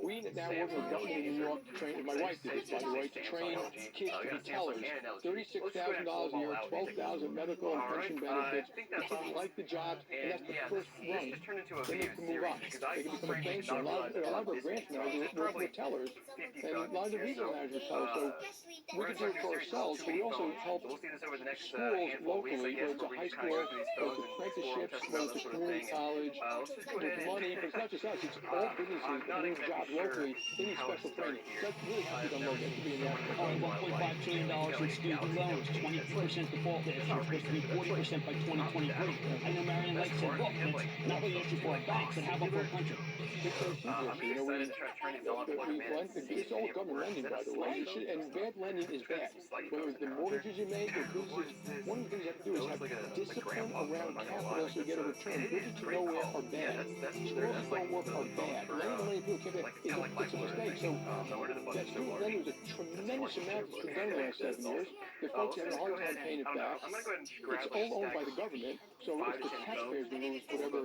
we now work with government in New York to train. My wife did this, by the way, to train kids to be tellers. $36,000 a year, $12,000 medical and pension benefits. People like the jobs, and that's the first rung. Then they can move up. They can become a banker. A lot of our branch managers were tellers, and a lot of the regional managers were tellers. So we can do it for ourselves, but we also help schools locally, whether it's a high school, whether it's apprenticeships, whether it's a community college, with money. But it's not just us, it's all businesses that need jobs locally. They need special training. That's really has to be done locally. It has to be in the $1.5 trillion in student loans, 20% default last year, supposed to be 40% by 2023. I know Marion Lake said, look, that's not really an issue for a bank, but how about for a country? It's all government lending, by the way. And bad lending is bad. Whether it's the mortgages you make or businesses, one of the things you have to do is have discipline around capital so you get a return. Businesses to nowhere are bad. Schools that don't work are bad. Lending money to people can't pay it's a mistake. So that student lending was a tremendous amount that's been done in the last 7 years. The folks having a hard time paying it back. It's all owned by the government, so it's the taxpayers who lose whatever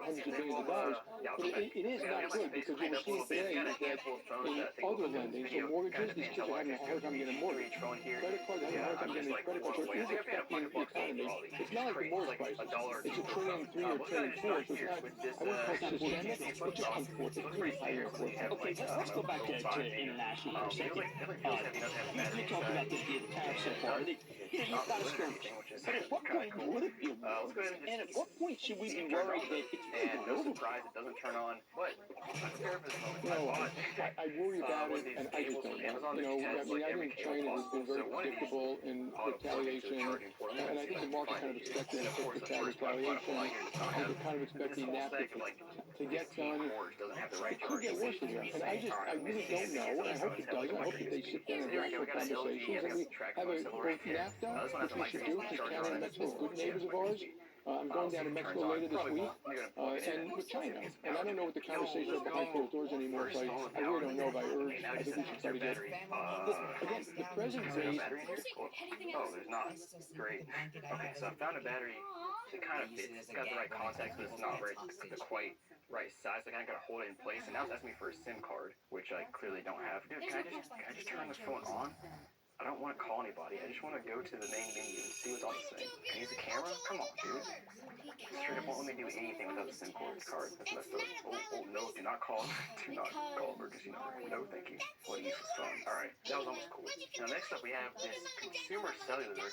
hundreds of billions of dollars. But it is not good, because what we're seeing today is that in other lending, for mortgages, these kids are having a hard time getting a mortgage. Credit cards, they're having a hard time getting a credit card. So it is affecting the economy. It's not like the mortgage crisis. It's a trillion 3 or trillion 4. So it's not, I wouldn't call it systemic, it's just unfortunate. It's really highly unfortunate. Okay, let's go back to international for a second. You talked about the tariffs so far. You've got a skirmish. But at what point would it be a war? And at what point should we be worried that it's really going overboard? It doesn't turn on. But I worry about it, and I just don't know. I mean, I think China has been very predictable in retaliation, and I think the market kind of expected that retaliation, and they're kind of expecting that to get done. It could get worse from here, and I really don't know, and I hope it doesn't. I hope that they sit down and have some conversations, and we have both NAFTA, which we should do, because Canada and Mexico are good neighbors of ours. I'm going down to Mexico later this week, and with China. And I don't know what the conversations are behind closed doors anymore, so I really don't know, but I think we should try to get... Again, the president says... Oh, there's not. Great. Okay, so I found a battery that kind of fits. It's got the right contacts, but it's not very the quite right size. So I kind of got to hold it in place, and now it's asking me for a SIM card, which I clearly don't have. Dude, can I just turn the phone on? I don't want to call anybody. I just want to go to the main menu and see what's on this thing. Can I use the camera? Come on, dude. Straight up won't let me do anything without the SIM card. That's messed up. Oh, no, do not call. Do not call emergency number. No, thank you. What a useless phone. Alright, that was almost cool. Now, next up, we have this consumer cellular,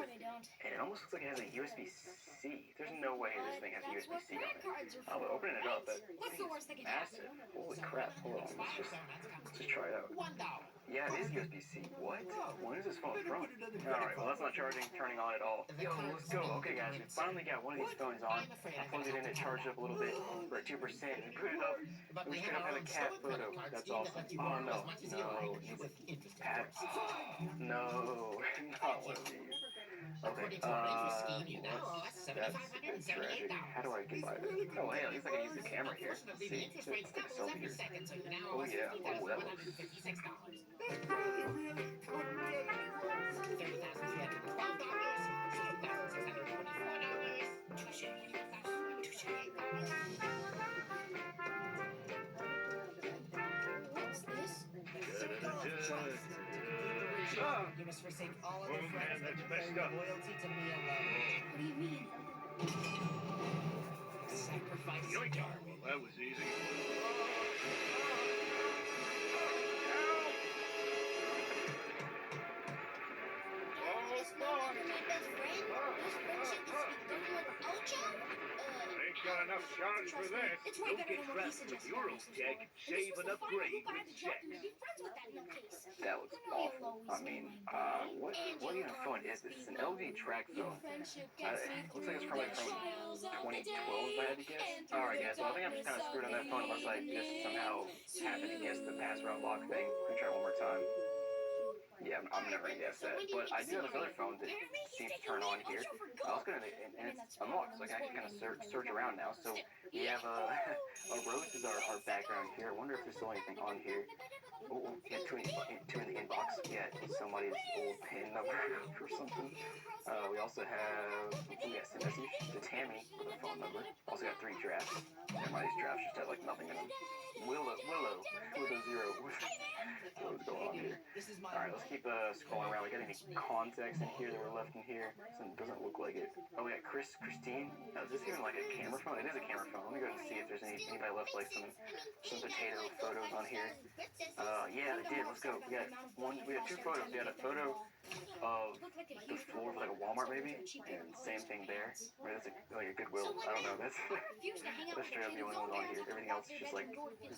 and it almost looks like it has a USB-C. There's no way this thing has a USB-C on it. But opening it up, that thing is massive. Holy crap. Hold on, let's just try it out. Yeah, it is USB-C. What? When is this phone from? Alright, well that's not turning on at all. Yo, let's go. Okay guys, we finally got one of these phones on. I plugged it in, it charged up a little bit. We're at 2%. We put it up. We straight up have a cat photo. That's awesome. Oh no. No. Cat. No. Not one of these. Okay, that's a bit tragic. How do I get by this? Oh hey, at least I can use the camera here. Let's see. Let's take a selfie here. Oh yeah. Oh, that looks... You must forsake all other friends and declare loyalty to me alone. What do you mean? Sacrifice Darwin. That was easy. Ain't got enough charge for this. Don't get trapped with your own tech. Save and upgrade with Check. That looks awful. I mean, what even phone is this? It's an LG track phone. Looks like it's probably from 2012, if I had to guess. Alright guys, well I think I'm just kind of screwed on that phone unless I just somehow happen to guess the password unlock thing. Let me try one more time. Yeah, I'm never gonna guess that. But I do have this other phone that seems to turn on here. I was gonna, and it's unlocked, so I can actually kind of search around now. So we have a rose is our background here. I wonder if there's still anything on here. Oh, yeah, two in the inbox. Yeah, somebody's old PIN number or something. We also have, SIM message to Tammy with a phone number. Also got 3 drafts. Never mind, these drafts just have like nothing in them. Willow with a 0. What is going on here? Alright, let's keep scrolling around. We got any contacts in here that were left in here? Doesn't look like it. Oh, we got Christine. Now, is this even like a camera phone? It is a camera phone. Let me go and see if there's anybody left like some potato photos on here. Yeah, I did. Let's go. We got 2 photos. We got a photo of the floor of like a Walmart maybe, and same thing there. Or that's like a Goodwill. I don't know. That's straight up the only one on here. Everything else is just like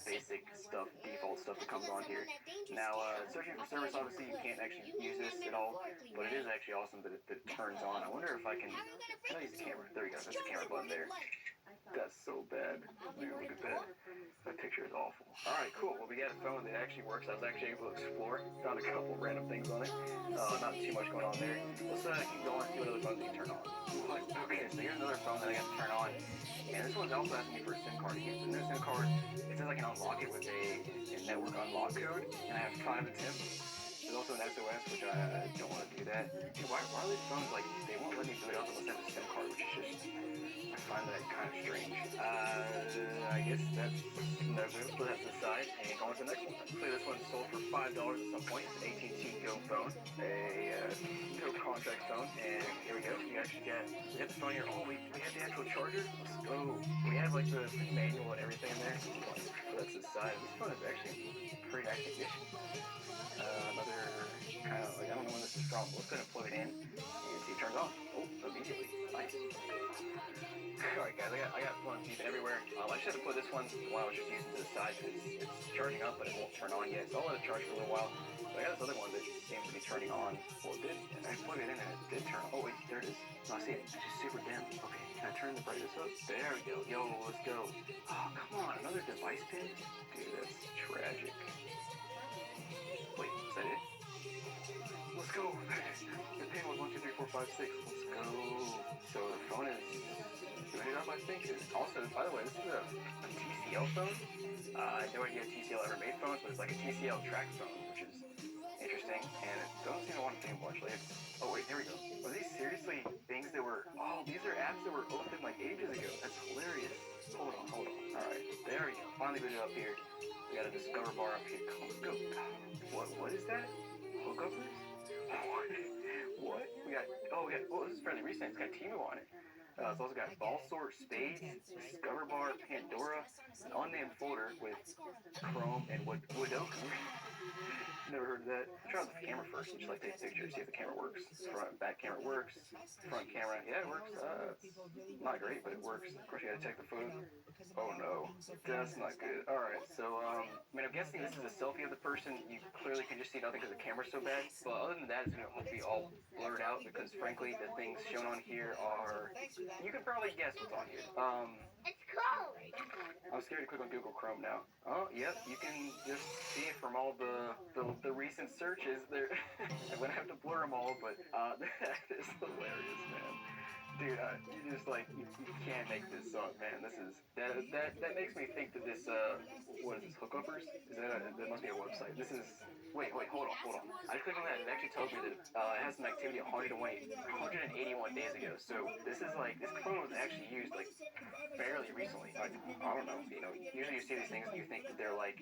basic stuff, default stuff that comes on here. Now, searching for service, obviously you can't actually use this at all, but it is actually awesome that it turns on. I wonder if I can use the camera. There we go. That's the camera button there. That's so bad. Dude, look at that. That picture is awful. Alright, cool. Well, we got a phone that actually works. I was actually able to explore. Found a couple random things on it. Not too much going on there. Let's keep going and see what other phones we can turn on. Okay, so here's another phone that I got to turn on. And this one's also asking me for a SIM card to use. The new SIM card, it says I can unlock it with a network unlock code. And I have 5 attempts. There's also an SOS, which I don't want to do that. Dude, why are these phones like, they won't let me boot up unless I have a SIM card, which is just, I find that kind of strange. I guess that's no good. Put that to the side and go on to the next one. Hopefully this one sold for $5 at some point. It's an AT&T Go phone, a no contract phone, and here we go. You actually get the phone here. Oh, we have the actual charger. Let's go. We have like the manual and everything in there. Put that to the side. This phone is actually pretty nice condition. Another kind of like, I don't know when this is from. Let's go ahead and plug it in. You can see it turns on. Oh, immediately. Nice. Alright guys, I got phone teeth everywhere. I just had to put this one while I was just using it to the side because it's charging up but it won't turn on yet. So I'll let it charge for a little while. But I got this other one that seems to be turning on. Well, it did. I plugged it in and it did turn on. Oh wait, there it is. No, I see it. It's just super dim. Okay, can I turn the brightness up? There we go. Yo, let's go. Oh, come on. Another device pin? Dude, that's tragic. Wait, is that it? Let's go. The pin was 1, 2, 3, 4, 5, 6. Let's go. So the phone is booted up, I think. Also, by the way, this is a TCL phone. I had no idea TCL ever made phones, but it's like a TCL track phone, which is interesting. And it doesn't seem to want to do much. Like, oh wait, here we go. Are these seriously things that were? Oh, these are apps that were opened like ages ago. That's hilarious. Hold on. All right, there we go. Finally booted up here. We got a Discover bar up here. Come on, let's go. What is that? Hookuppers? What? We got, this is fairly recent. It's got Timu on it. It's also got ball sort, spades, Discover bar, Pandora, an unnamed folder with Chrome and Woodoku. Never heard of that. Try out the camera first and just like take pictures, see if the camera works. Front, back camera works. Front camera, yeah, it works. It's not great, but it works. Of course, you gotta check the food. Oh no, that's not good. Alright, so, I mean, I'm guessing this is a selfie of the person. You clearly can just see nothing because the camera's so bad. But other than that, it's going to be all blurred out because, frankly, the things shown on here are... You can probably guess what's on here. It's Chrome! I'm scared to click on Google Chrome now. Oh, yep, you can just see it from all the recent searches. There, I'm going to have to blur them all, but that is hilarious, man. Dude, you just like, you can't make this up, man. This is, that makes me think that this, what is this, Hookuppers? That must be a website. This is, wait, hold on. I just clicked on that and it actually tells me that it has some activity 181 days ago. So this is like, this phone was actually used like fairly recently. Like, I don't know, usually you see these things and you think that they're like,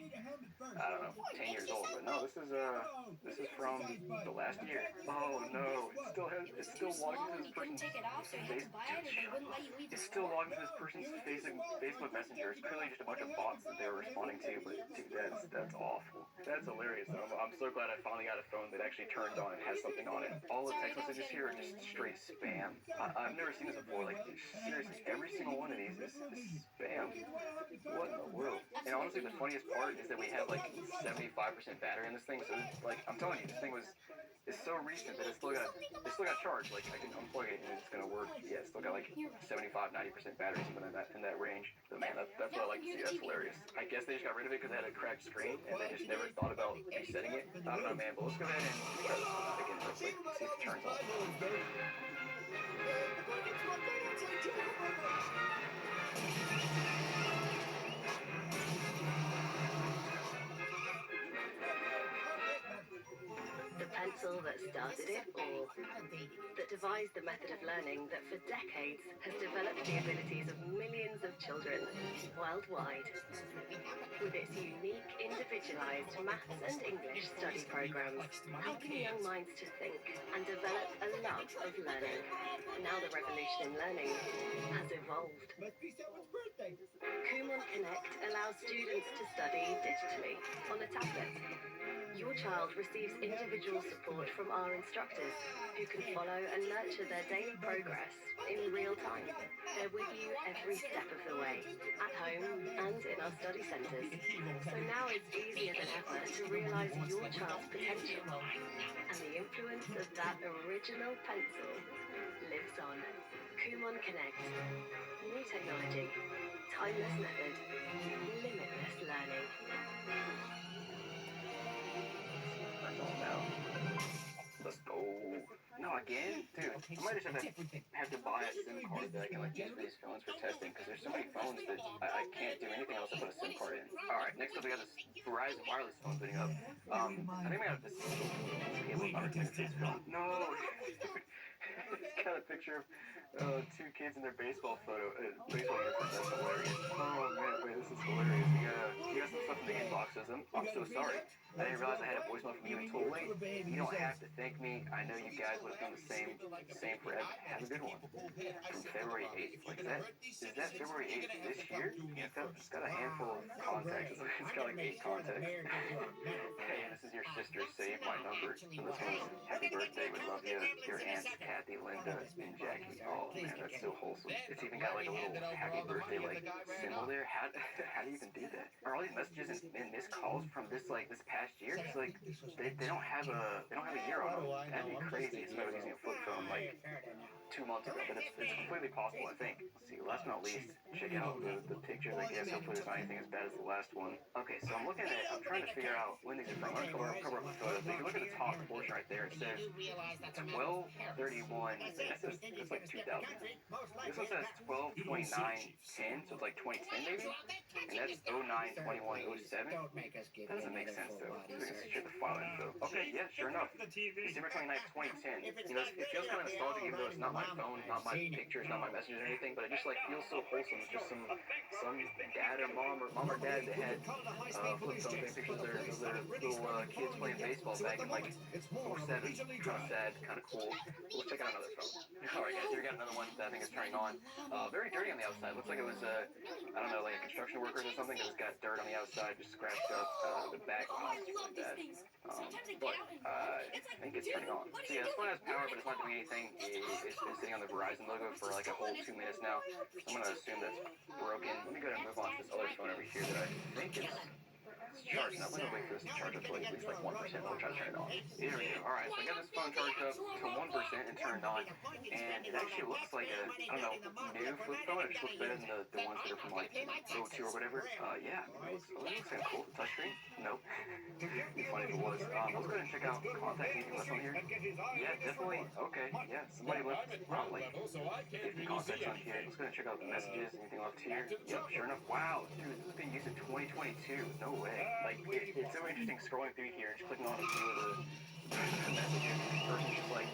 I don't know, 10 years old, but no, this is from the last year. Oh no, it's still logged into this person's it's still logged into this person's Facebook Messenger. It's clearly just a bunch of bots that they were responding to, but dude, that's awful. That's hilarious. I'm so glad I finally got a phone that actually turns on and has something on it. All the text messages here are just straight spam. I've never seen this before. Like, seriously, every single one of these is spam. What in the world? And honestly, the funniest part is that we have like 75% battery in this thing. So like, I'm telling you, this thing it's so recent that it's still got charged. Like, I can unplug it and it's gonna work. Yeah, it's still got like 75, 90% battery, something in that range. But man, that's what I like to see. That's hilarious. I guess they just got rid of it because it had a cracked screen and they just never thought about resetting it. I don't know, man. But let's go ahead and try this one again real quick. See if it turns on. The pencil that started it all, that devised the method of learning that for decades has developed the abilities of millions of children worldwide. With its unique, individualized maths and English study programs, helping young minds to think and develop a love of learning. Now the revolution in learning has evolved. Kumon Connect allows students to study digitally on a tablet. Your child receives individual support from our instructors who can follow and nurture their daily progress in real time. They're with you every step of the way, at home and in our study centres. So now it's easier than ever to realise your child's potential. And the influence of that original pencil lives on. Kumon Connect. New technology, timeless method, limitless learning. Turns on now. Let's go. No, again? Dude, I might just have to buy a SIM card that I can like use for these phones for testing, because there's so many phones that I can't do anything else but put a SIM card in. Alright, next up we got this Verizon wireless phone booting up. I think we got this cable power connected to this phone. No! It's got a picture of two kids in their baseball baseball uniforms. That's hilarious. Oh man, wait, this is hilarious. We got some stuff in the inboxes. I'm so sorry. I didn't realize I had a voicemail from you until late. You don't have to thank me. I know you guys would have done the same forever. Have a good one. From February 8th. Like, is that February 8th this year? Yeah, it's got a handful of contacts. It's got like 8 contacts. Hey, this is your sister. Save my number. And this one's happy birthday. We love you. Your aunts Kathy, Linda, and Jackie. Oh man, that's so wholesome. It's even got like a little happy birthday like symbol there. How do you even do that? Are all these messages and missed calls from this past year? It's like they don't have a year on them. That'd be crazy if I was using a flip phone like 2 months ago, but it's completely possible, I think. Let's see, last but not least, check out the pictures, I guess. Hopefully there's not anything as bad as the last one. Okay, so I'm trying to figure out when these are from. I'm gonna cover up the photos. But if you look at the top portion right there, it says 12/31. That's like 2000. This one says 12/29/10, so it's like 2010 maybe? And that's 09/21/07. That doesn't make sense though. Let's check the file info. Okay, yeah, sure enough. December 29th, 2010. You know, it feels kind of nostalgic, even though it's not my phone, not my pictures, not my messages or anything, but it just like feels so wholesome. It's just some dad or mom or dad that had flip phone taking pictures of their little kids playing baseball back in like 07. Kind of sad, kind of cool. Let's check out another phone. Alright guys, here we got another one that I think is turning on. Very dirty on the outside. Looks like it was I don't know, like a construction worker or something, because it's got dirt on the outside, just scratched up. The back is really bad. But I think it's turning on. So yeah, this one has power, but it's not doing anything. It's been sitting on the Verizon logo for like a whole 2 minutes now. So I'm gonna assume that's broken. Let me go ahead and move on to this other phone over here that I think it's charging up. I'm gonna wait for this to charge up to at least like 1%. We'll try to turn it on. Here we go. Alright, so I got this phone charged up to 1% and turned on. And it actually looks like a, I don't know, new flip phone. It just looks better than the ones that are from like 02 or whatever. Yeah, it looks kind of cool. The touchscreen? Nope. It'd be funny if it was. Let's go ahead and check out contacts. Anything left on here? Yeah, definitely. Okay, yeah. Somebody left like 50 contacts on here. Let's go ahead and check out the messages. Anything left here? Yep, sure enough. Wow, dude, this is being used in 2022. No way. Like, it's so interesting scrolling through here, just clicking on a few of the messages, and this person's just like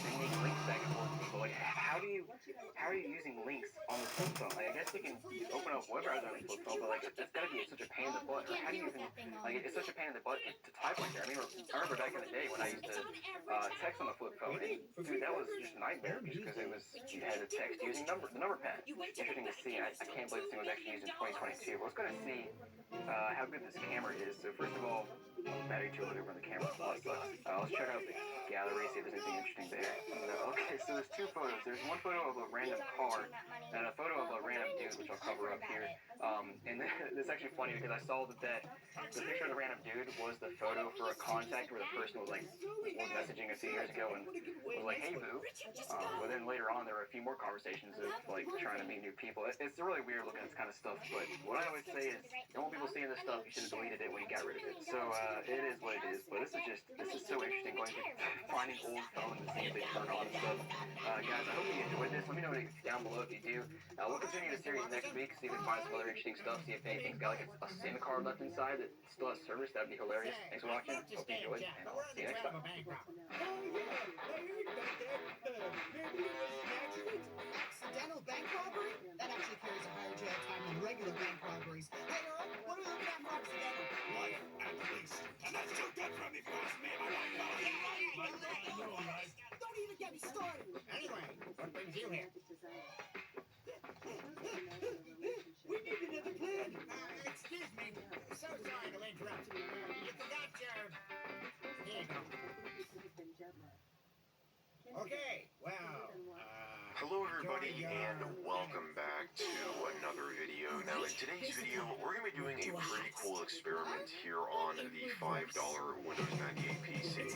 sending links back and forth to people. Like, how are you using links on the flip phone? Like, I guess you can open up web browser on the flip phone, but like, that's gotta be such a pain in the butt. Or how do you even, like, it's such a pain in the butt to type like that. I mean, I remember back in the day when I used to text on the flip phone, and dude, that was just a nightmare, just because you had to text using the number pad. Interesting to see. I can't believe this thing was actually used in 2022. But let's go ahead and see how good this camera is. So first of all, battery too low over on the camera. That sucks. Let's check out the gallery, see if there's anything interesting there. No. Okay, so there's 2 photos. There's one photo of a random car and a photo of a random dude, which I'll cover up here. And it's actually funny because I saw that the picture of the random dude was the photo for a contact where the person was messaging a few years ago and was like, "Hey boo." But then later on there were a few more conversations of like trying to meet new people. It's really weird looking at this kind of stuff. But what I always say is, don't want people seeing this stuff. You should have deleted it when you got rid of it. So it is what it is. But this is so interesting going through finding old phones and seeing if they turn on and stuff. Guys, I hope you enjoyed this. Let me know down below if you do. We'll continue the series next week, see if we can find some other interesting stuff, see if anything's got like a SIM card left inside that still has service. That'd be hilarious. Thanks for watching. Hope you enjoyed, and I'll see you next time. Accidental bank robbery? That actually carries a higher jail time than regular bank robberies. Hey Earl, what are we looking at for accidental? Life, at least. And that's too good for me if you ask me. Don't even get me started. Anyway, what brings you here? We need another plan. Excuse me. So sorry to interrupt. You forgot your... Here you go. Okay, well, Hello everybody, and welcome back. back to another video. Now in today's video, we're going to be doing a pretty cool experiment here on the $5 Windows 98 PC.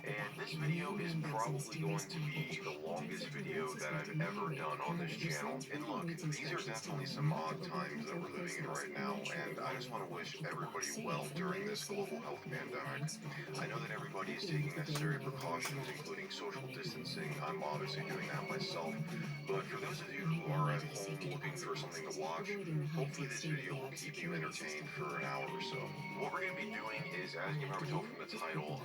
And this video is probably going to be the longest video that I've ever done on this channel. And look, these are definitely some odd times that we're living in right now, and I just want to wish everybody well during this global health pandemic. I know that everybody is taking necessary precautions, including social distancing. I'm obviously doing that myself. But for those of you who are at home looking for something to watch, hopefully this video will keep you entertained for an hour or so. What we're going to be doing is, as you can probably tell from the title,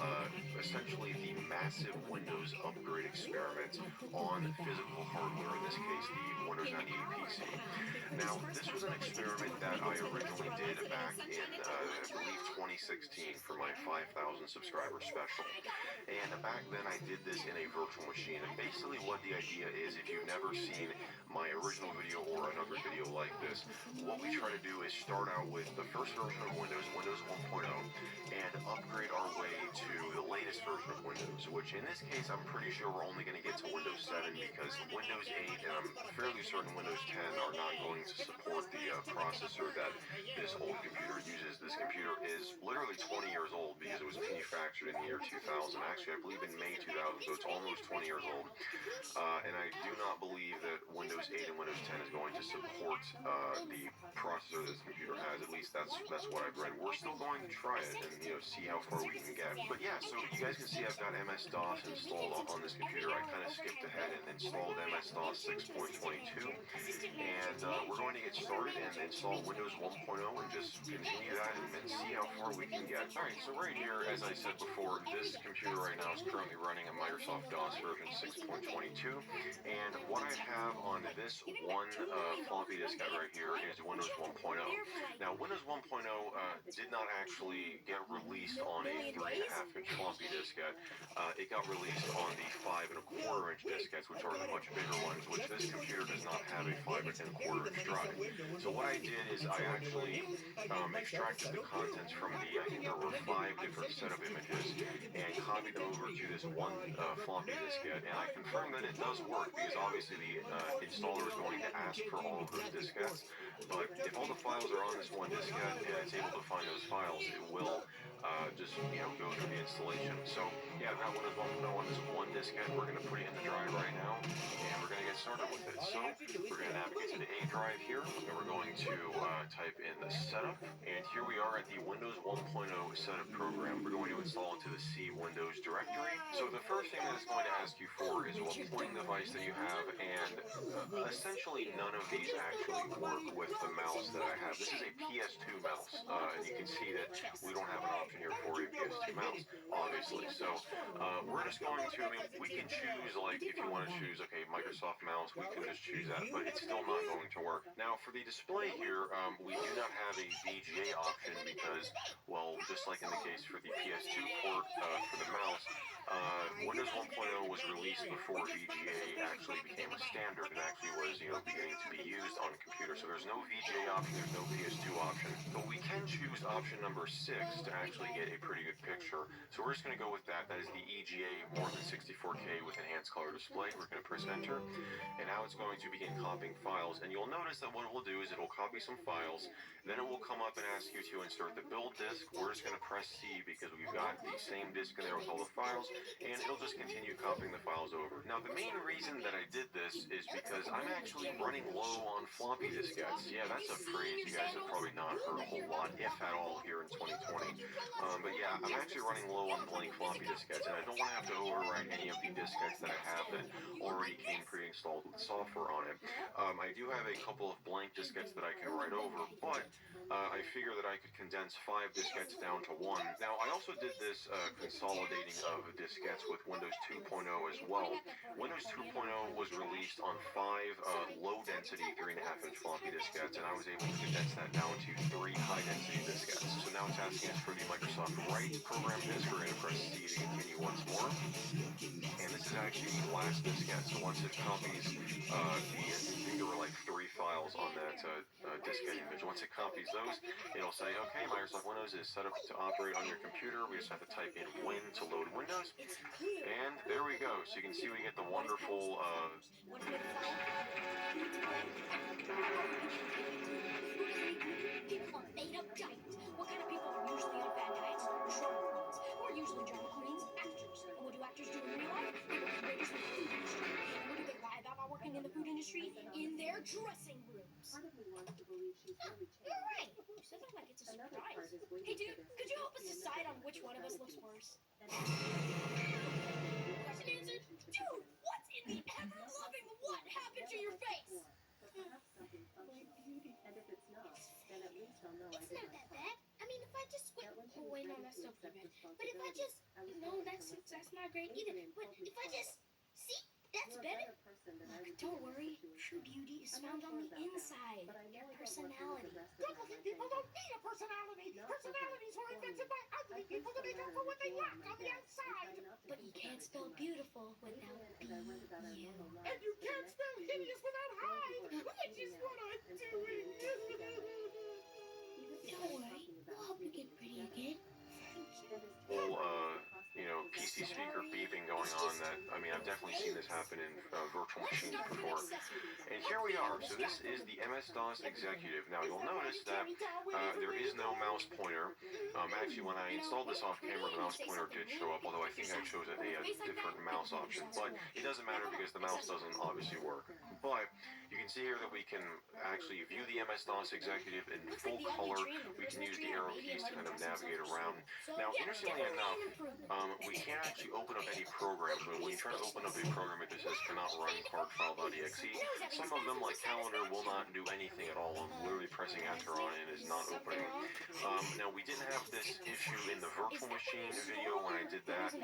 essentially the massive Windows upgrade experiment on physical hardware, in this case the Windows 98 PC. Now, this was an experiment that I originally did back in, I believe, 2016 for my 5,000 subscriber special. And back then I did this in a virtual machine. And basically what the idea is, if you've never seen my original video or another video like this, what we try to do is start out with the first version of Windows, Windows 1.0, and upgrade our way to the latest version of Windows, which in this case I'm pretty sure we're only going to get to Windows 7 because Windows 8 and I'm fairly certain Windows 10 are not going to support the processor that this old computer uses. This computer is literally 20 years old because it was manufactured in the year 2000. Actually, I believe in May 2000, so it's almost 20 years old. And I do not believe that Windows 8 and Windows 10 is going to support the processor this computer has. At least that's what I've read. We're still going to try it and see how far we can get. But yeah, so you guys can see I've got MS-DOS installed on this computer. I kind of skipped ahead and installed MS-DOS 6.22, and we're going to get started and install Windows 1.0 and just continue that and see how far we can get. Alright, so right here, as I said before, this computer right now is currently running a Microsoft DOS version 6.22, and what I have on this one floppy disk right here is Windows 1.0. Now, Windows 1.0 did not actually get released on a 3.5-inch floppy diskette. It got released on the 5.25-inch diskettes, which are the much bigger ones, which this computer does not have a 5.25-inch drive. So what I did is I actually extracted the contents from the, I think there were 5 different setup images, and copied them over to this one floppy diskette, and I confirmed that it does work because obviously the installer is going to ask for all of those diskettes, but if all the files are on this one diskette and it's able to find those files, it will just go through the installation. So yeah, I've got Windows 1.0 on this one diskette. We're going to put it in the drive right now, and we're going to get started with it. So we're going to navigate to the A drive here, and we're going to type in the setup, and here we are at the Windows 1.0 setup program. We're going to install into the C Windows directory. So the first thing that it's going to ask you for is what pointing device that you have, and essentially none of these actually work with the mouse that I have. This is a PS2 mouse, and you can see that we don't have an option here for a PS2 mouse, obviously. So we're just going to, we can choose, like, if you want to choose, okay, Microsoft mouse, we can just choose that, but it's still not going to work. Now, for the display here, we do not have a VGA option because, well, just like in the case for the PS2 port for the mouse, Windows 1.0 was released before VGA actually became a standard and actually was, beginning to be used on computers. So there's no VGA option, there's no PS2 option, but we can choose option number 6 to actually get a pretty good picture. So we're just going to go with that. That is the EGA more than 64K with enhanced color display. We're going to press enter, and now it's going to begin copying files. And you'll notice that what it will do is it'll copy some files, then it will come up and ask you to insert the build disk. We're just going to press C because we've got the same disk in there with all the files, and it'll just continue copying the files over. Now, the main reason that I did this is because I'm actually running low on floppy diskettes. Yeah, that's a phrase you guys have probably not heard a whole lot, if at all, here in 2020. But yeah, I'm actually running low on blank floppy diskettes, and I don't want to have to overwrite any of the diskettes that I have that already came pre-installed with software on it. I do have a couple of blank diskettes that I can write over, but I figure that I could condense 5 diskettes down to 1. Now, I also did this consolidating of diskettes with Windows 2.0 as well. Windows 2.0 was released on 5 low-density 3.5-inch floppy diskettes, and I was able to condense that down to 3 high-density diskettes. So now it's asking us for the Microsoft Write program disk. We're going to press C to menu once more. And this is actually the last diskette. So once it copies I think there were like 3 files on that diskette image. Once it copies those, it'll say, okay, Microsoft Windows is set up to operate on your computer. We just have to type in Win to load Windows. And there we go. So you can see we get the wonderful people are made-up giants. What kind of people are usually on fat diets? Drama queens. Who are usually drama queens? Actors. And what do actors do in real life? They work in the food industry. And what do they lie about working in the food industry? In their dressing rooms. Part of me wants to believe she's really changed. You're right. You said that like it's a surprise. Hey, dude, could you help us decide on which one of us looks worse? Question answered. Dude, what's in the ever-loving what happened to your face? And if it's not, then at least I'll know It's not that bad. I mean, if I just squint. Oh, wait, no, that's still pretty bad. But if I just. No, that's not great either. But if I just. See? That's better. Look, don't worry. True beauty is found on the inside. Your personality. Good-looking people don't need a personality. Personalities were invented by ugly people to make up for what they lack on the outside. But you can't spell beautiful without B-U. And you can't spell hideous without hide, which is what I'm doing. Don't worry. We'll help you get pretty again. PC speaker beeping going on that, I mean, I've definitely seen this happen in virtual machines before. And here we are. So this is the MS-DOS Executive. Now, you'll notice that there is no mouse pointer. Actually, when I installed this off camera, the mouse pointer did show up, although I think I chose a different mouse option. But it doesn't matter because the mouse doesn't obviously work. But you can see here that we can actually view the MS-DOS Executive in full color. We can use the arrow keys to kind of navigate around. Now, interestingly enough, we can't actually open up any programs. When you try to open up a program, it just says cannot run cardfile.exe. Some of them, like Calendar, will not do anything at all. I'm literally pressing enter on it and it's not opening. Now, we didn't have this issue in the virtual machine video when I did that,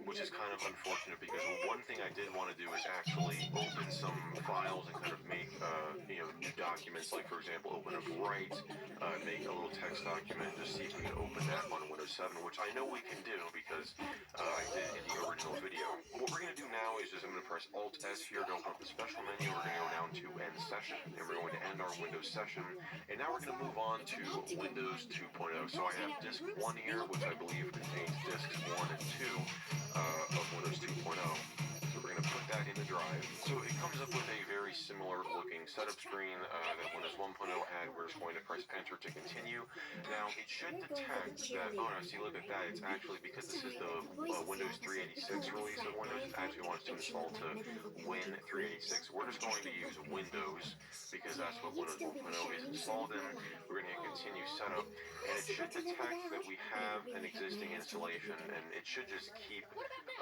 which is kind of unfortunate because one thing I did want to do is actually open some files and kind of make new documents, like for example open up Write, make a little text document, just see if we can open that on Windows 7, which I know we can do because I did in the original video. What we're going to do now is just I'm going to press Alt-S here to open up the special menu. We're going to go down to End Session, and we're going to end our Windows session. And now we're going to move on to Windows 2.0. So I have disk 1 here, which I believe contains disks 1 and 2 of Windows 2.0. So we're going to put that in the drive. So it comes up with a very similar looking setup screen that Windows 1.0 had. We're just going to press enter to continue. Now it should detect that, oh no, see, look at that. It's actually, because this is the Windows 386 release of Windows, it actually wants to install to Win 386. We're just going to use Windows because that's what Windows 1.0 is installed in. We're going to hit continue setup, and it should detect that we have an existing installation, and it should just keep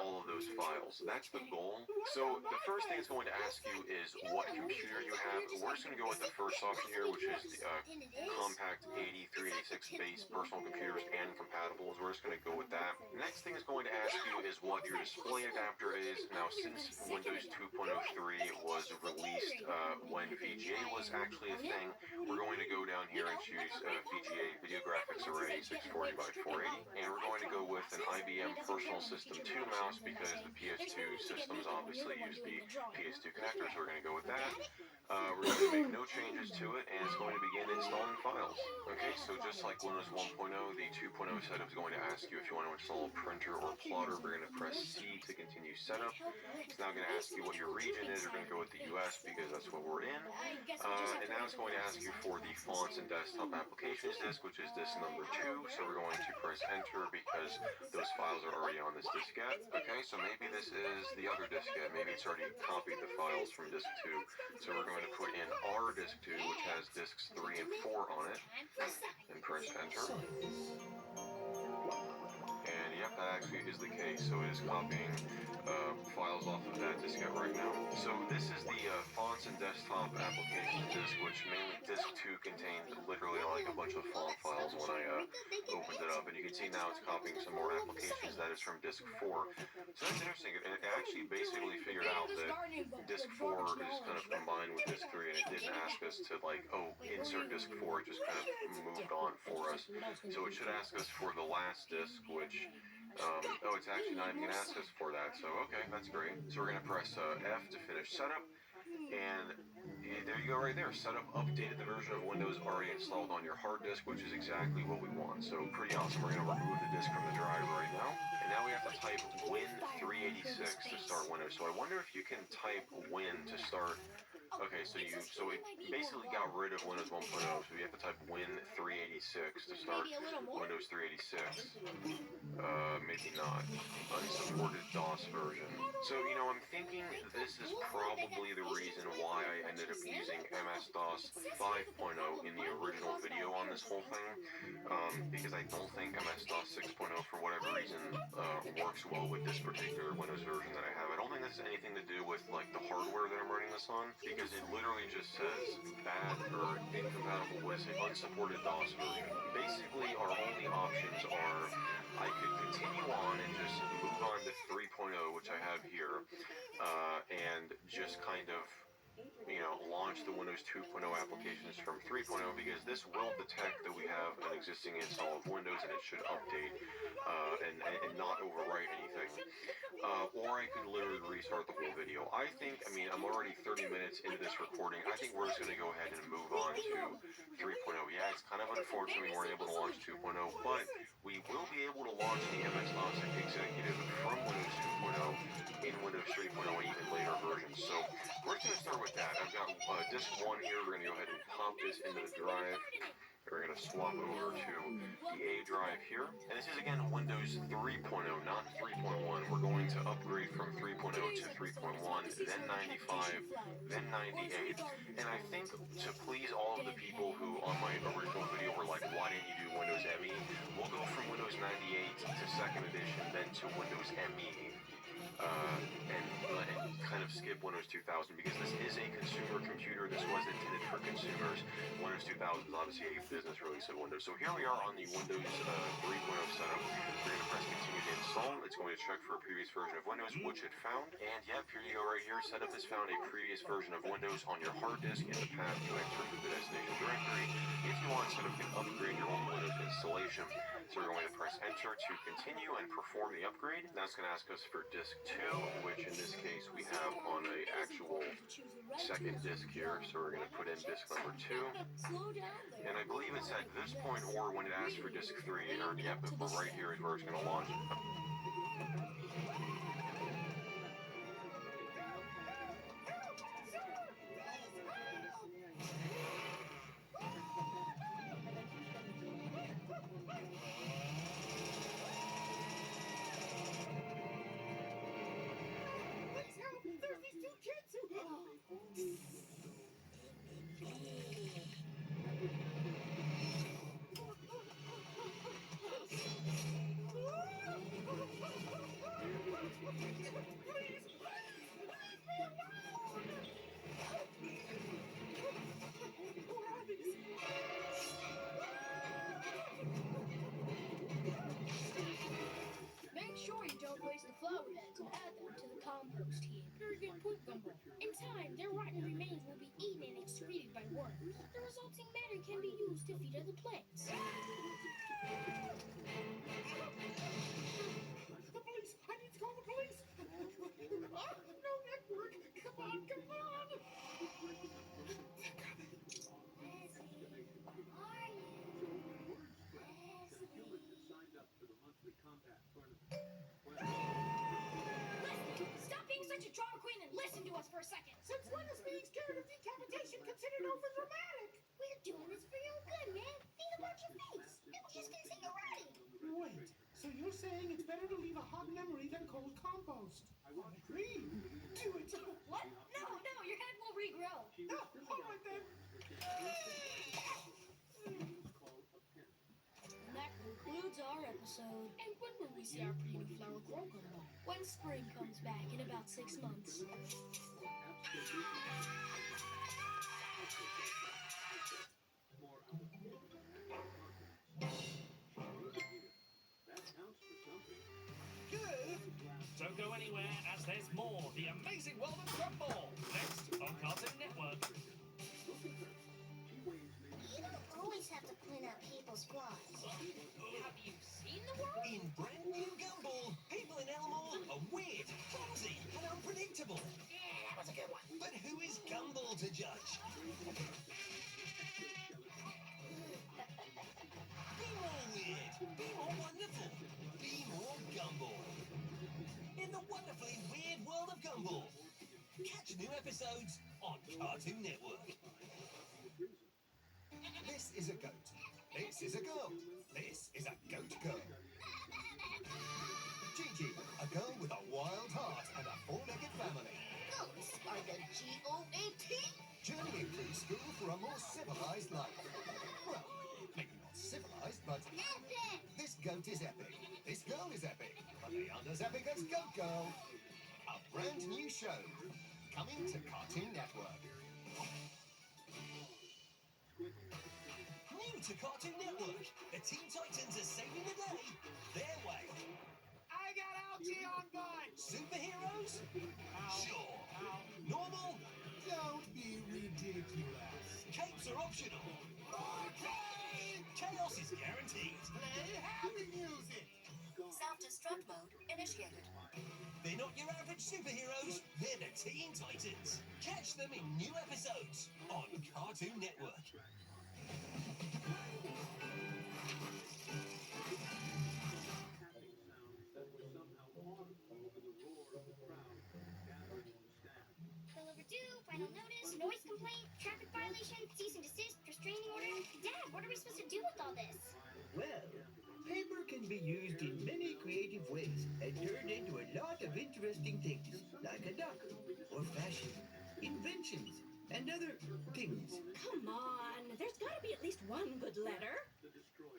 all of those files. That's the goal. So the first thing it's going to ask you is what computer you have. We're just going to go with the first option here, which is the compact 386 base personal computers and compatibles. We're just going to go with that. Next thing it's going to ask you is what your display adapter is. Now, since Windows 2.03 was released when VGA was actually a thing, we're going to go down here and choose VGA Video Graphics Array 640 by 480, and we're going to go with an IBM Personal System 2 mouse because the PS2 systems obviously use the PS2 connector, so we're going to go with that. We're going to make no changes to it, and it's going to begin installing files. Okay, so just like Windows 1.0, the 2.0 setup is going to ask you if you want to install a printer or plotter. We're going to press C to continue setup. It's now going to ask you what your region is. We're going to go with the US because that's what we're in. And now it's going to ask you for the fonts and desktop applications disk, which is disk number 2. So we're going to press enter because those files are already on this diskette. Okay, so maybe this is the other diskette. Maybe it's already copied the files from disk 2. So we're going to put in our disk 2, which has disks 3 and 4 on it, and press enter. And yep, that actually is the case. So it is copying files off of that diskette right now. So this is the fonts and desktop applications disk, which mainly disk 2 contained literally like a bunch of font files when I opened it up. And you can see now it's copying some more applications. That is from disk 4. So that's interesting. And it actually basically figured out that disk 4 is kind of combined with disk 3, and it didn't ask us to like, oh, insert disk 4. It just kind of moved on for us. So it should ask us for the last disk, which Oh, it's actually not even going to ask us for that, so okay, that's great. So we're going to press F to finish setup, and there you go right there. Setup updated the version of Windows already installed on your hard disk, which is exactly what we want. So pretty awesome. We're going to remove the disk from the drive right now, and now we have to type Win386 to start Windows. So I wonder if you can type Win to start. Okay, so it basically got rid of Windows 1.0, so we have to type Win386 to start Windows 386. Maybe not. Unsupported DOS version. So, I'm thinking this is probably the reason why I ended up using MS-DOS 5.0 in the original video on this whole thing, because I don't think MS-DOS 6.0, for whatever reason, works well with this particular Windows version that I have. I don't think this has anything to do with, like, the hardware that I'm running this on, because it literally just says bad or incompatible with unsupported DOS version. Basically, our only options are I could continue on and just move on to 3.0, which I have here, and just kind of, launch the Windows 2.0 applications from 3.0, because this will detect that we have an existing install of Windows and it should update and not overwrite anything. Or I could literally restart the whole video. I'm already 30 minutes into this recording. I think we're just going to go ahead and move on to 3.0. Yeah, it's kind of unfortunate we weren't able to launch 2.0, but we will be able to launch the MS-DOS Executive from Windows 2.0 in Windows 3.0 and even later versions. So we're just going to start with that. I've got disk 1 here. We're going to go ahead and pop this into the drive. We're going to swap over to the A drive here. And this is, again, Windows 3.0, not 3.1. We're going to upgrade from 3.0 to 3.1, then 95, then 98. And I think to please all of the people who on my original video were like, why didn't you do Windows ME? We'll go from Windows 98 to 2nd edition, then to Windows ME. And kind of skip Windows 2000, because this is a consumer computer. This was intended for consumers. Windows 2000 is obviously a business release of Windows. So here we are on the Windows 3.0 setup. We're going to press continue to install. It's going to check for a previous version of Windows, which it found. And yep, here you go right here. Setup has found a previous version of Windows on your hard disk in the path you entered with the destination directory. If you want, Setup can upgrade your own Windows installation. So we're going to press enter to continue and perform the upgrade. Now it's going to ask us for disk 2, which in this case we have on an actual 2nd disk here. So we're going to put in disk number 2. And I believe it's at this point or when it asks for disk 3, or but right here is where it's going to launch. Make sure you don't waste the flower heads and add them to the compost heap. Very good point, Gumball. In time, their rotten remains will be eaten and excreted by worms. The resulting matter can be used to feed other plants. The police! I need to call the police! No network! Come on, come on! Stop being such a drama queen and listen to us for a second. Since when is being scared of decapitation considered overdramatic? We're doing this for your good, man. Think about your face. It was just gonna say you're right. Wait, so you're saying it's better to leave a hot memory than cold compost? I agree. Do it. What? No, your head will regrow. Oh, all right then. And that concludes our episode. And when will we see our pretty new flower grow, Gumball? When spring comes back in about 6 months. Don't go anywhere, as there's more The Amazing World of Gumball, next on Cartoon Network. You don't always have to clean up people's claws. Have you seen the world? In brand new Gumball. new episodes on Cartoon Network. This is a goat. This is a girl. This is a goat girl. Gigi, a girl with a wild heart and a four-legged family. Goats are the GOAT. Journeying through school for a more civilized life. Well, maybe not civilized, but Epic. this goat is epic. This girl is epic, but they aren't as epic as Goat Girl. A brand new show coming to Cartoon Network. New to Cartoon Network, the Teen Titans are saving the day their way. I got Algae on board! Superheroes? Sure. Normal? Don't be ridiculous. Capes are optional. Okay! Chaos is guaranteed. Play happy music! Self-destruct mode initiated. They're not your average superheroes, they're the Teen Titans. Catch them in new episodes on Cartoon Network. Bill overdue, final notice, noise complaint, traffic violation, cease and desist, restraining order. Dad, what are we supposed to do with all this? Well, paper can be used in many creative ways and turned into a lot of interesting things, like a duck, or fashion, inventions, and other things. Come on, there's got to be at least one good letter.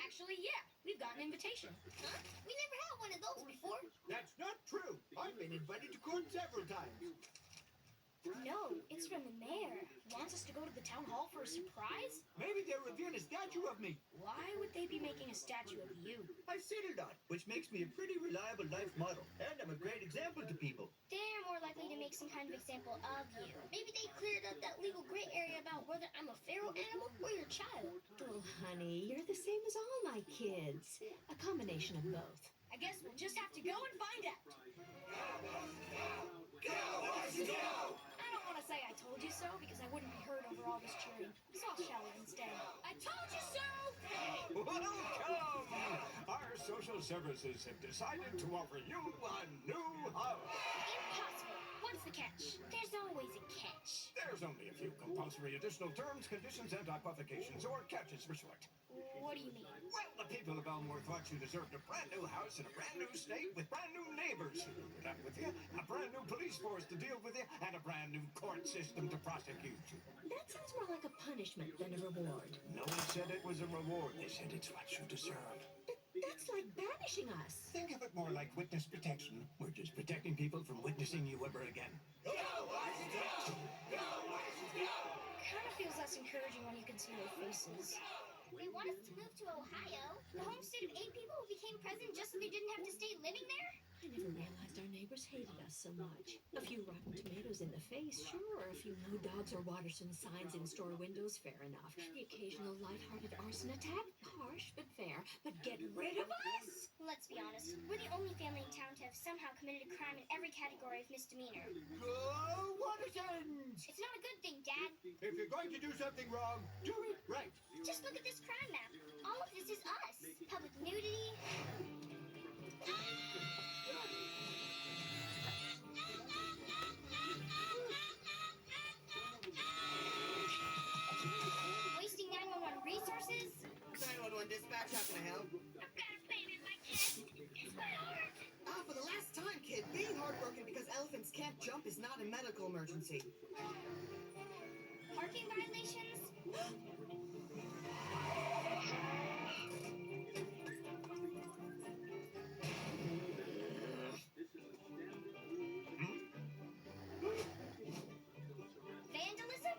Actually, yeah, we've got an invitation. Huh? We never had one of those before. That's not true. I've been invited to court several times. No, it's from the mayor. Wants us to go to the town hall for a surprise? Maybe they're revealing a statue of me. Why would they be making a statue of you? I settled on, which makes me a pretty reliable life model, and I'm a great example to people. They're more likely to make some kind of example of you. Maybe they cleared up that legal gray area about whether I'm a feral animal or your child. Oh, honey, you're the same as all my kids. A combination of both. I guess we'll just have to go and find out. Go! I don't want to say I told you so because I wouldn't be heard over all this cheering. So I'll shout it instead. I told you so! Welcome! Our social services have decided to offer you a new house. Impossible. What's the catch? There's always a catch. There's only a few compulsory additional terms, conditions, and hypothecations, or catches for short. What do you mean? Well, the people of Elmore thought you deserved a brand new house in a brand new state with brand new neighbors who put up with you, a brand new police force to deal with you, and a brand new court system to prosecute you. That sounds more like a punishment than a reward. No one said it was a reward. They said it's what you deserve. That's like banishing us. Think of it more like witness protection. We're just protecting people from witnessing you ever again. Go, Washington! Go, Washington! Kind of feels less encouraging when you can see their faces. They want us to move to Ohio, the home state of 8 people who became president just so they didn't have to stay living there? I never realized our neighbors hated us so much. A few rotten tomatoes in the face, sure. A few no dogs or Watterson signs in store windows, fair enough. The occasional light-hearted arson attack, harsh but fair. But get rid of us? Let's be honest, we're the only family in town to have somehow committed a crime in every category of misdemeanor. Go, Wattersons! It's not a good thing, Dad. If you're going to do something wrong, do it right. Just look at this crime map. All of this is us. Public nudity. Wasting 911 resources. 911 dispatch, how can I help? I've got a pain in my chest. It's my heart. For the last time, kid, being heartbroken because elephants can't jump is not a medical emergency. Parking violations. Vandalism?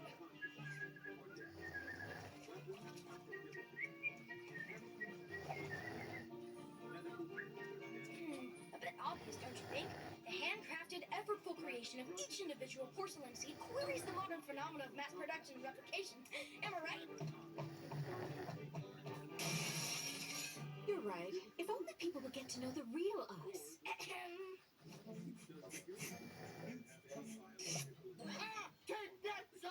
A bit obvious, don't you think? The handcrafted, effortful creation of each individual porcelain seed queries the modern phenomena of mass production and replication. Am I right? You're right. If only people would get to know the real us. Take that, son!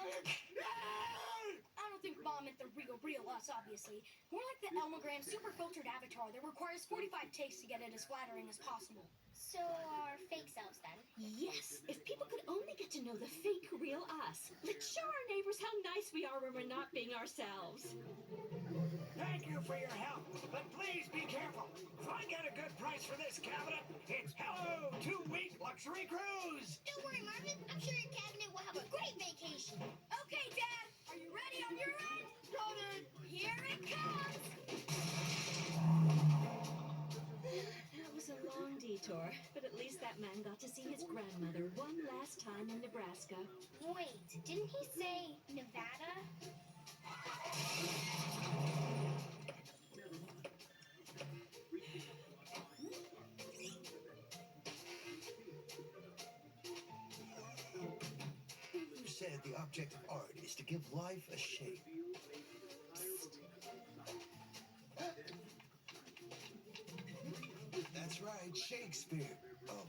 I don't think Mom meant the real us, obviously. More like the Elmogram super filtered avatar that requires 45 takes to get it as flattering as possible. So our fake selves, then? Yes, if people could only get to know know the fake, real us. Let's show our neighbors how nice we are when we're not being ourselves. Thank you for your help, but please be careful. If I get a good price for this cabinet, it's hello 2-week luxury cruise. Don't worry, Marvin. I'm sure your cabinet will have a great vacation. Okay, Dad. Are you ready on your end? Got it. Here it comes. That was a long detour, but at least that man got to see his grandmother one last time in Nebraska. Wait, didn't he say Nevada? Who said the object of art is to give life a shape? That's right, Shakespeare. Oh.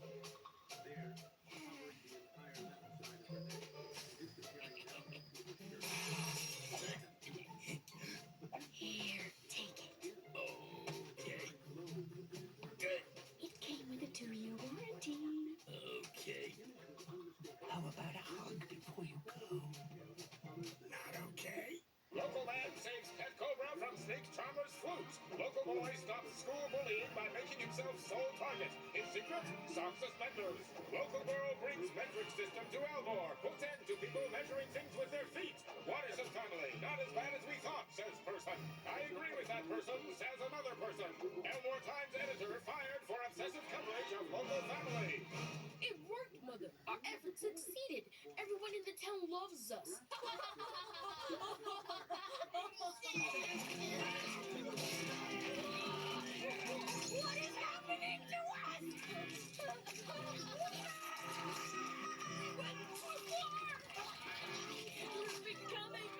Here, take it. Okay. Good. It came with a 2-year warranty. Okay. How about a hug before you go? Not okay. Local man saves pet cobra from snake charmer's flute. Local boy stops school bullying by making himself sole target. His secret? Sock suspenders. Local girl brings metric system to Elmore. Puts end to people measuring things with their feet. Watterson family, not as bad as we thought, says person. I agree with that person, says another person. Elmore Times editor fired for obsessive coverage of local family. It worked, Mother. Our efforts succeeded. Everyone in the town loves us. What is happening to us? We went too far. We're becoming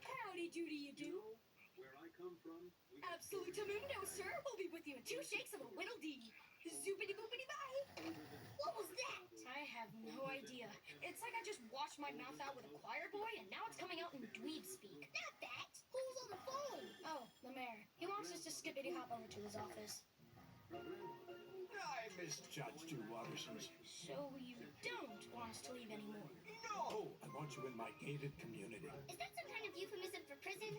Howdy doody you do. Absolutamundo, sir. We'll be with you in 2 shakes of a whittle dee. Zoopity boopity bye. What was that? I have no idea. It's like I just washed my mouth out with a choir boy and now it's coming out in dweeb speak. Not that. Who's on the phone? Oh, the mayor. He wants us to skippity hop over to his office. I misjudged you, Wattersons. So you don't want us to leave anymore? No! I want you in my gated community. Is that some kind of euphemism for prison?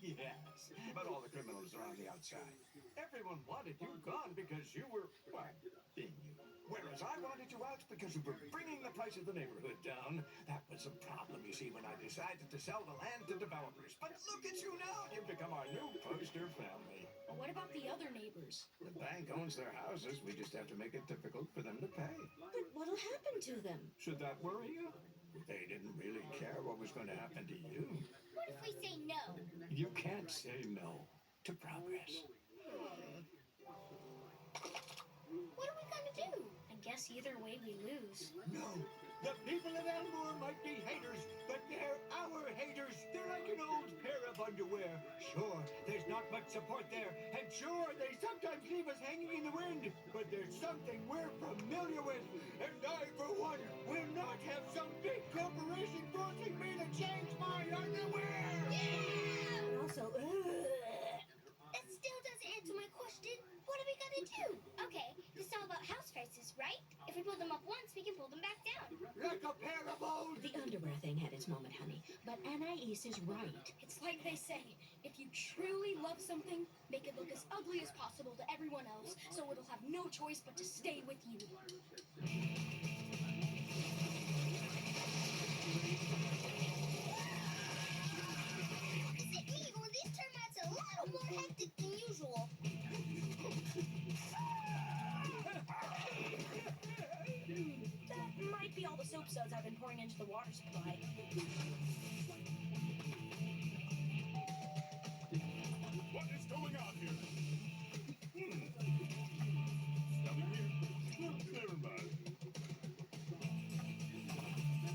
Yes, but all the criminals are on the outside. Everyone wanted you gone because you were, well, being you. Whereas I wanted you out because you were bringing the price of the neighborhood down. That was a problem, you see, when I decided to sell the land to developers. But look at you now! You've become our new poster family. But what about the other neighbors? The bank owns their houses. We just have to make it difficult for them to pay. But what'll happen to them? Should that worry you? They didn't really care what was going to happen to you. What if we say no? You can't say no to progress. What are we gonna do? I guess either way we lose. No. The people of Elmore might be haters, but they're our haters. They're like an old pair of underwear. Sure, there's not much support there, and sure, they sometimes leave us hanging in the wind, but there's something we're familiar with, and I, for one, will not have some big corporation forcing me to change my underwear! Yeah! Also, That still doesn't answer my question. What are we gonna do? Okay, this is all about house prices, right? If we pull them up once, we can pull them back down. Like a pair of old... the underwear thing had its moment, honey. But Anais is right. It's like they say, if you truly love something, make it look as ugly as possible to everyone else, so it'll have no choice but to stay with you. Is it me, or these termites a little more hectic than usual? That might be all the soap suds I've been pouring into the water supply. What is going on here? Nothing here. Never mind.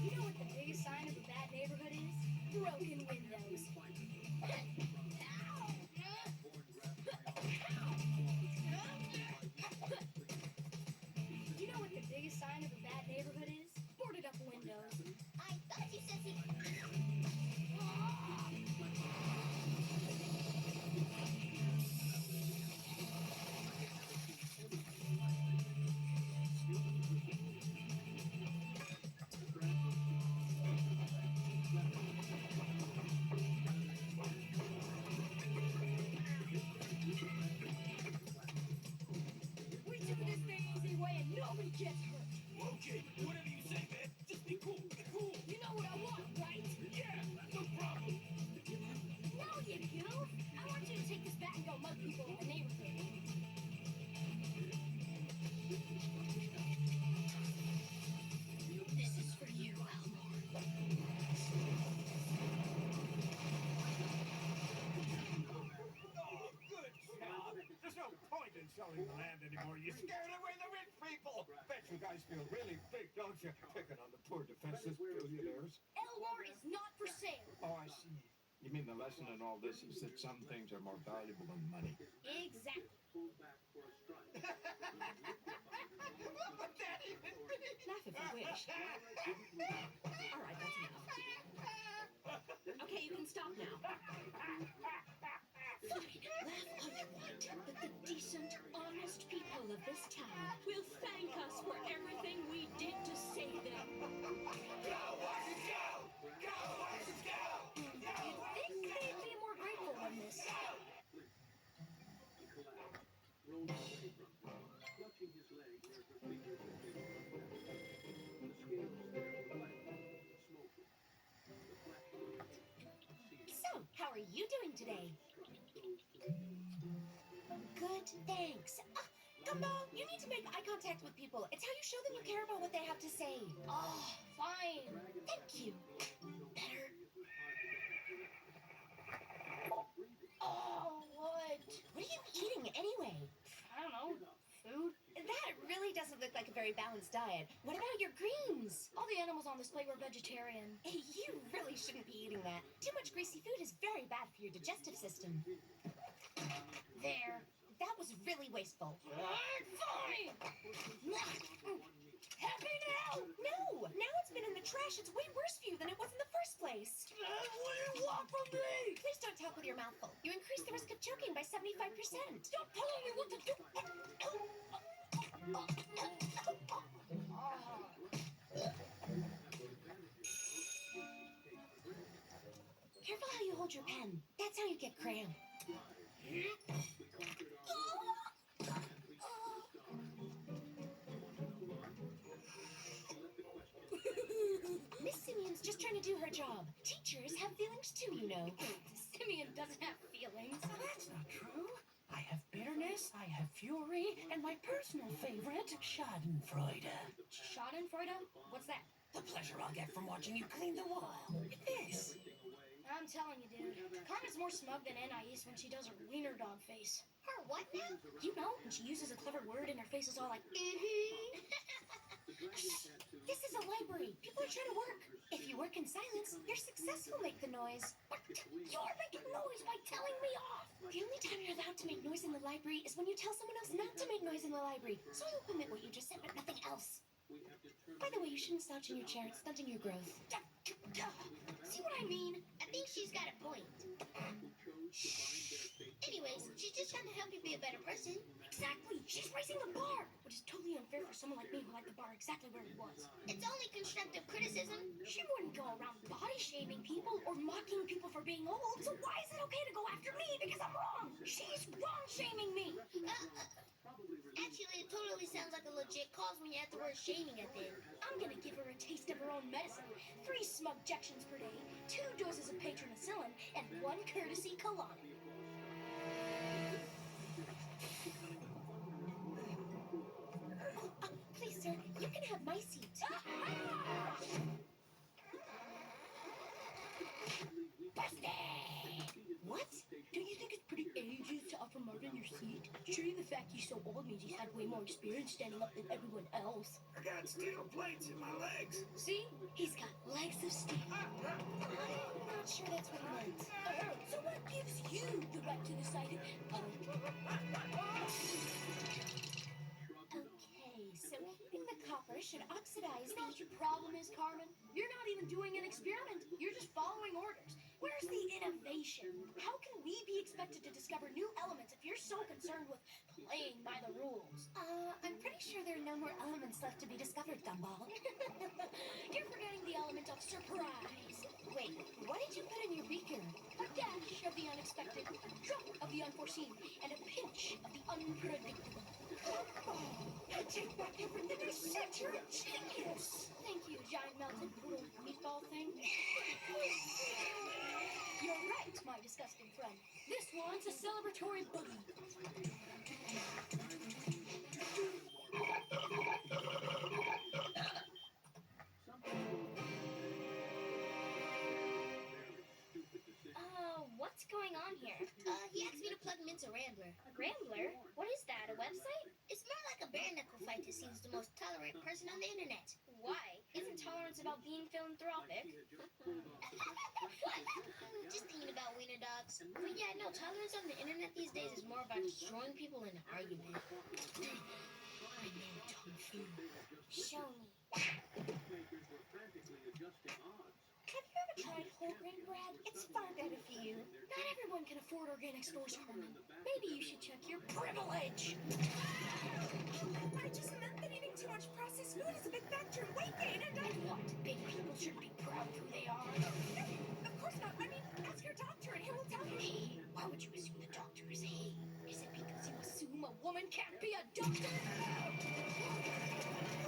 You know what the biggest sign of a bad neighborhood is? Broken windows. gets hurt. Okay, whatever you say, man. Just be cool. Be cool. You know what I want, right? Yeah, no problem. No, you goof. I want you to take this back and go mug people in the neighborhood. This is for you, Elmore. Oh, good job. There's no point in selling the land anymore. You scared away the rich people. Bet you guys feel really big, don't you? Picking on the poor defenseless billionaires. Elmore is not for sale. Oh, I see. You mean the lesson in all this is that some things are more valuable than money? Exactly. What would that even be? Laugh if you wish. All right, that's enough. Okay, you can stop now. Fine, laugh all you want, but the decent, honest people of this town will thank us for everything we did to save them. Go, horses, go! Go, horses, go! You'd think they'd be more grateful than this. So, how are you doing today? Good, thanks. Gumbo, you need to make eye contact with people. It's how you show them you care about what they have to say. Oh, fine. Thank you. Better. Oh, what? What are you eating anyway? I don't know. Food? That really doesn't look like a very balanced diet. What about your greens? All the animals on display were vegetarian. You really shouldn't be eating that. Too much greasy food is very bad for your digestive system. There. That was really wasteful. I'm fine! Happy now? No! Now it's been in the trash. It's way worse for you than it was in the first place. What do you want from me? Please don't talk with your mouth full. You increase the risk of choking by 75%. Stop telling me what to do. Careful how you hold your pen. That's how you get cramp. Miss Simeon's just trying to do her job. Teachers have feelings too, you know. Simeon doesn't have feelings. That's not true. I have bitterness, I have fury, and my personal favorite, Schadenfreude. Schadenfreude? What's that? The pleasure I'll get from watching you clean the wall. This. I'm telling you, dude. Karma's more smug than Anais when she does her wiener dog face. Her what now? You know, when she uses a clever word and her face is all like, Shh! This is a library. People are trying to work. If you work in silence, your success will make the noise. What? You're making noise by telling me off! The only time you're allowed to make noise in the library is when you tell someone else not to make noise in the library. So I will permit what you just said, but nothing else. By the way, you shouldn't slouch in your chair. It's stunting your growth. See what I mean? I think she's got a point. Anyways, she's just trying to help you be a better person. Exactly. She's raising the bar, which is totally unfair for someone like me who liked the bar exactly where it was. It's only constructive criticism. She wouldn't go around body shaming people or mocking people for being old. So why is it okay to go after me because I'm wrong? She's wrong shaming me. Actually, it totally sounds like a legit cause when you add the word shaming at the end. I'm gonna give her a taste of her own medicine. 3 smugjections per day, 2 doses of patronicillin, and 1 courtesy colonic. Please, sir, you can have my seat. What? Don't you think it's pretty ageist to offer Martin your seat? Surely the fact he's so old means he's had way more experience standing up than everyone else. I got steel plates in my legs. See? He's got legs of steel. I'm not sure that's what he meant. So what gives you the right to decide? Okay, so heating the copper should oxidize the... You know what your problem is, Carmen? You're not even doing an experiment. You're just following orders. Where's the innovation? How can we be expected to discover new elements if you're so concerned with playing by the rules? I'm pretty sure there are no more elements left to be discovered, Gumball. You're forgetting the element of surprise. Wait, what did you put in your beaker? A dash of the unexpected, a drop of the unforeseen, and a pinch of the unpredictable. I take back everything I said. You're a genius. Thank you, giant melted poodle meatball thing. You're right, my disgusting friend. This one's a celebratory boogie. What's going on here? He asked me to plug him into Rambler. Rambler? What is that, a website? It's more like a bare knuckle fight to see who's the most tolerant person on the internet. Why? Isn't tolerance about being philanthropic? Just thinking about wiener dogs. But yeah, no, tolerance on the internet these days is more about destroying people in an argument. I know Kung Fu. Show me. Have you ever tried whole grain bread? It's far better for you. Not everyone can afford organic stores, Herman. Maybe you should check your privilege. I just meant that eating too much processed food is a big factor in weight gain, and what? Big people should be proud of who they are. No, of course not. I mean, ask your doctor and he will tell you. Hey, why would you assume the doctor is he? Is it because you assume a woman can't be a doctor?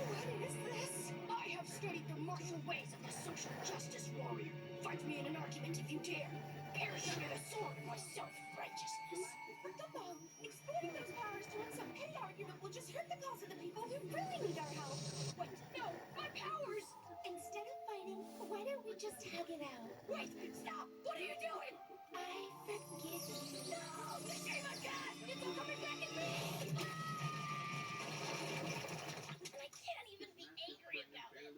What is this? I have studied the martial ways of the social justice warrior. Fight me in an argument if you dare. Perish under the sword of my self-righteousness. But Dumbo, exploiting those powers to win some petty argument will just hurt the cause of the people who really need our help. Wait, no, my powers! Instead of fighting, why don't we just hug it out? Wait, stop! What are you doing? I forgive you. No! The shame on God! It's all coming back at me! And I can't even be angry about it.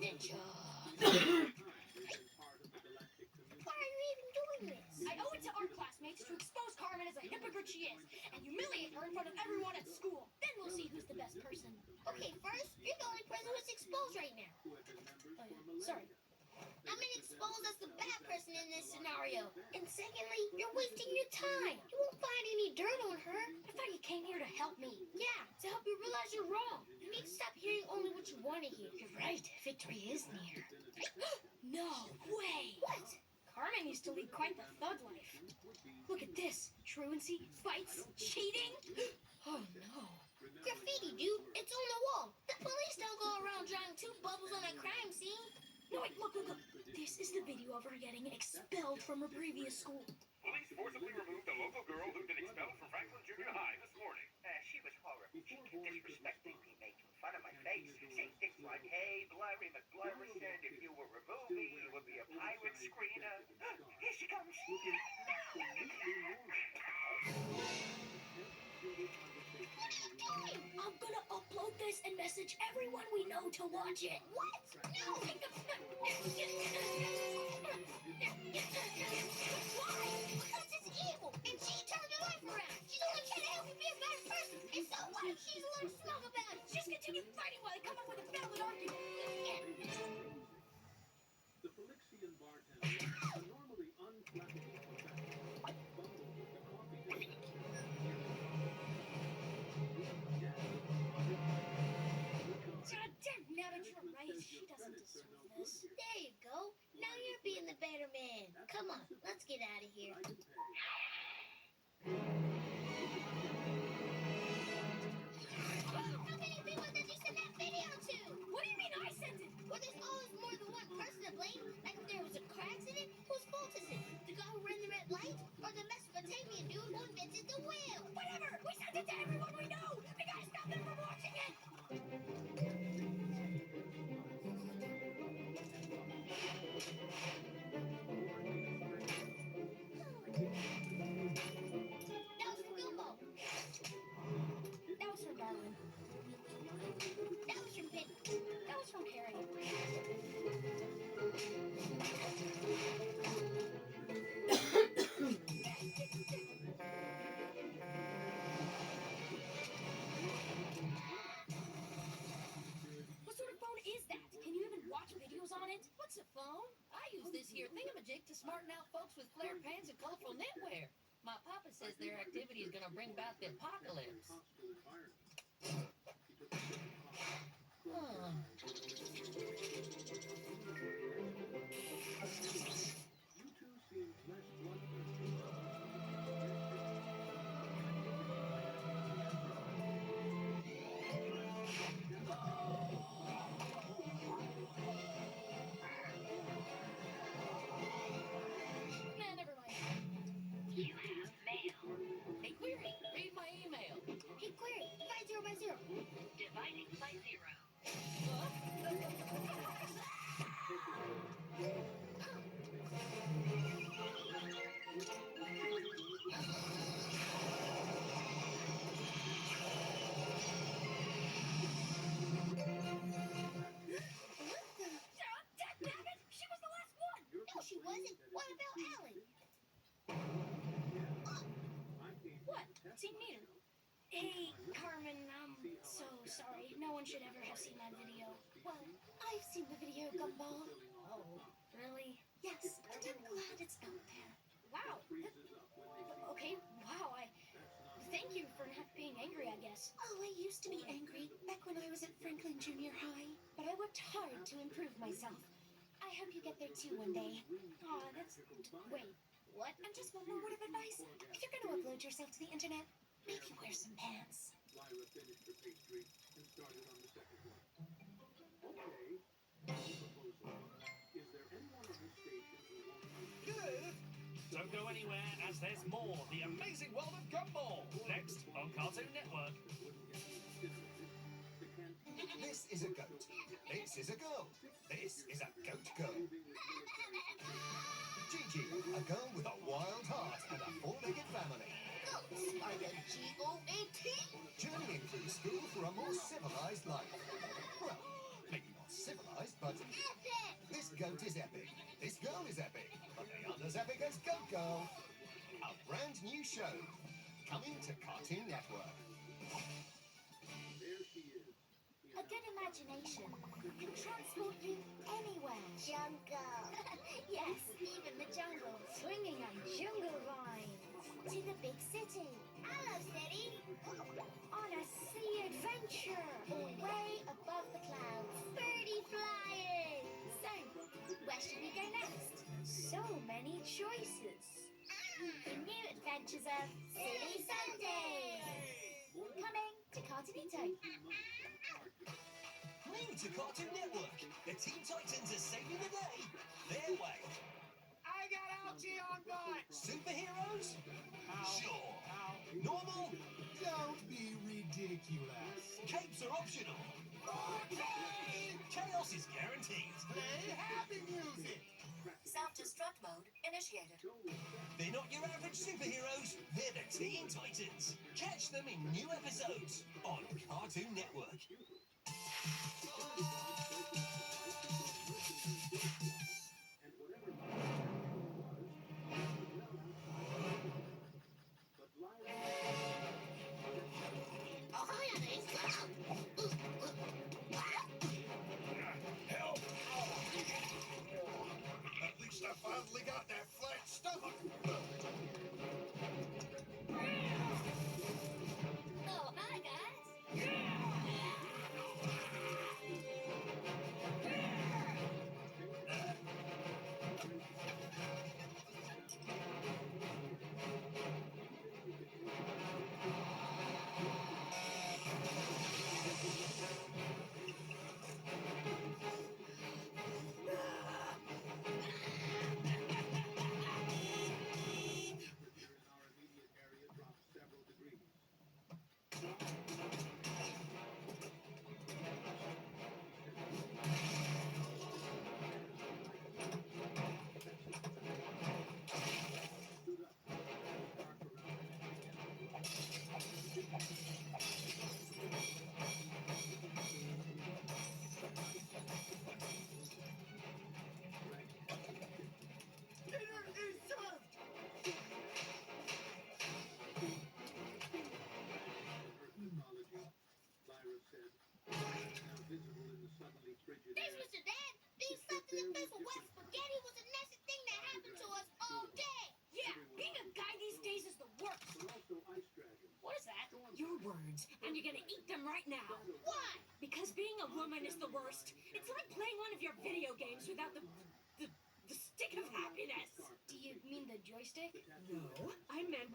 Ninja! Why are you even doing this? I owe it to our classmates to expose Carmen as a hypocrite she is, and humiliate her in front of everyone at school. Then we'll see who's the best person. Okay, first, you're the only person who's exposed right now. Sorry. I'm being exposed as the bad person in this scenario. And secondly, you're wasting your time. You won't find any dirt on her. I thought you came here to help me. Yeah, to help you realize you're wrong. You need to stop hearing only what you want to hear. You're right. Victory is near. No way. What? Carmen used to lead quite the thug life. Look at this. Truancy, fights, cheating. Oh no. Graffiti, dude. It's on the wall. The police don't go around drawing two bubbles on a crime scene. No, wait, look. This is the video of her getting expelled from her previous school. Police forcibly removed a local girl who'd been expelled from Franklin Junior High this morning. She was horrible. She kept disrespecting me, making fun of my face, saying things like, hey, Blurry McBlurrison, if you were remove me, you would be a pirate screener. Here she comes. I'm gonna upload this and message everyone we know to watch it. What? No! Why? Because it's evil, and she turned her life around. She's only trying to help you be a better person. And so what if she's a little smug about it? Just continue fighting while they come up with a valid argument. The Felixian bartender, a normally unflappable professional, bumbled with the coffee business. God damn, now that you're right, she doesn't deserve this. There you go. Now you're being the better man. Come on, let's get out of here. Nothing this here thingamajig to smarten out folks with flare pans and colorful knitwear. My papa says their activity is gonna bring about the apocalypse. Huh. Nah, never mind. You have mail. Hey, Query, read my email. Hey, Query, divide 0 by 0. Dividing by 0. Dammit! She was the last one! No, she wasn't. What about Alan? What? Team meter. Hey, Carmen, I'm so sorry. No one should ever have seen that video. Well, I've seen the video, Gumball. Oh, really? Yes, and I'm glad it's out there. Wow. Okay, wow, thank you for not being angry, I guess. Oh, I used to be angry back when I was at Franklin Junior High, but I worked hard to improve myself. I hope you get there too one day. Aw, wait, what? And just one more word of advice. If you're gonna upload yourself to the internet, maybe wear some pants. Lyra finished her pastry and started on the second one. Okay, proposal. Is there anyone on this station who won't be... Good. Don't go anywhere, as there's more. The Amazing World of Gumball. Next on Cartoon Network. This is a goat. This is a girl. This is a goat girl. Gigi, a girl with a wild heart and a four-legged family. Goats are the G-O-A-T. Journeying through school for a more civilized life. Well, maybe not civilized, but Epic! this goat is epic. This girl is epic. But they aren't as epic as Goat Girl. A brand new show coming to Cartoon Network. There she is. A good imagination can transport you anywhere. Jungle. Yes, even the jungle. Swinging on jungle vines. To the big city. Hello, city. On a sea adventure. Way above the clouds. Birdie flying. So, where should we go next? So many choices. The new adventures of Silly Sundays. Coming to Cartoonito. New to Cartoon Network, the Teen Titans are saving the day their way. I got algae on butt! Superheroes? Sure. Normal? Don't be ridiculous. Capes are optional. Okay. Chaos is guaranteed. Play happy music. Self-destruct mode initiated. They're not your average superheroes, they're the Teen Titans. Catch them in new episodes on Cartoon Network. Help! At least I finally got that flat stomach. Oh, hi, guys. Dinner is served! Lyra said, now visible in the suddenly frigid There's air. Mr. Dad! Being stuffed in the face with wet spaghetti was a now. Why? Because being a woman is the worst. It's like playing one of your video games without the stick of happiness. Do you mean the joystick? No, I meant...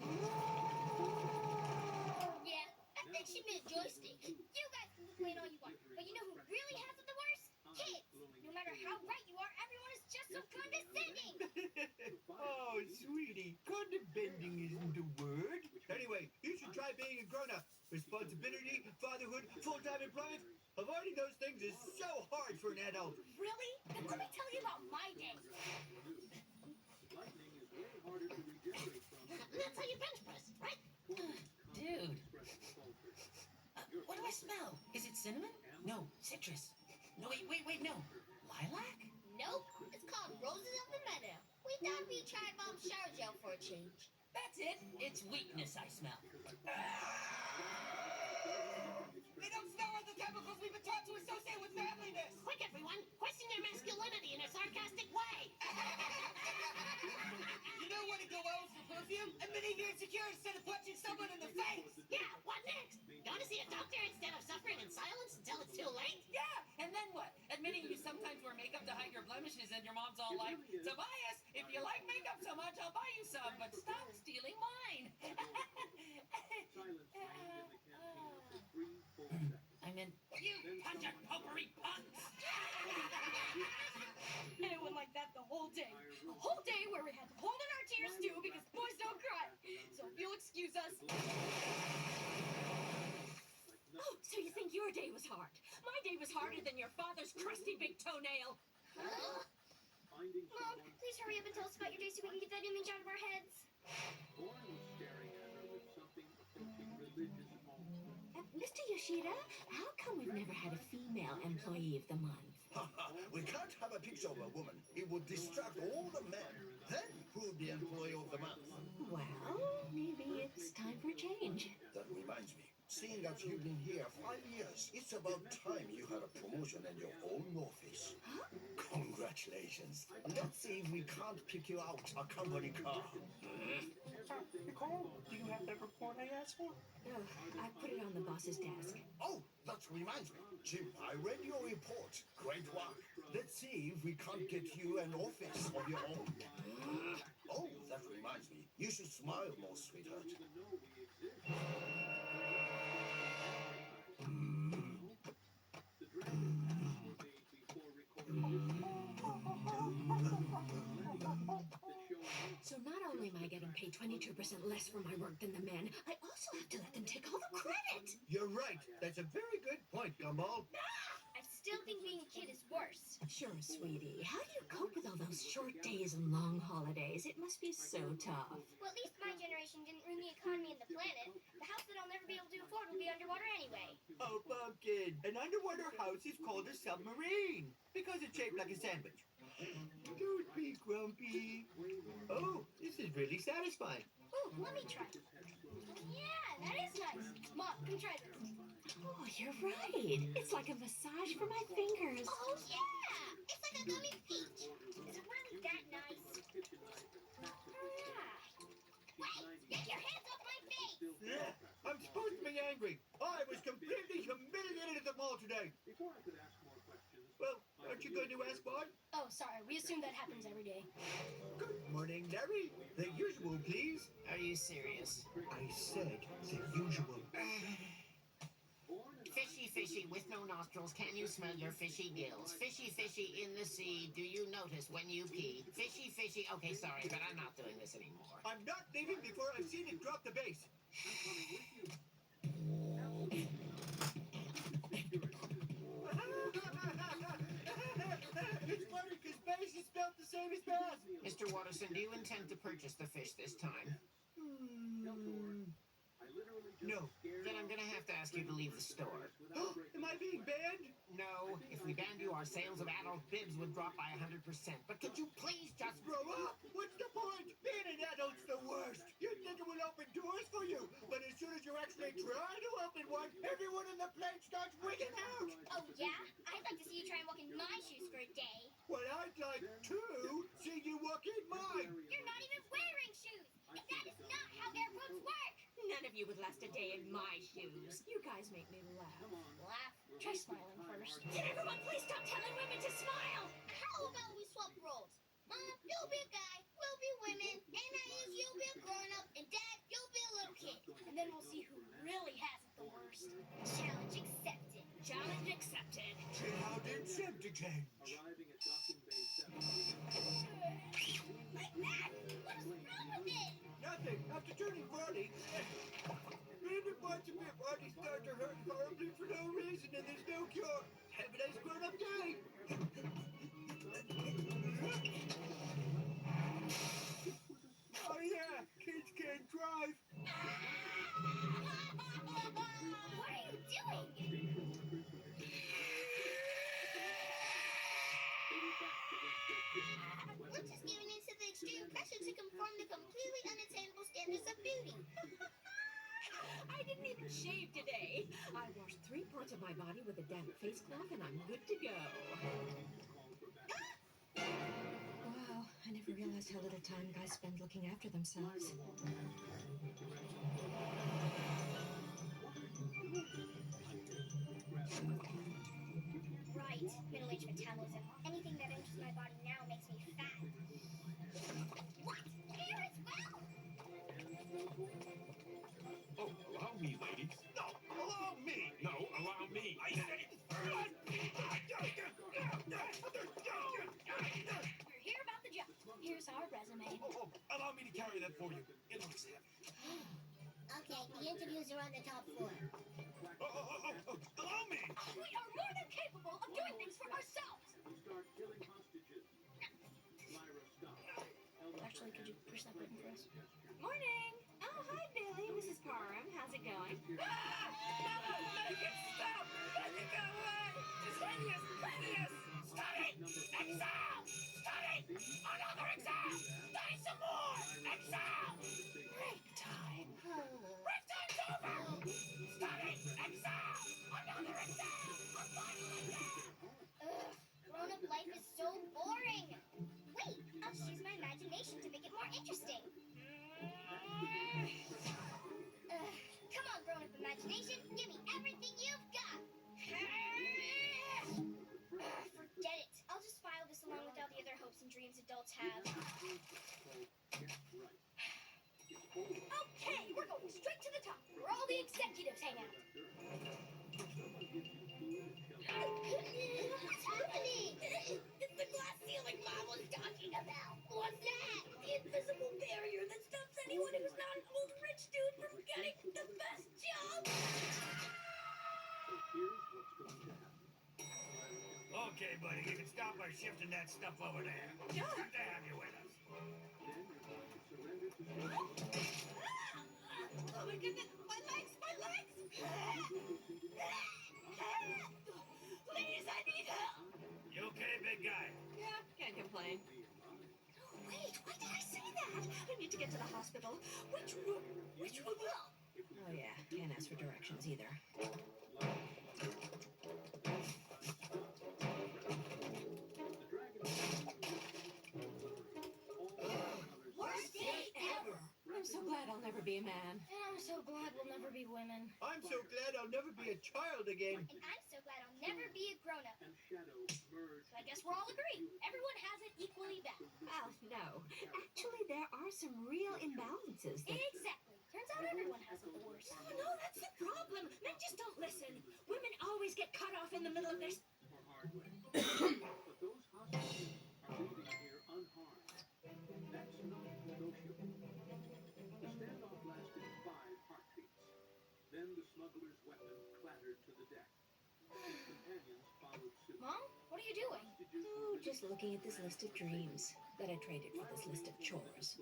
Yeah, I think she meant joystick. You guys can complain all you want, but you know who really has it the worst? Kids. No matter how right you are, everyone is just so condescending. Oh, sweetie, condescending isn't the word. Anyway, you should try being a grown-up. Responsibility, fatherhood, full-time employment. Avoiding those things is so hard for an adult. Really? Then let me tell you about my day. That's how you bench press, right? Dude. What do I smell? Is it cinnamon? No, citrus. No, wait, no. Lilac? Nope, it's called Roses of the Meadow. We thought we'd try Mom's shower gel for a change. That's it. It's weakness I smell. They don't smell like the chemicals we've been taught to associate with manliness. Quick, everyone. Question your masculinity in a sarcastic way. You know what a go well for perfume? Admitting you're insecure instead of punching someone in the face. Yeah, what next? Going to see a doctor instead of suffering in silence until it's too late? Yeah, And then what? Admitting you sometimes wear makeup to hide your blemishes and your mom's all like, Tobias, if you like makeup so much, I'll buy you some, but stop stealing mine. I meant, you punch and popery punks! And it went like that the whole day. A whole day where we had to hold in our tears too because boys don't cry. So if you'll excuse us. Oh, so you think your day was hard? My day was harder than your father's crusty big toenail. Huh? Mom, please hurry up and tell us about your day so we can get that image out of our heads. Mr. Yoshida, how come we've never had a female employee of the month? We can't have a picture of a woman. It would distract all the men. Then who'd be employee of the month? Well, maybe it's time for a change. That reminds me. Seeing as you've been here 5 years, it's about time you had a promotion in your own office. Huh? Congratulations. Let's see if we can't pick you out a company car. Nicole, do you have that report I asked for? Oh, I put it on the boss's desk. Oh, that reminds me. Jim, I read your report. Great work. Let's see if we can't get you an office of your own. Oh, that reminds me. You should smile more, sweetheart. So not only am I getting paid 22% less for my work than the men, I also have to let them take all the credit. You're right. That's a very good point, Gumball. I still think being a kid is worse. Sure, sweetie. How do you cope with all those short days and long holidays? It must be so tough. Well, at least my generation didn't ruin the economy and the planet. The house that I'll never be able to afford will be underwater anyway. Oh, Pumpkin. An underwater house is called a submarine because it's shaped like a sandwich. Don't be grumpy. Oh, this is really satisfying. Ooh, let me try. Yeah, that is nice. Mom, come try this. Oh, you're right. It's like a massage for my fingers. Oh, yeah! It's like a gummy peach. Is it really that nice? Wait! Get your hands off my face! Yeah, I'm supposed to be angry. I was completely humiliated at the mall today. Well, aren't you going to ask why? Oh, sorry. We assume that happens every day. Good morning, Larry. The usual, please. Are you serious? I said the usual. Fishy, fishy, with no nostrils, can you smell your fishy gills? Fishy, fishy, in the sea, do you notice when you pee? Fishy, fishy, okay, sorry, but I'm not doing this anymore. I'm not leaving before I've seen it drop the bass. It's funny because bass is spelled the same as bass. Mr. Watterson, do you intend to purchase the fish this time? No. Then I'm gonna have to ask you to leave the store. Am I being banned? No, if we banned you, our sales of adult bibs would drop by 100%. But could you please just Grow up! What's the point? Being an adult's the worst. You'd think it would open doors for you, but as soon as you actually try to open one, everyone in the plane starts wigging out. Oh, yeah? I'd like to see you try and walk in my shoes for a day. Well, I'd like to see you walk in mine. You're not even wearing shoes! And that is not how air boots work! None of you would last a day in my shoes. You guys make me laugh. Laugh. Try smiling first. Can everyone please stop telling women to smile? How about we swap roles? Mom, you'll be a guy, we'll be women, and you'll be a grown-up, and Dad, you'll be a little kid. And then we'll see who really has it the worst. Challenge accepted. Challenge accepted. Challenge accepted. Arriving at docking bay 7. Like that? What's wrong with it? Nothing. After turning 40, random parts of your body start to hurt horribly for no reason, and there's no cure. Have a nice grown-up day. Oh yeah, kids can't drive. What are you doing? We're just giving in to the extreme pressure to conform to completely unattainable standards of beauty. I didn't even shave today. I washed 3 parts of my body with a damp face cloth and I'm good to go. Wow, I never realized how little time guys spend looking after themselves. Right, middle-aged metabolism. Anything that enters my body now makes me fat. What? Hair as well? Oh, allow me, ladies. No, allow me. No, allow me. I said it. We're here about the job. Here's our resume. Oh, allow me to carry that for you. It looks heavy. Okay, the interviews are on the top floor. Allow me. We are more than capable of doing things for ourselves. Start killing hostages. Lyra stopped. Actually, could you push that button for us? Morning. Oh, hi, Billy. Mrs. Parham. How's it going? Make it stop! Make it go away! It's hideous! Hideous! Study! Exile! Study! Another exile! Study some more! Exile! Break time! Break time's over! Study! Exile! Another exile! I'm finally there! Ugh, grown-up life is so boring. Wait, I'll just use my imagination to make it more interesting. Come on, grown-up imagination. Give me everything you've got. Forget it. I'll just file this along with all the other hopes and dreams adults have. Okay, we're going straight to the top, where all the executives hang out. What's happening? It's the glass ceiling Mom was talking about. What's that? The invisible barrier that stops anyone who's not an old rich dude from getting the best job. Okay, buddy, you can stop by shifting that stuff over there. Good to have you with us. Oh my goodness, my legs, my legs! Please, I need help! You okay, big guy? Yeah, can't complain. Wait, why did I say that? I need to get to the hospital. Which room? Which room? Oh, yeah, can't ask for directions either. Worst day ever! I'm so glad I'll never be a man. And I'm so glad we'll never be women. I'm so glad I'll never be a child again. And I'm so glad I'll never be a grown-up. Shadow merged. So I guess we're all agreed. Everyone has it equally bad. Well, no. Actually, there are some real imbalances. Exactly. Turns out everyone has it the worst. Oh, no, that's the problem. Men just don't listen. Women always get cut off in the middle of their... Or hard way. But those hostages are leaving here unharmed. That's not negotiable. The standoff lasted 5 heartbeats. Then the smuggler's weapon clattered to the deck. His companions followed suit. Mom, what are you doing? Oh, just looking at this list of dreams that I traded for this list of chores.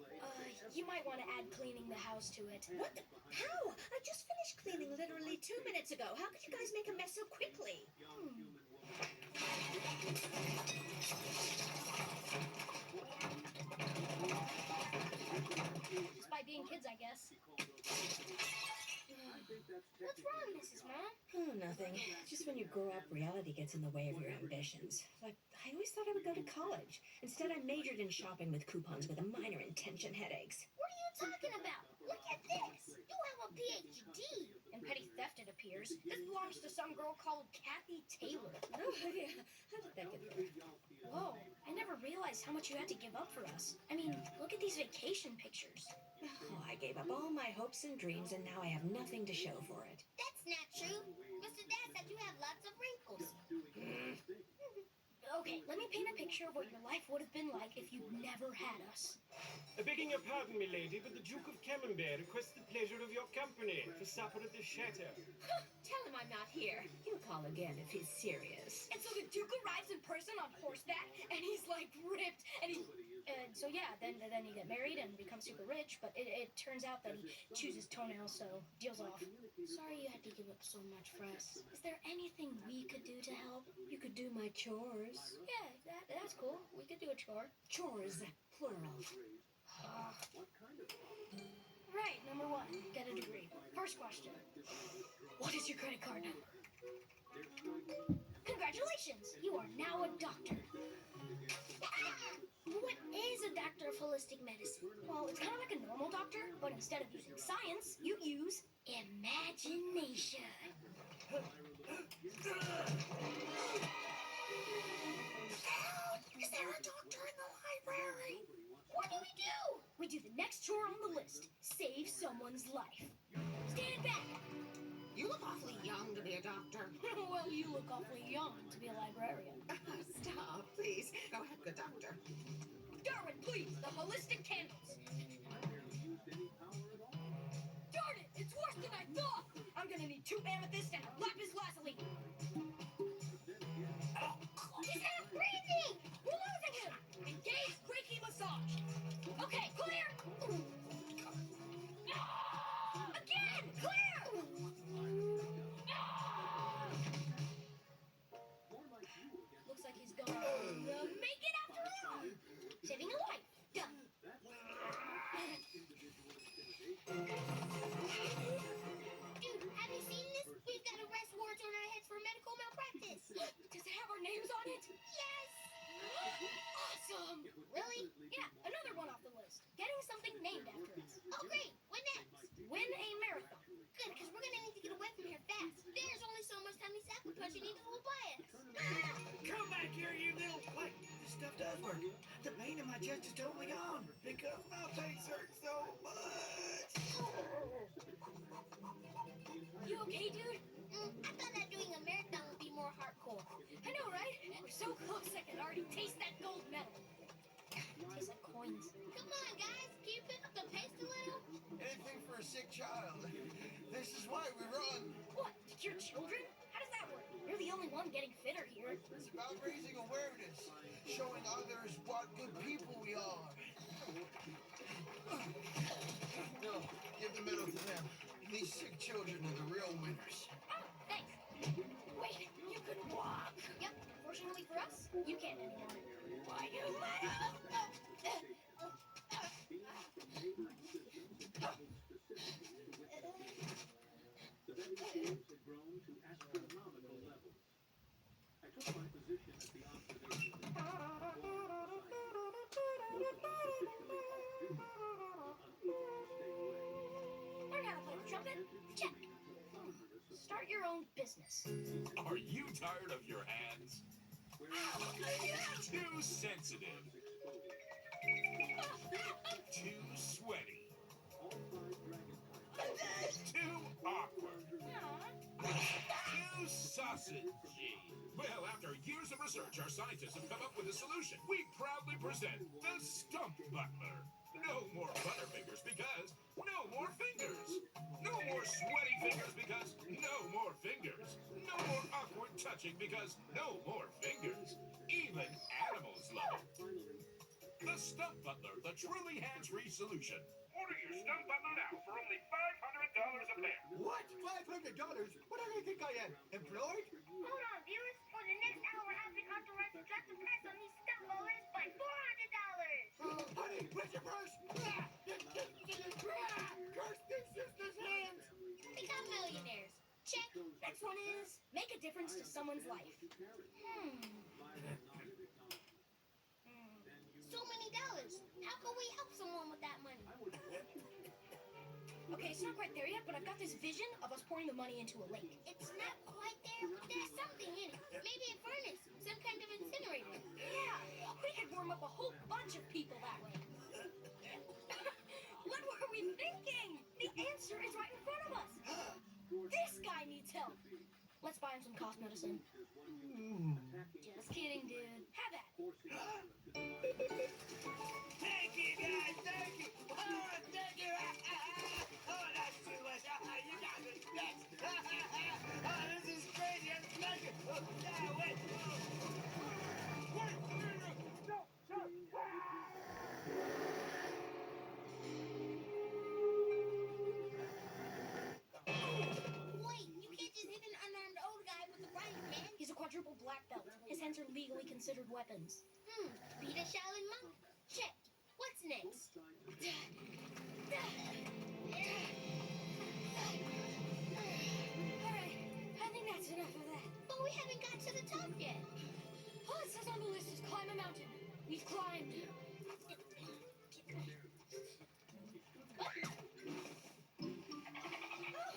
You might want to add cleaning the house to it. What the? How? I just finished cleaning literally 2 minutes ago. How could you guys make a mess so quickly? Just by being kids, I guess. What's wrong, Mrs. Mom? Oh, nothing. Just when you grow up, reality gets in the way of your ambitions. Like, I always thought I would go to college. Instead, I majored in shopping with coupons with a minor in tension headaches. What are you talking about? Look at this. You have a PhD in petty theft, it appears. This belongs to some girl called Kathy Taylor. No idea. How did that get there? Whoa, I never realized how much you had to give up for us. I mean, look at these vacation pictures. Oh, I gave up all my hopes and dreams, and now I have nothing to show for it. That's not true. Mr. Dad said you have lots of wrinkles. Okay, let me paint a picture of what your life would have been like if you'd never had us. Begging your pardon, milady, but the Duke of Camembert requests the pleasure of your company for supper at the chateau. Tell him I'm not here. He'll call again if he's serious. And so the Duke arrives in person on horseback, and he's like ripped, and he... so yeah, then you get married and become super rich, but it turns out that he chews his toenails, so deal's off. Sorry you had to give up so much for us. Is there anything we could do to help? You could do my chores. Yeah, that's cool. We could do a chore. Chores, plural. Right, number one, get a degree. First question. What is your credit card number? Congratulations! You are now a doctor. What is a doctor of holistic medicine? Well, it's kind of like a normal doctor, but instead of using science, you use imagination. Is there a doctor in the library? What do? We do the next chore on the list. Save someone's life. Stand back. You look awfully young to be a doctor. Well, you look awfully young to be a librarian. Stop, please. Go ahead, good doctor. Darwin, please, the holistic candles. Darn it, it's worse than I thought. I'm gonna need 2 amethysts and a lapis lazuli. He's half breathing. We're losing him. Engage Reiki massage. Okay, clear. Again, clear. Looks like he's gonna make it after all. Saving a life. Done. Dude, have you seen this? We've got arrest warrants on our heads for medical malpractice. Does it have our names on it? Yes. Awesome. Really? Yeah, another one off the list. Getting something named after us. Oh, great. What next? Win a marathon. Good, because we're going to need to get away from here fast. There's only so much time these apple punch need to hold by us. Come back here, you little... Wait, this stuff does work. The pain in my chest is totally gone because my face hurts so much. You okay, dude? I thought that doing a marathon would be more hardcore. I know, right? We're so close I can already taste that gold medal. Tastes like coins. Come on, guys. Can you pick up the pace a little? Anything for a sick child. This is why we run. What? To cure children? How does that work? You're the only one getting fitter here. It's about raising awareness, showing others what good people we are. No, give the medal to them. These sick children are the real winners. Oh, thanks. Wait, you could walk. Yep, fortunately for us, you can't anymore. Why you medal? The medications had grown to astronomical levels. I took my position at the observation deck. Learn how to play the trumpet? Check. Start your own business. Are you tired of your hands? Too sensitive. Too sweaty. Too awkward. Too sausagey. Well, after years of research, our scientists have come up with a solution. We proudly present the Stump Butler. No more butterfingers because no more fingers. No more sweaty fingers because no more fingers. No more awkward touching because no more fingers. Even animals love it. The Stump Butler, the truly hands-free solution. Order your Stump Butler now for only $500 a pair. What? $500? What do they think I am? Employed? Hold on, viewers. For the next hour, I've been authorized to drop the price on these stump bowlers by $400. Honey, where's your brush? Curse this sister's hands! Become millionaires. Check. Next one is make a difference to someone's life. So many dollars. How can we help someone with that money? Okay, it's not quite there yet, but I've got this vision of us pouring the money into a lake. It's not quite there, but there's something in it. Maybe a furnace, some kind of incinerator. Yeah, we could warm up a whole bunch of people that way. What were we thinking? The answer is right in front of us. This guy needs help. Let's buy him some cough medicine. Just kidding, dude. Have that. Thank you, guys. Thank you. Oh, thank you. Oh, that's too much. You got me next. Oh, this is crazy. Thank you. Oh, yeah, wait. Wait, you can't just hit an unarmed old guy with a frying pan. He's a quadruple black belt. His hands are legally considered weapons. Beat a Shaolin monk. Check. What's next? Alright, I think that's enough of that. But we haven't got to the top yet. All it says on the list is climb a mountain. We've climbed. Oh,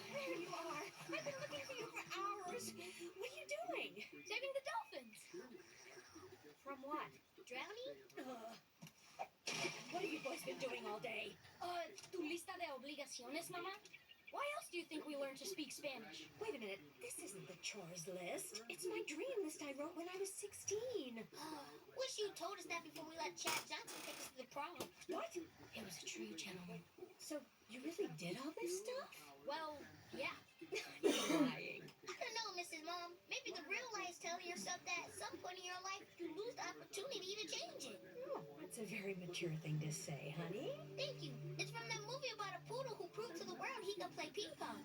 there you are. I've been looking for you for hours. What are you doing? Saving the dolphins. From what? Drowning? What have you boys been doing all day? Tu lista de obligaciones, Mama? Why else do you think we learned to speak Spanish? Wait a minute. This isn't the chores list. It's my dream list I wrote when I was 16. Wish you told us that before we let Chad Johnson take us to the prom. What? It was a true gentleman. So, you really did all this stuff? Well, yeah. You're lying. I don't know, Mrs. Mom. Maybe the real lie is telling yourself that at some point in your life you lose the opportunity to change it. Oh, that's a very mature thing to say, honey. Thank you. It's from that movie about a poodle who proved to the world he could play ping pong.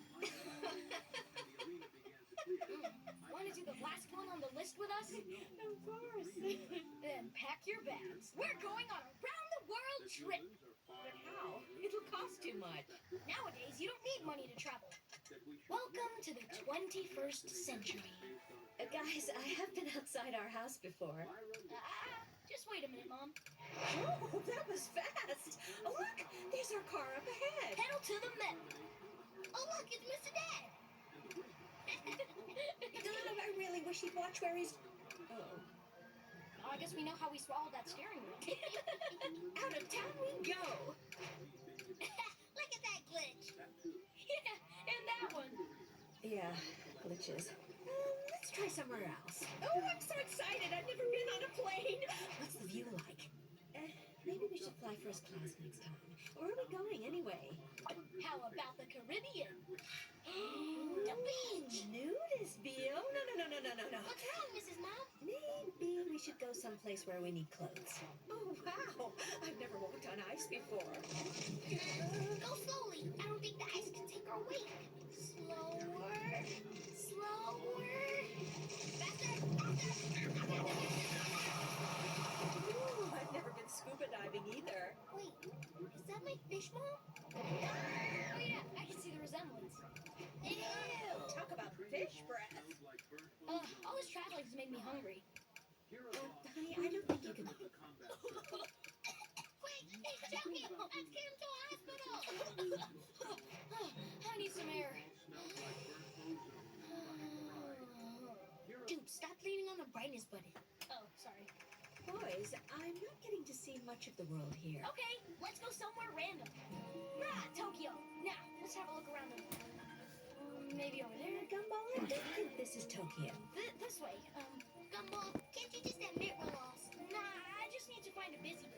Want to do the last one on the list with us? Of course. Then pack your bags. We're going on a round-the-world trip. But how? It'll cost too much. Nowadays, you don't need money to travel. Welcome to the 21st century. Guys, I have been outside our house before. Just wait a minute, Mom. Oh, that was fast. Oh, look, there's our car up ahead. Pedal to the metal. Oh, look, it's Mr. Dad. I really wish he'd watch where he's... Oh. I guess we know how we swallowed that steering wheel. Out of town we go. Look at that glitch. Yeah, and that one. Yeah, glitches. Let's try somewhere else. Oh, I'm so excited. I've never been on a plane. What's the view like? Maybe we should fly first class next time. Where are we going anyway? How about the Caribbean? The beach. Nudist, Bill. No. What's wrong, Mrs. Mom? Maybe we should go someplace where we need clothes. Oh, wow. I've never walked on ice before. Go slowly. I don't think the ice can take our weight. Slower. Faster. Ooh, I've never been scuba diving either. Wait, is that my fish, Mom? Oh yeah, I can see the resemblance. Ew, talk about fish breath. All this traveling has made me hungry. Honey, I don't think you can... Quick, he's choking. Let's get him to a hospital. I need some air. Dude, stop leaning on the brightness button. Oh, sorry. Boys, I'm not getting to see much of the world here. Okay, let's go somewhere random. Tokyo. Now, let's have a look around them. Maybe over there. Gumball, I don't think this is Tokyo. This way. Gumball, can't you just admit we're lost? Nah, I just need to find a busy